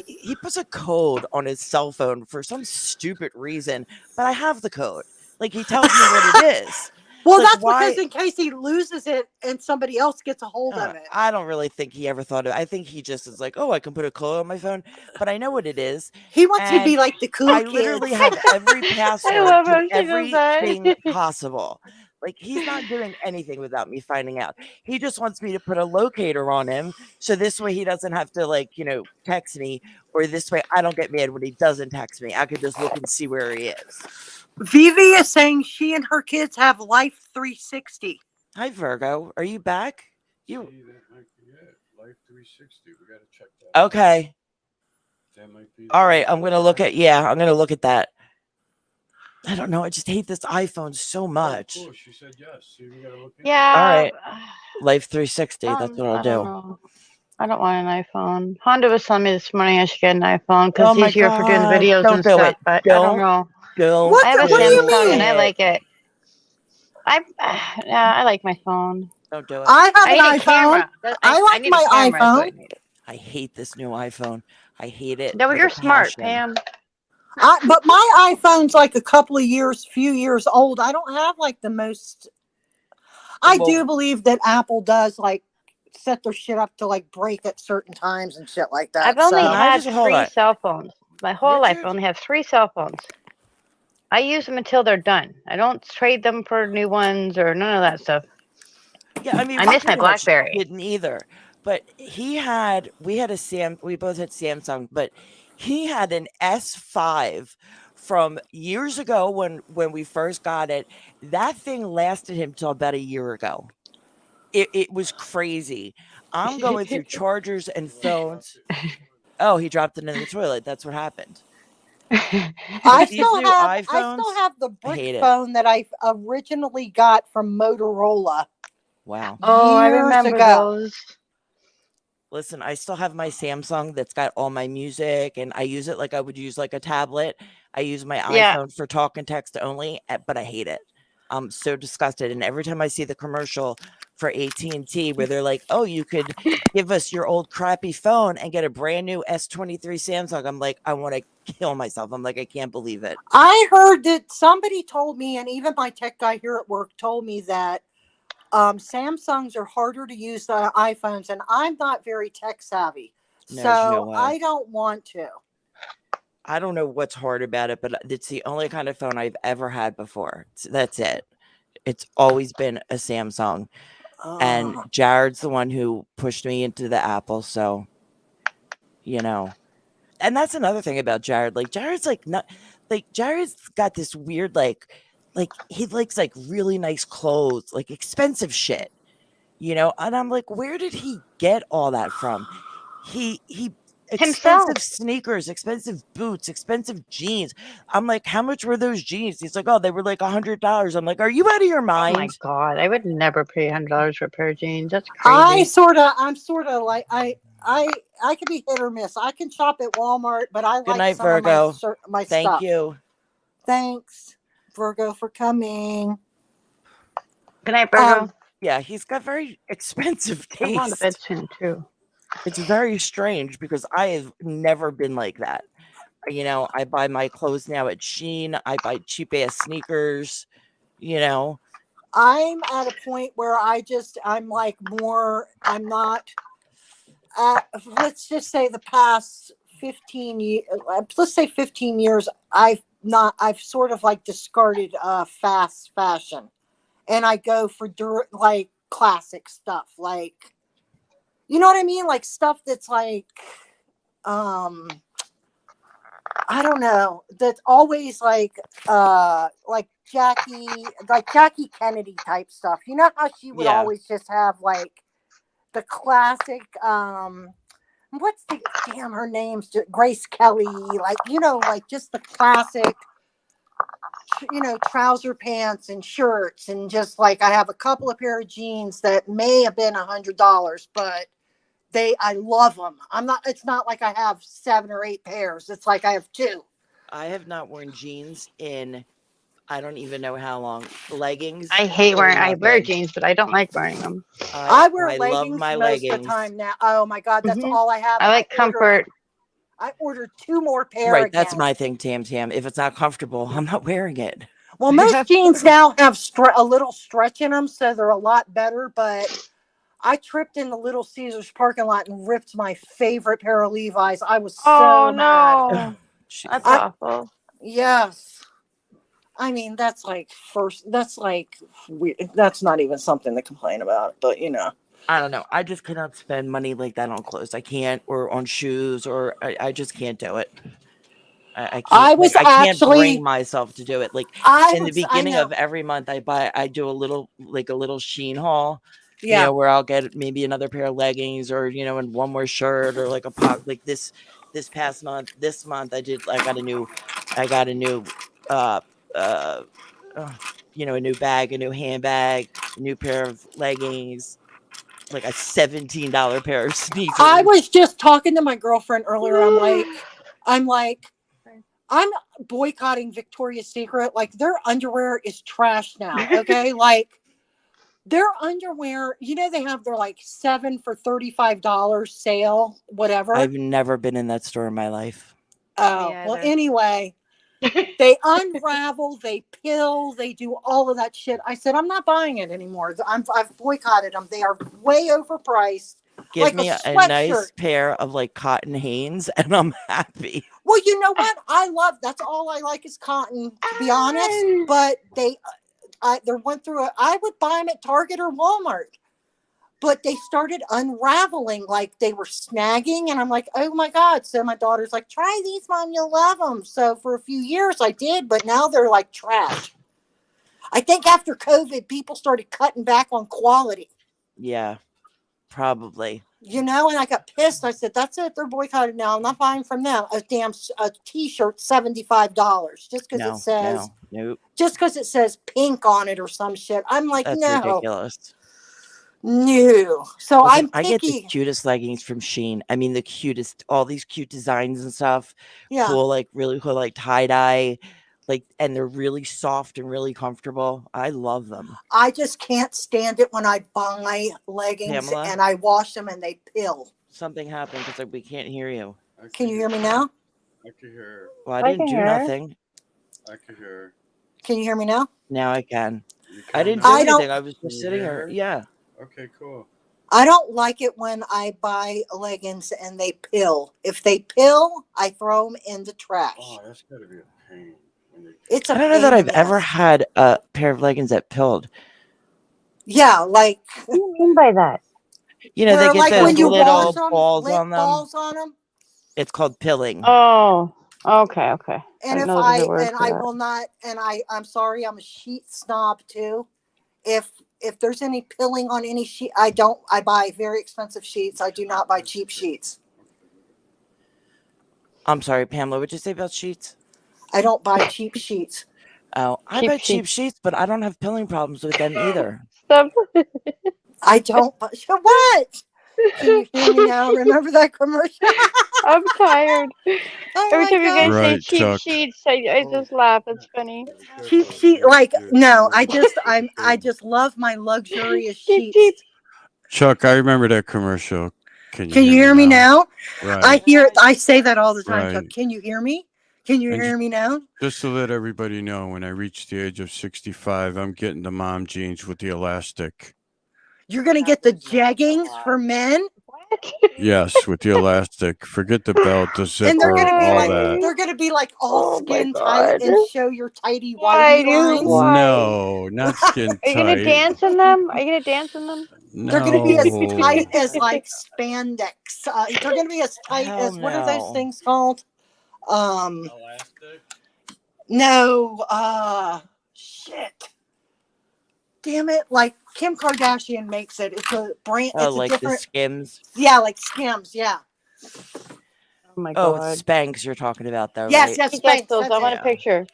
He puts a code on his cell phone for some stupid reason, but I have the code. Like, he tells me what it is. Well, Like, that's why? because in case he loses it and somebody else gets a hold of it. I don't really think he ever thought of it. I think he just is like, oh, I can put a code on my phone, but I know what it is. He wants to be And like the cool I kid. literally have every password love to how she does that. everything possible. Like, he's not doing anything without me finding out. He just wants me to put a locator on him, so this way he doesn't have to, like, text me, or this way I don't get mad when he doesn't text me. I could just look and see where he is. Vivi is saying she and her kids have Life 360. Hi, Virgo. Are you back? You See, that might be it. Life 360. We got to check that. okay? That might be. All right, I'm gonna look at that. I don't know. I just hate this iPhone so much. Of course, she said yes. See, we got to look at Yeah. All right. Life 360. That's what I'll I do. don't know. I don't want an iPhone. Honda was telling me this morning I should get an iPhone Oh because my it's easier for doing God. videos Don't and do stuff. it. But I Don't don't know. Don't I have a What do you Samsung mean? and I like it. I like my phone. Don't do it. I have I an need a iPhone. camera. I like need a my camera, is what I iPhone. need. I hate this new iPhone. I hate it. No, with you're a smart, passion. Pam. But my iPhone's like few years old. I don't have like the most. I Well- do believe that Apple does like set their shit up to like break at certain times and shit like that. I've only so. had Hold 3 on. cell phones. My whole life, I Richard? only have 3 cell phones. I use them until they're done. I don't trade them for new ones or none of that stuff. Yeah, I mean, I we miss my pretty much BlackBerry. didn't either. But we both had Samsung, but he had an S5 from years ago when we first got it. That thing lasted him till about a year ago. It was crazy. I'm going through chargers and phones. Oh, he dropped it in the toilet. That's what happened. I These still new have iPhones, the I hate brick it. phone that I originally got from Motorola Wow. Oh, I years remember ago. those. Listen, I still have my Samsung that's got all my music, and I use it like I would use like a tablet. I use my Yeah. iPhone for talk and text only, but I hate it. I'm so disgusted. And every time I see the commercial for AT&T where they're like, "Oh, you could give us your old crappy phone and get a brand new S23 Samsung," I'm like, I want to kill myself. I'm like, I can't believe it. I heard that somebody told me, and even my tech guy here at work told me that Samsungs are harder to use than iPhones, and I'm not very tech savvy, No, there's no so way. I don't want to. I don't know what's hard about it, but it's the only kind of phone I've ever had before. That's it. It's always been a Samsung. And Jared's the one who pushed me into the Apple. So, and that's another thing about Jared. Like, Jared's like, not like, Jared's got this weird, like he likes like really nice clothes, like expensive shit, and I'm like, where did he get all that from? He Himself. expensive sneakers, expensive boots, expensive jeans. I'm like, how much were those jeans? He's like, oh, they were like $100. I'm like, are you out of your Oh my mind? God, I would never pay $100 for a pair of jeans. That's I'm crazy. sort of like I could be hit or miss. I can shop at Walmart, but I Good like night, some Virgo. of my Thank stuff. you. Thanks, Virgo, for coming. Good night, Virgo. Yeah, he's got very expensive I'm on the bed taste. soon too. It's very strange because I have never been like that. I buy my clothes now at Shein. I buy cheap ass sneakers. I'm at a point where I'm like more. I'm not. Let's just say the past 15 years. Let's say 15 years. I've sort of like discarded fast fashion, and I go for like classic stuff, like, you know what I mean, like stuff that's like, I don't know, that's always like Jackie Kennedy type stuff. You know how she would always just have like the classic, what's the damn her name's Grace Kelly, like, like just the classic, trouser pants and shirts, and just like I have a couple of pair of jeans that may have been $100, but I love them. It's not like I have 7 or 8 pairs. It's like I have 2. I have not worn jeans in I don't even know how long. Leggings. I hate wearing. I wear jeans, but I don't like wearing them. I wear leggings love my most leggings. of the time now. Oh my God, that's all I have. I like comfort. I ordered 2 more pairs. Right, that's my thing, Tam. If it's not comfortable, I'm not wearing it. Well, most jeans now have a little stretch in them, so they're a lot better. But I tripped in the Little Caesars parking lot and ripped my favorite pair of Levi's. I was so mad. No, that's awful. Yes. I mean, that's like that's not even something to complain about, but I don't know. I just cannot spend money like that on clothes. I can't, or on shoes, or I just can't do it. I can't. I can't bring myself to do it. Like in the beginning of every month, I do a little Shein haul. Yeah. Where I'll get maybe another pair of leggings, or and one more shirt, or like a pot. Like this past month, I got a new a new bag, a new handbag, a new pair of leggings, like a $17 pair of sneakers. I was just talking to my girlfriend earlier. I'm boycotting Victoria's Secret. Like, their underwear is trash now. Okay. Like, their underwear, they have their like 7 for $35 sale, whatever. I've never been in that store in my life. Oh, well, anyway, they unravel, they pill, they do all of that shit. I said, I'm not buying it anymore. I've boycotted them. They are way overpriced. Give me a nice pair of like cotton Hanes and I'm happy. Well, you know what? That's all I like is cotton, to be honest. But they went through it. I would buy them at Target or Walmart. But they started unraveling, like they were snagging. And I'm like, oh my God. So my daughter's like, try these, Mom, you'll love them. So for a few years I did, but now they're like trash. I think after COVID, people started cutting back on quality. Yeah, probably. And I got pissed. I said, that's it. They're boycotted now. I'm not buying from them. A t-shirt, $75. Just because it says, nope. Just because it says pink on it or some shit. I'm like, that's no. Ridiculous. No. So Listen, I get the cutest leggings from Shein. I mean, the cutest, all these cute designs and stuff. Yeah. Cool, like really cool, like tie-dye. Like, and they're really soft and really comfortable. I love them. I just can't stand it when I buy leggings Pamela? and I wash them and they pill. Something happened because we can't hear you. Can you hear me now? I can hear. Well, I didn't do nothing. I can hear. Can you hear me now? Now I can. I didn't do anything. I was just sitting here. Yeah. Okay, cool. I don't like it when I buy leggings and they pill. If they pill, I throw them in the trash. Oh, that's gotta be a pain. It's a I don't know that I've ever had a pair of leggings that pilled. Yeah, like. What do you mean by that? They get like those when you little balls on them. Balls on them. It's called pilling. Oh, okay. And I will not. And I'm sorry, I'm a sheet snob too. If there's any pilling on any sheet, I buy very expensive sheets. I do not buy cheap sheets. I'm sorry, Pamela. What'd you say about sheets? I don't buy cheap sheets. Oh, I buy cheap sheets, but I don't have pilling problems with them either. Stop. I don't. What? Can you hear me now? Remember that commercial? I'm tired. Every time you guys say Right, cheap Chuck. sheets, I just laugh. It's funny. Cheap sheet, like no. I just love my luxurious sheets. Chuck, I remember that commercial. Can you hear me now? Right. I say that all the time. Right. Chuck, can you hear me? Can you hear me now? Just to let everybody know, when I reach the age of 65, I'm getting the mom jeans with the elastic. You're gonna get the jeggings for men. What? Yes, with the elastic. Forget the belt, the zipper, And they're gonna be all like that. they're gonna be like all Oh my skin tight God. and show your tighty Why whitey do- lines. why? No, not skin Are you gonna tight. dance in them? Are you gonna dance in them? No. They're gonna be as tight as like spandex. They're gonna be as tight Hell as what are those no. things called? Elastic? No, shit. Damn it! Like Kim Kardashian makes it. It's a brand. Oh, It's like a different. the Skims. Yeah, like Skims. Yeah. Oh my Oh, God. it's Spanx you're talking about, though, Yes, right? yes, Get Spanx. those. That's I want it. a picture.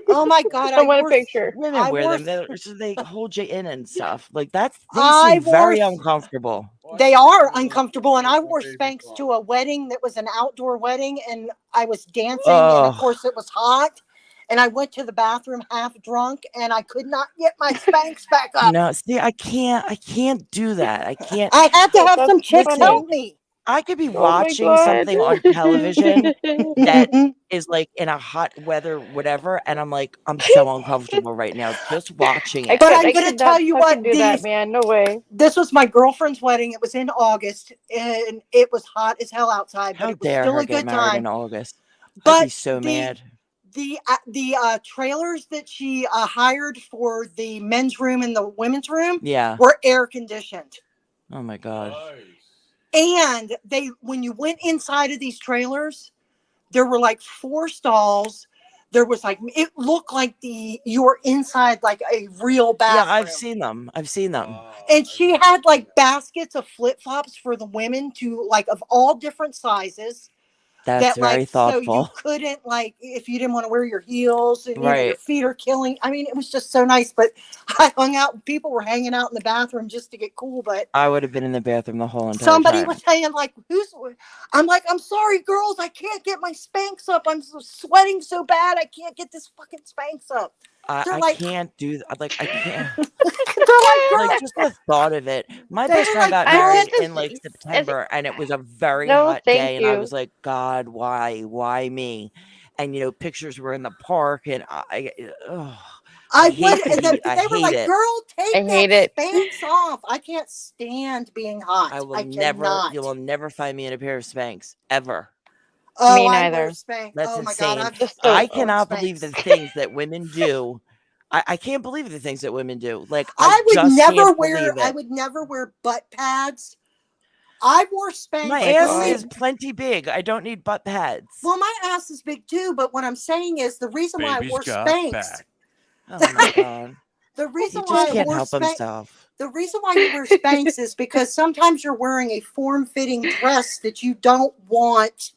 Oh my God! I want a picture. Women I wear wore- them. They hold you in and stuff. Like they I seem very wore- uncomfortable. They are uncomfortable, and I wore Spanx to a wedding that was an outdoor wedding, and I was dancing, and of course it was hot, and I went to the bathroom half drunk, and I could not get my Spanx back up. No, see, I can't do that. I can't. I had to have That's some chicks funny. help me. I could be Oh my watching God. something on television that is like in a hot weather, whatever, and I'm like, I'm so uncomfortable right now just watching it. But I'm gonna tell you what, do that, man. No way. This was my girlfriend's wedding. It was in August, and it was hot as hell outside, but How it was dare still her a get good married time. in August? I'd But be so mad. the trailers that she hired for the men's room and the women's room Yeah. were air conditioned. Oh my god. And when you went inside of these trailers, there were like 4 stalls. There was like, it looked like you were inside like a real bathroom. Yeah, I've seen them. And she had like baskets of flip-flops for the women to like of all different sizes. That's very thoughtful. So you couldn't like, if you didn't want to wear your heels and Right. your feet are killing. I mean, it was just so nice. But I hung out. People were hanging out in the bathroom just to get cool. But I would have been in the bathroom the whole entire somebody time. was saying like, I'm like, I'm sorry, girls, I can't get my Spanx up. I'm sweating so bad. I can't get this fucking Spanx up. I like, can't do that. Like, I can't. They're like, Like, just the thought of it. My They're best friend like, got married "Girls, in like September, and it was a very No, hot thank day, and I you. was like, God, why me? And pictures were in the park, and I hate the heat. I they were hate like, it. girl, take I hate that it. Spanx off. I can't stand being hot. I will I never. cannot. You will never find me in a pair of Spanx ever. Oh, Me I neither. wear Spanx. That's oh my insane. God, Just I worn cannot Spanx. believe the things that women do. I can't believe the things that women do. Like, I would just never can't wear. believe it. I would never wear butt pads. I wore Spanx. My my ass God. is plenty big. I don't need butt pads. Well, my ass is big too, but what I'm saying is the reason why I Baby's wore got Spanx. back. Oh my god. The He reason just why I can't wore help Spanx. himself. The reason why you wear Spanx is because sometimes you're wearing a form-fitting dress that you don't want.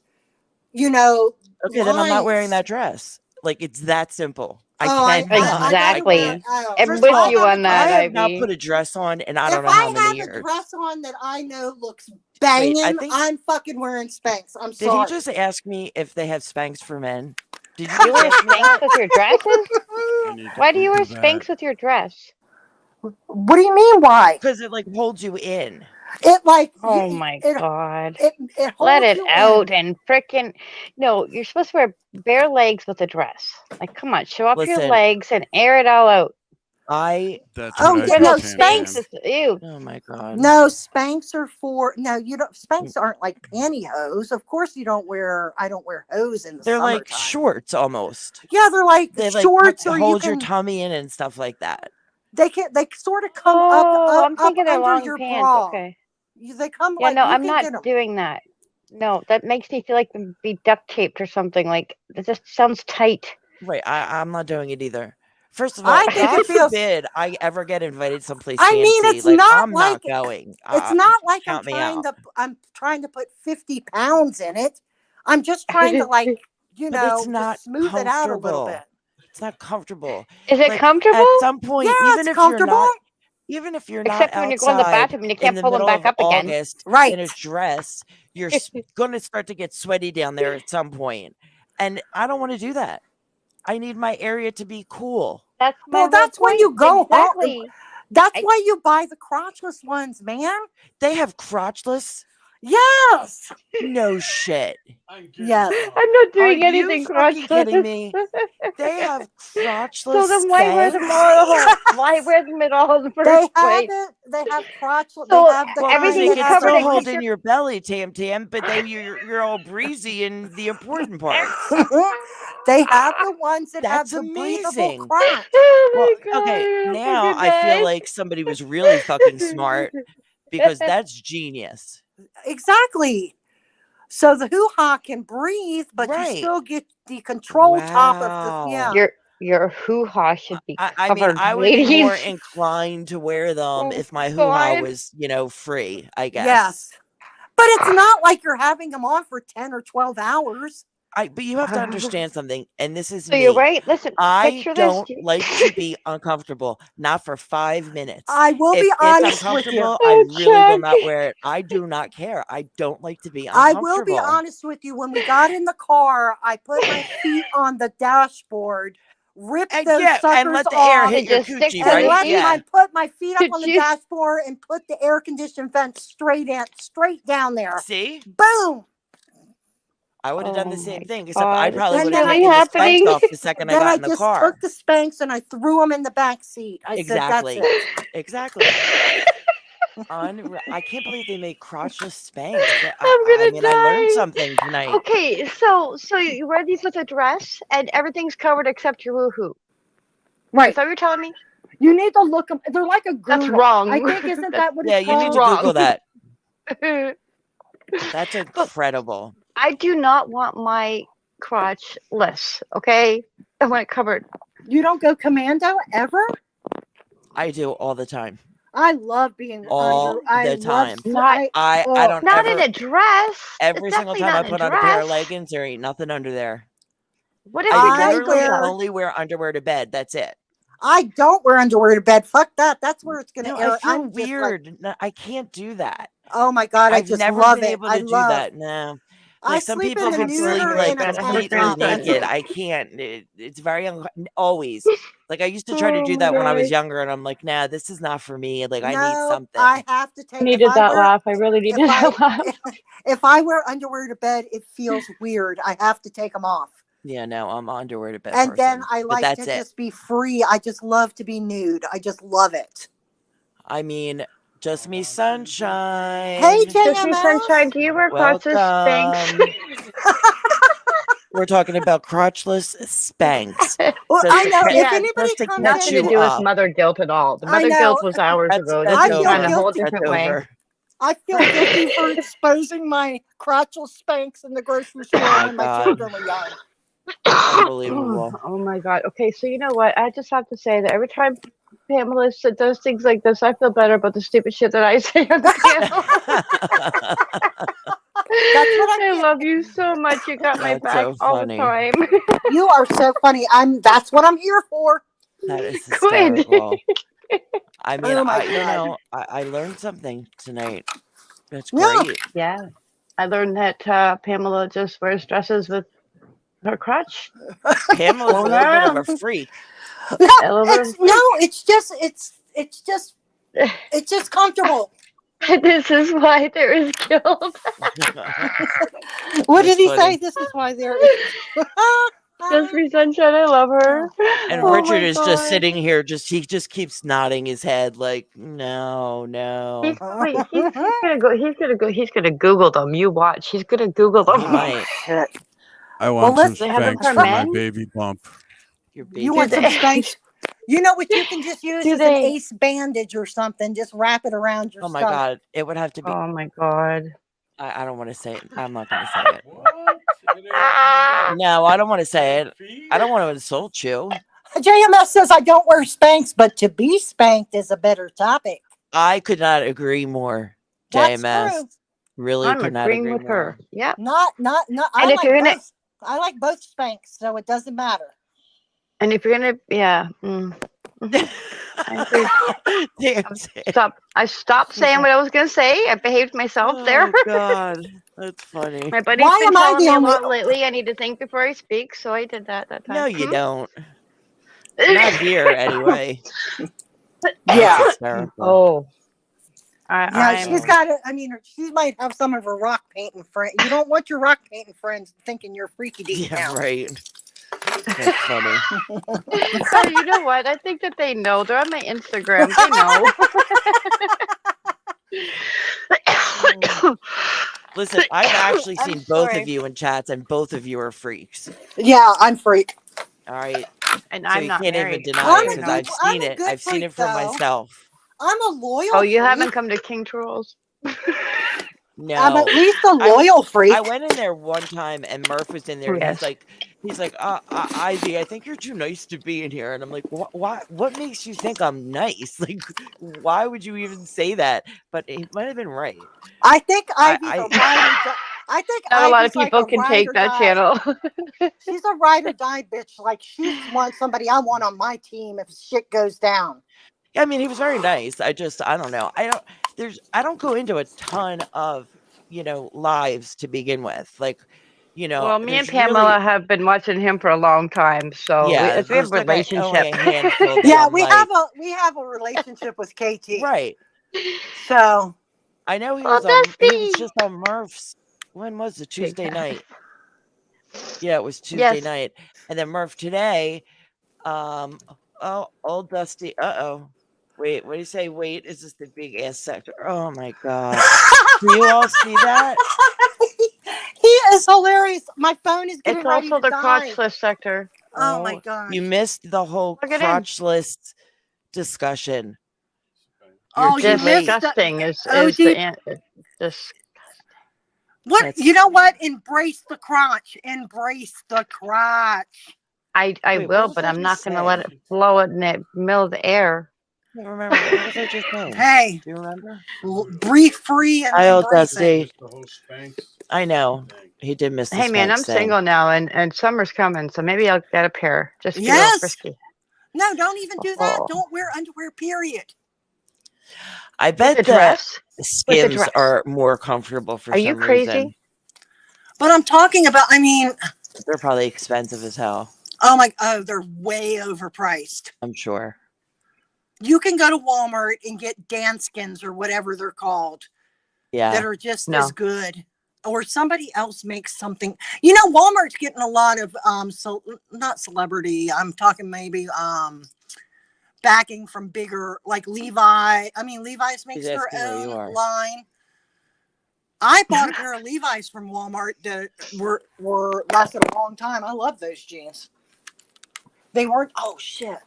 Okay, then I'm not wearing lines. that dress. Like, it's that simple. Oh, I cannot. Exactly. I can't. I'm First with of all, you on that, I have not Ivy. put a dress on in I If don't know how I many have years. a dress on that I know looks banging, think- I'm fucking wearing Spanx. I'm Did sorry. he just ask me if they have Spanx for men? Did you You wear just ask me Spanx that? with your dresses? I need to Why do you wear Google Spanx that. with your dress? What do you mean? Why? Because it like holds you in. It like Oh my it, god. it holds Let it you out in. and frickin' no, you're supposed to wear bare legs with a dress. Like, come on, show off your Listen. legs and air it all out. That's Oh, what yeah, I Wear no, do, those Tam Spanx Tam. is ew. Oh my god. No, Spanx are for you don't. Spanx aren't like pantyhose. Of course, you don't wear. I don't wear hose in the They're like summertime. shorts almost. Yeah, they're like They like shorts, or you hold can. your tummy in and stuff like that. They sort of come Oh, up I'm thinking they're under long your pants. bra. Okay. They come Yeah, like no, you I'm can not get them. doing that. No, that makes me feel like to be duct taped or something. Like, it just sounds tight. Right. I'm not doing it either. First of all, I think God it feels. forbid I ever get invited someplace I fancy. mean, it's like, not I'm like not going. it's not like count me out. I'm trying to put 50 pounds in it. I'm just trying to like But it's not just smooth it out a little comfortable. bit. It's not comfortable. Is it Like, comfortable? At some point, Yeah, even it's if comfortable. even if you're Except not when you're going to the outside bathroom and you in can't the pull them middle back of up again. August Right. in a dress, you're going to start to get sweaty down there at some point. And I don't want to do that. I need my area to be cool. That's my Well, that's whole when you point. go Exactly. home. That's why you buy the crotchless ones, man. They have crotchless? Yes. No shit. Yes. I'm not doing Are anything you fucking kidding crotchless. me? They have crotchless So then why wear them Spanx? all? Why wear them at all in the first They have place? it. They have crotchless. So they have the Well, kind everything's they that can have covered still in hold case in your belly, Tam, but then you're all breezy in the important parts. They have the ones that That's have the breathable amazing. crotch. Oh Well, my god. okay, I'm now fucking I feel dead. like somebody was really fucking smart because that's genius. Exactly. So the hoo-ha can breathe, but Right. you still get the control top of the yeah. Your hoo-ha should be I mean, covered, I would be more ladies. inclined to wear them Oh, if my hoo-ha God. was, free, I guess. Yes. But it's not like you're having them on for 10 or 12 hours. But you have to understand something, and this is So me. you're right. Listen, I picture don't this. like to be uncomfortable, not for 5 minutes. I will If be it's honest with you. uncomfortable, I Oh, really will Chuck. not wear it. I do not care. I don't like to be I uncomfortable. will be honest with you. When we got in the car, I put my feet on the dashboard, ripped And those yeah, suckers and let the air off, hit It your just sticks coochie, to the and right? seat. Yeah. I put my feet up Did on the you- dashboard and put the air conditioned vent straight down there. See? Boom. I would have done the Oh same my thing, except I God, probably this would is have really taken the happening. Spanx off the second I Then got I in the just car. took the Spanx and I threw them in the back seat. I Exactly. said, "That's it." Exactly. I can't believe they make crotchless Spanx. I'm gonna I learned die. something tonight. Okay, so you wear these with a dress and everything's covered except your woohoo. Is Right. that what you're telling me? You need to look them. They're like a girdle. That's wrong. I think isn't That's- that what Yeah, it's you need to called? Google that. I That's incredible. do not want my crotch less. Okay, I want it covered. You don't go commando ever? I do all the time. I love being All the time. Not- I oh, don't Not ever. in a dress. Every It's single definitely time I not in put a on a pair of dress. leggings, there ain't nothing under there. What if I you're just literally wear- only wear underwear to bed. That's it. I don't wear underwear to bed. Fuck that. That's where it's gonna No, air. I feel I'm just like, weird. No, I can't do that. oh my god, I I've just never love been it. able I to do love. that. No. I Like some sleep people in a can sleep neuter like and a tank completely top. naked. I can't. It's very always. Like I used to try to Oh do my that when I was God. younger, and I'm like, nah, this is not for me. Like I need No, something. I have to take. I needed if I that wear, laugh. I really needed if that laugh. if I wear underwear to bed, it feels weird. I have to take them off. Yeah, no, I'm underwear to bed. And then person, I but like that's to it. just be free. I just love to be nude. I just love it. I mean, just me sunshine. Hey, Just me JMS. sunshine. Do you wear crotchless Spanx? Welcome. We're talking about crotchless Spanx. Well, Just I to know catch- if Yeah, anybody just to comes catch Nothing in, to you do with up. mother guilt at all. The I mother know. guilt was hours ago. This I is feel on a whole guilty. That's different way. over. I feel guilty for exposing my crotchal Spanx in the grocery store my when my God. children were young. Unbelievable. Oh my God. Okay, so you know what? I just have to say that every time Pamela does things like this, I feel better about the stupid shit that I say on the channel. That's what I love you so much. You got my That's back so all the funny. time. You are so funny. That's what I'm here for. That is Good. hysterical. I mean, Oh my you God. know, I learned something tonight. That's Yeah. great. Yeah. I learned that Pamela just wears dresses with her crotch. Pamela's a Well, little bit of now- a freak. No, I love her. it's just comfortable. This is why there is guilt. What did That's he funny. say? This is why there is. Just me sunshine. I love her. And Oh Richard my is God. just sitting here, he just keeps nodding his head like, no. Wait, he's gonna go. He's gonna Google them. You watch. He's gonna Google them. He might. Shit. I want let's- some They have them Spanx for for my men? baby bump. Your You baby want some they- Spanx? You know what you can just use Do is they- an ace bandage or something. Just wrap it around your Oh my stomach. God. It would have to be. Oh my God. I don't want to say it. I'm not going to say it. No, I don't want to say it. I don't want to insult you. JMS says I don't wear Spanx, but to be spanked is a better topic. I could not agree more. That's JMS. true. Really I'm could not agreeing agree with more. her. Yep. Not. I And if like you're gonna- both. I like both Spanx, so it doesn't matter. And if you're gonna, yeah. I agree. Damn, Sam. I stopped saying what I was gonna say. I behaved myself there. Oh, God. That's funny. My buddy's Why been am I telling the me a only- lot lately. I need to think before I speak, so I did that time. No, you don't. Not here, anyway. Yeah. That's hysterical. Oh. Yeah, she's got it. I mean, she might have some of her rock painting friends. You don't want your rock painting friends thinking you're freaky deep Yeah, down. right. That's funny. You know what? I think that they know. They're on my Instagram. They know. Listen, I've actually I'm seen both sorry. of you in chats, and both of you are freaks. Yeah, I'm freak. All right, And so I'm you not can't even married. deny I'm it a because good- I've I'm seen a it. good I've seen freak, it for though. myself. I'm a loyal. Oh, you freak. haven't come to King Trolls? No, I'm at least a loyal freak. I went in there one time, and Murph was in there. And Yes. he's like, Ivy, I think you're too nice to be in here. And I'm like, what makes you think I'm nice? Like, why would you even say that? But he might have been right. I think Ivy's I- a ride or die. I think Not a lot of Ivy's like people a can ride take or that die. channel. She's a ride or die bitch. Like she's somebody I want on my team if shit goes down. Yeah, I mean, he was very nice. I don't know. I don't go into a ton of, lives to begin with. Like, Well, me and there's really- Pamela have been watching him for a long time, so we have a there's like only relationship. a handful that Yeah, I'm we like, have a relationship with KT. right. So I know he Oh, was on, he was bestie. just on Murph's. When was it? Tuesday Big fan. night. Yeah, it was Tuesday Yes. night. And then Murph today, old Dusty, Wait, what do you say? Wait, is this the big ass sector? Oh my god. Do you all see that? He is hilarious. My phone is getting It's ready also to the die. crotchless sector. Oh my gosh. You missed the whole Plug it in. crotchless discussion. Oh, You're you too late. missed Disgusting is OD. this. What? That's- You know what? Embrace the crotch. Embrace the crotch. I Wait, what will, was but I I'm not just going to let saying? it blow it in the middle of the air. I can't remember. What was I just saying? Hey, Do you remember? breathe free and I'll embrace it. Dusty. The whole Spanx I know. He did miss the Hey man, I'm Spanx thing. single now, and summer's coming, so maybe I'll get a pair. Just be a Yes. little frisky. No, don't even do that. Oh. Don't wear underwear, period. I With bet a the dress? Skims dress. are more comfortable for Are you some crazy? reason. But I'm talking about, I mean, They're probably expensive as hell. oh, they're way overpriced. I'm sure. You can go to Walmart and get Danskins or whatever they're called Yeah. that are just No. as good. Or somebody else makes something. You know, Walmart's getting a lot of so not celebrity. I'm talking maybe backing from bigger like Levi. I mean, Levi's makes He's their asking where you own are. line. I bought a pair of Levi's from Walmart that were lasted a long time. I love those jeans. They weren't. Oh shit!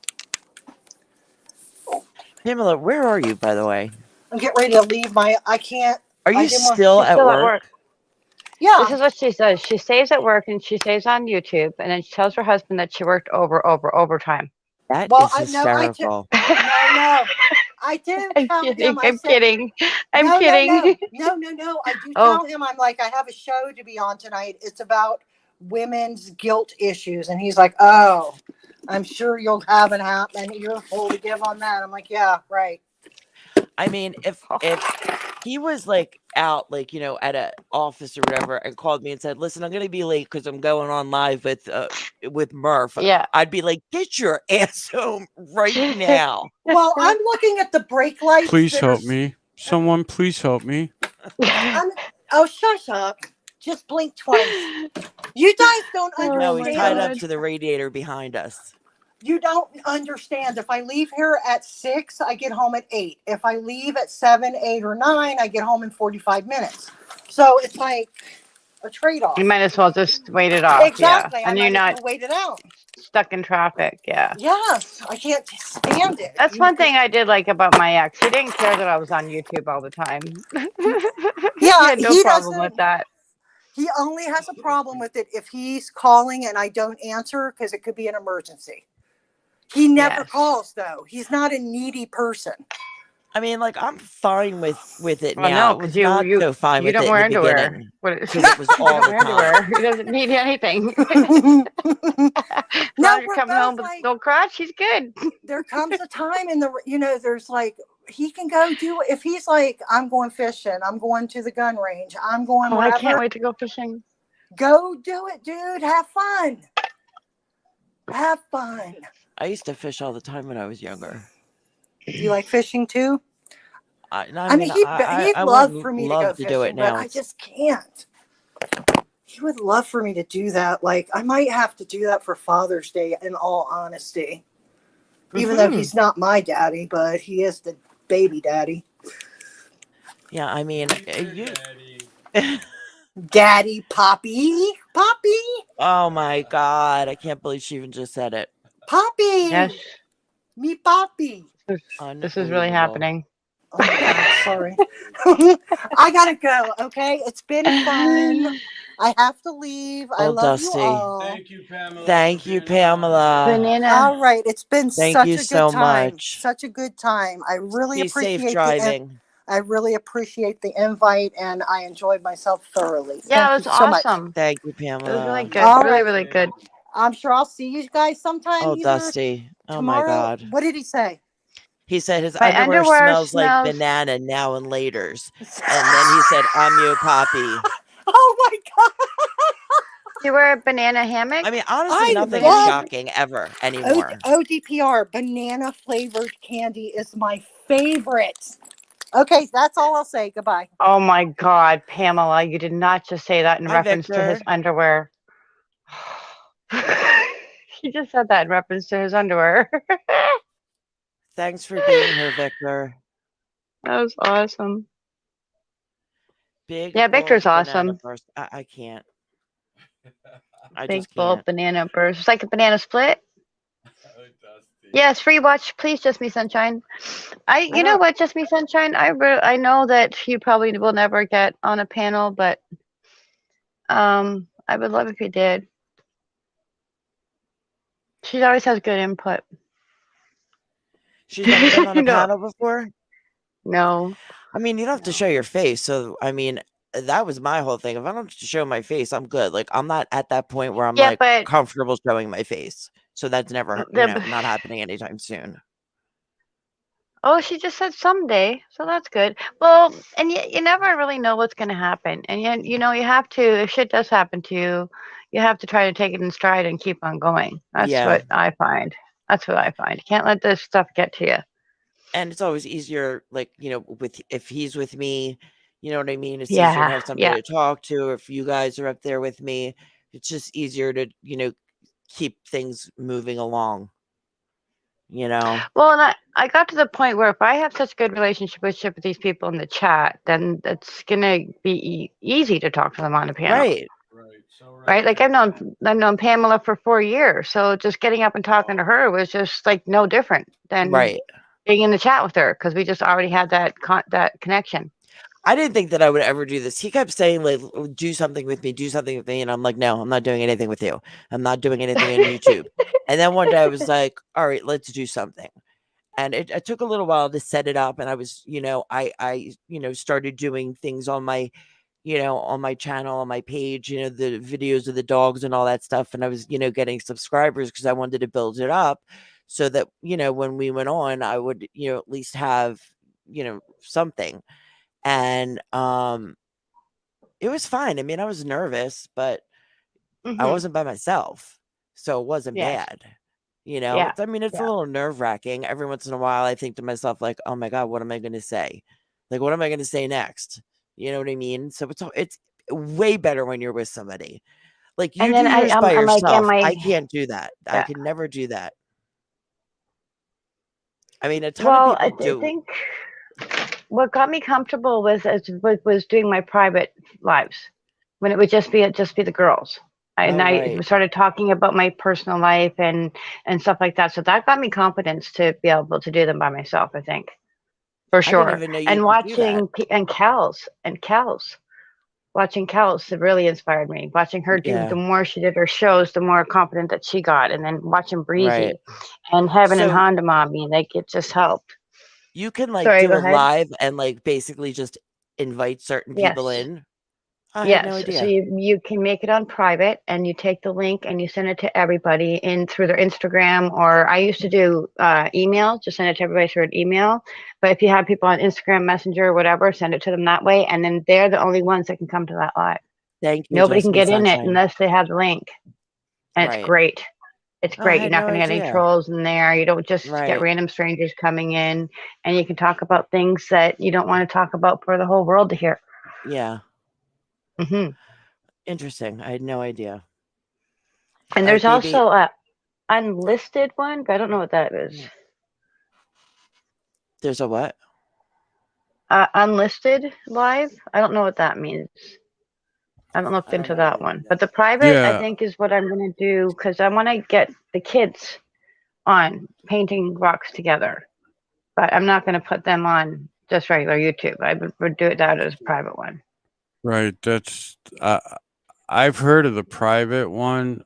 Pamela, where are you, by the way? I'm getting ready to leave my. I can't. Are I you didn't want- still She's at still at work? work. Yeah. This is what she says. She stays at work and she stays on YouTube, and then she tells her husband that she worked overtime. That Well, is I know. hysterical. No. I do I'm tell kidding. him. I I'm said, kidding. I'm no, kidding. No. I do Oh. tell him. I'm like, I have a show to be on tonight. It's about women's guilt issues, and he's like, oh, I'm sure you'll have an app and you're full to give on that. I'm like, yeah, right. I mean, if he was like out, like, you know, at an office or whatever, and called me and said, "Listen, I'm gonna be late because I'm going on live with Murph," Yeah. I'd be like, "Get your ass home right now!" Well, I'm looking at the brake lights. Please that help are- me. Someone, please help me. Oh, shush up. Just blink twice. You guys don't Oh, No, he's tied understand. up to the radiator behind us. You don't understand. If I leave here at 6, I get home at 8. If I leave at 7, 8, or 9, I get home in 45 minutes. So it's like a trade-off. You might as well just wait it off. Exactly. Yeah. And I you're might as not well wait it out. stuck in traffic. Yeah. Yes, I can't stand it. That's one thing I did like about my ex. He didn't care that I was on YouTube all the time. He Yeah, had no he problem doesn't. with that. He only has a problem with it if he's calling and I don't answer because it could be an emergency. He never Yes. calls though. He's not a needy person. I mean, like, I'm fine with it Well, now. no, It was because not so fine you with don't it wear in the underwear. beginning. What Because it was you all don't the wear time. underwear. He doesn't need anything. No, Roger we're coming both home with like- no crotch. He's good. There comes a time in the, there's like, he can go do, if he's like, I'm going fishing, I'm going to the gun range, I'm going Oh, I wherever, can't wait to go fishing. go do it, dude. Have fun. Have fun. I used to fish all the time when I was younger. You like fishing too? I I mean, he'd I love would for me to love go to fishing, do it but now. I just can't. He would love for me to do that. Like, I might have to do that for Father's Day, in all honesty. Even though he's not my daddy, but he is the baby daddy. Yeah, I mean, Daddy, Poppy. Poppy. oh my God, I can't believe she even just said it. Poppy. Yes. Me Poppy. This is really happening. Oh my God, sorry. I gotta go, okay? It's been fun. I have to leave. I Oh, love Dusty. you all. Thank you, Pamela. Thank for you, being on. Pamela. Banana. All right, it's been Thank such you a good so time. much. Such a good time. I really Be safe appreciate driving. I really appreciate the invite, and I enjoyed myself thoroughly. Yeah, Thank it was you so much. awesome. Thank you, It was really Pamela. good. All really, right. really good. I'm sure I'll see you guys sometime. Oh, either Dusty. Oh my tomorrow. God. What did he say? He said his My underwear underwear smells like smells- banana now and laters. And then he said, I'm your Poppy. Oh my God. You wear a banana hammock? I mean, honestly, I nothing love- is shocking ever anymore. ODPR, banana flavored candy is my favorite. Okay, that's all I'll say. Goodbye. Oh my God, Pamela, you did not just say that in Hi, reference to his Victor. underwear. He just said that in reference to his underwear. Thanks for being here, Victor. That was awesome. Big Yeah, Victor's bold banana awesome. burst. I can't. I Big just bold can't. banana burst. It's like a banana split. Yes, free watch, please, Just Me Sunshine. You know don't- what, Just Me Sunshine? I know that you probably will never get on a panel, but I would love if you did. She always has good input. She's never been on a No. panel before. No. I mean, you don't have to show your face. So, I mean, that was my whole thing. If I don't have to show my face, I'm good. Like, I'm not at that point where I'm Yeah, like but comfortable showing my face. So that's never, the, not happening anytime soon. oh, she just said someday, so that's good. Well, and you never really know what's going to happen, and you have to. If shit does happen to you, you have to try to take it in stride and keep on going. That's Yeah. what I find. That's what I find. You can't let this stuff get to you. And it's always easier, like, if he's with me, you know what I mean? It's easier to Yeah, have somebody to talk to. If you guys are up there with me, it's just easier to, keep things moving along, Well, and I got to the point where if I have such a good relationship with these people in the chat, then it's gonna be easy to talk to them on the panel. Right. Right. Like I've known Pamela for 4 years, so just getting up and talking to her was just like no different than Right. being in the chat with her because we just already had that connection. I didn't think that I would ever do this. He kept saying, like, do something with me. And I'm like, no, I'm not doing anything with you. I'm not doing anything on YouTube. And then one day I was like, all right, let's do something. And it took a little while to set it up. And I was, I started doing things on my, on my channel, on my page, the videos of the dogs and all that stuff. And I was, getting subscribers because I wanted to build it up so that, when we went on, I would, at least have, something. And it was fine. I mean, I was nervous, but I wasn't by myself, so it wasn't bad. Yeah. I mean, it's a little nerve-wracking. Every once in a while, I think to myself, like, oh my God, what am I going to say? Like, what am I going to say next? You know what I mean? So it's way better when you're with somebody. Like, you And do then yours by I'm like, yourself. I can't do that. I Yeah. can never do that. I mean, a ton Well, of people do. I think what got me comfortable was doing my private lives when it would just be the girls. I started talking about my personal life and stuff like that. So that got me confidence to be able to do them by myself, I think. For sure. I didn't even know you and could do that. watching watching Kels, it really inspired me. Watching her do, the more she did her shows, the more confident that she got. And then watching Breezy and Heaven and Honda Mommy, like it just helped. You can do a live and basically just invite certain people in. I had no idea. So you can make it on private and you take the link and you send it to everybody through their Instagram, or I used to do email, just send it to everybody through an email. But if you have people on Instagram Messenger or whatever, send it to them that way. And then they're the only ones that can come to that live. Thank you. Nobody can get in it unless they have the link. And it's great. It's great. You're not going to get any trolls in there. You don't just get random strangers coming in, and you can talk about things that you don't want to talk about for the whole world to hear. Yeah. Mm-hmm. Interesting. I had no idea. And there's also a unlisted one, but I don't know what that is. There's a what? Unlisted live. I don't know what that means. I haven't looked into that one. But the private, I think, is what I'm going to do because I want to get the kids on painting rocks together. But I'm not going to put them on just regular YouTube. I would do it out as a private one. Right. That's I've heard of the private one.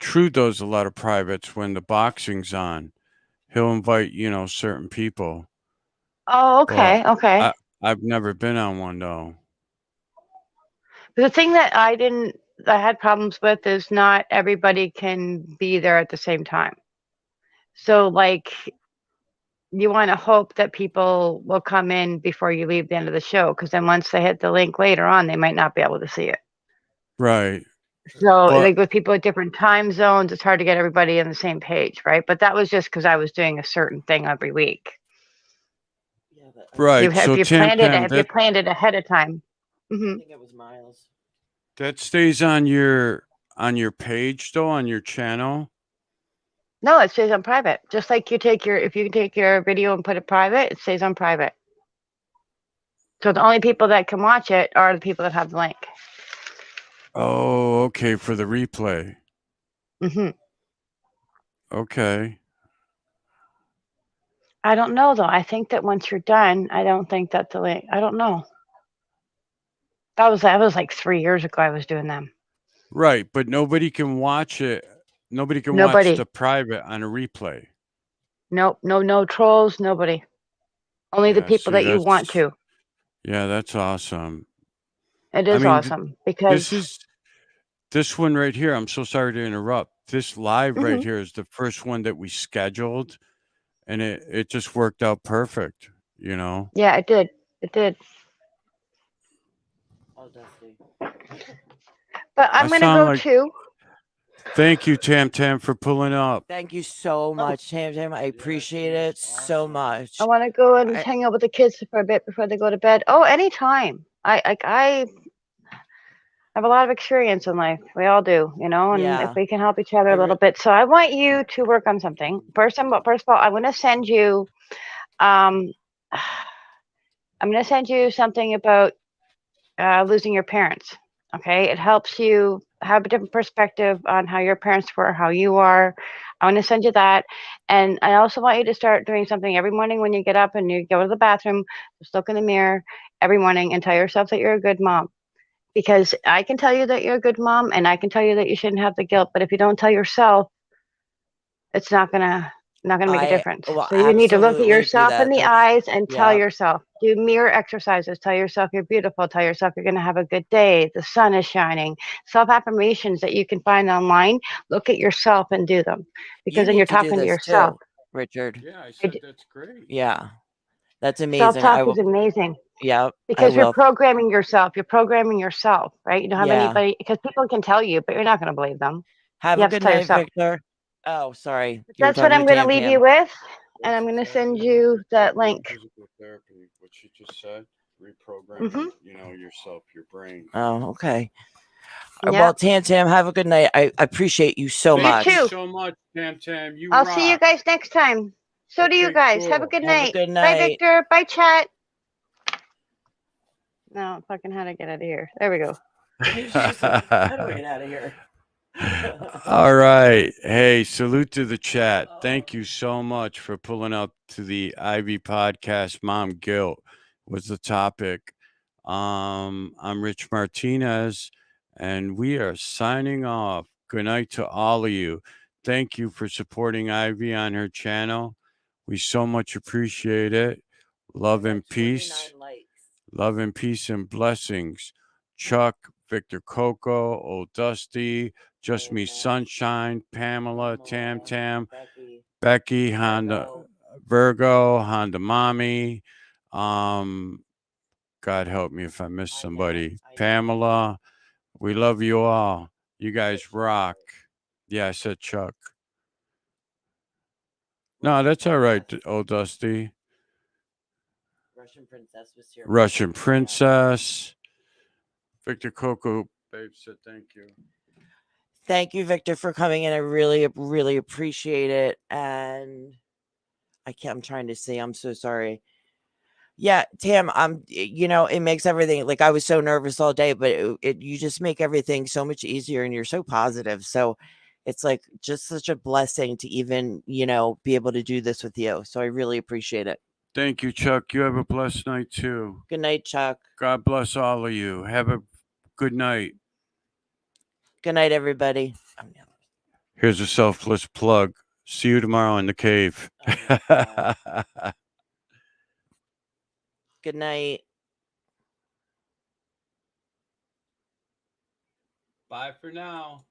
True does a lot of privates when the boxing's on. He'll invite, certain people. Oh, okay. Okay. I've never been on one though. The thing that I had problems with is not everybody can be there at the same time. So you want to hope that people will come in before you leave the end of the show, because then once they hit the link later on, they might not be able to see it. Right. So with people at different time zones, it's hard to get everybody on the same page, right? But that was just because I was doing a certain thing every week. Right. If you planned it ahead of time. Mm-hmm. I think it was Miles. That stays on your page though, on your channel. No, it stays on private. Just like if you take your video and put it private, it stays on private. So the only people that can watch it are the people that have the link. Oh, okay, for the replay. Hmm. Okay. I don't know though. I think that once you're done, I don't think that the link. I don't know. That was like 3 years ago. I was doing them. Right, but nobody can watch it. Nobody can watch Nobody. the private on a replay. Nope. No trolls. Nobody. Only the Yeah, people see, that you want to. yeah, that's awesome. It I is mean, awesome because this one right here. I'm so sorry to interrupt. This live right Mhm. here is the first one that we scheduled, and it just worked out perfect. You know. Yeah, it did. It did. Oh, Dusty. But I I'm gonna sound go like. too. Thank you, Tam Tam, for pulling up. Thank you so much, Tam Tam. I appreciate it so much. I want to go and I- hang out with the kids for a bit before they go to bed. Oh, anytime. I have a lot of experience in life. We all do, you know, and if Yeah. we can help each other a little bit. So I want you to work on something. First of all, I'm going to send you I'm going to send you something about losing your parents. Okay, it helps you have a different perspective on how your parents were, how you are. I want to send you that, and I also want you to start doing something every morning when you get up and you go to the bathroom. Just look in the mirror every morning and tell yourself that you're a good mom. Because I can tell you that you're a good mom, and I can tell you that you shouldn't have the guilt. But if you don't tell yourself, it's not gonna make a difference. will So you need to look at absolutely do yourself in that. the That's eyes and tell yeah. yourself. Do mirror exercises. Tell yourself you're beautiful. Tell yourself you're gonna have a good day. The sun is shining. Self affirmations that you can find online. Look at yourself and do them, because You then you're need to do talking to this yourself. too, Richard. Yeah, I said that's great. Yeah. That's Self amazing. talk is amazing. Yeah, I Because you're will. programming yourself. You're programming yourself, right? You don't have Yeah. anybody, because people can tell you, but you're not going to believe them. Have You a have to good tell night, yourself. Victor. Oh, sorry. You were That's what talking I'm to going to Tam leave Tam. you with, and I'm going to send you that link. Physical therapy, what she just said, reprogramming, Mhm. yourself, your brain. Oh, okay. Yeah. Well, Tam Tam, have a good night. I appreciate you so You much. too. Thank you so much, Tam Tam. You I'll rock. see you guys next time. So do you Okay, guys. Have a cool. good Have a night. good Bye, night. Victor. Bye, chat. No, fucking how to get out of here. There we go. How do I get out of here? All right. Hey, salute to the chat. Thank you so much for pulling up to the Ivy podcast. Mom guilt was the topic. I'm Rich Martinez, and we are signing off. Good night to all of you. Thank you for supporting Ivy on her channel. We so much appreciate it. Love and peace. Love and peace and blessings. Chuck, Victor Coco, Old Dusty, Just Me Sunshine, Pamela, Tam Tam, Becky, Honda, Virgo, Honda Mommy. God help me if I miss somebody. Pamela, we love you all. You guys rock. Yeah, I said Chuck. No, that's all right, Old Dusty. Russian Princess was here. Russian Princess. Victor Coco, babe, said thank you. Thank you, Victor, for coming in. I really, really appreciate it. And I'm trying to see. I'm so sorry. Yeah, Tam, it makes everything like I was so nervous all day, but you just make everything so much easier and you're so positive. So it's like just such a blessing to even, be able to do this with you. So I really appreciate it. Thank you, Chuck. You have a blessed night too. Good night, Chuck. God bless all of you. Have a good night. Good night, everybody. Here's a selfless plug. See you tomorrow in the cave. Good night. Bye for now.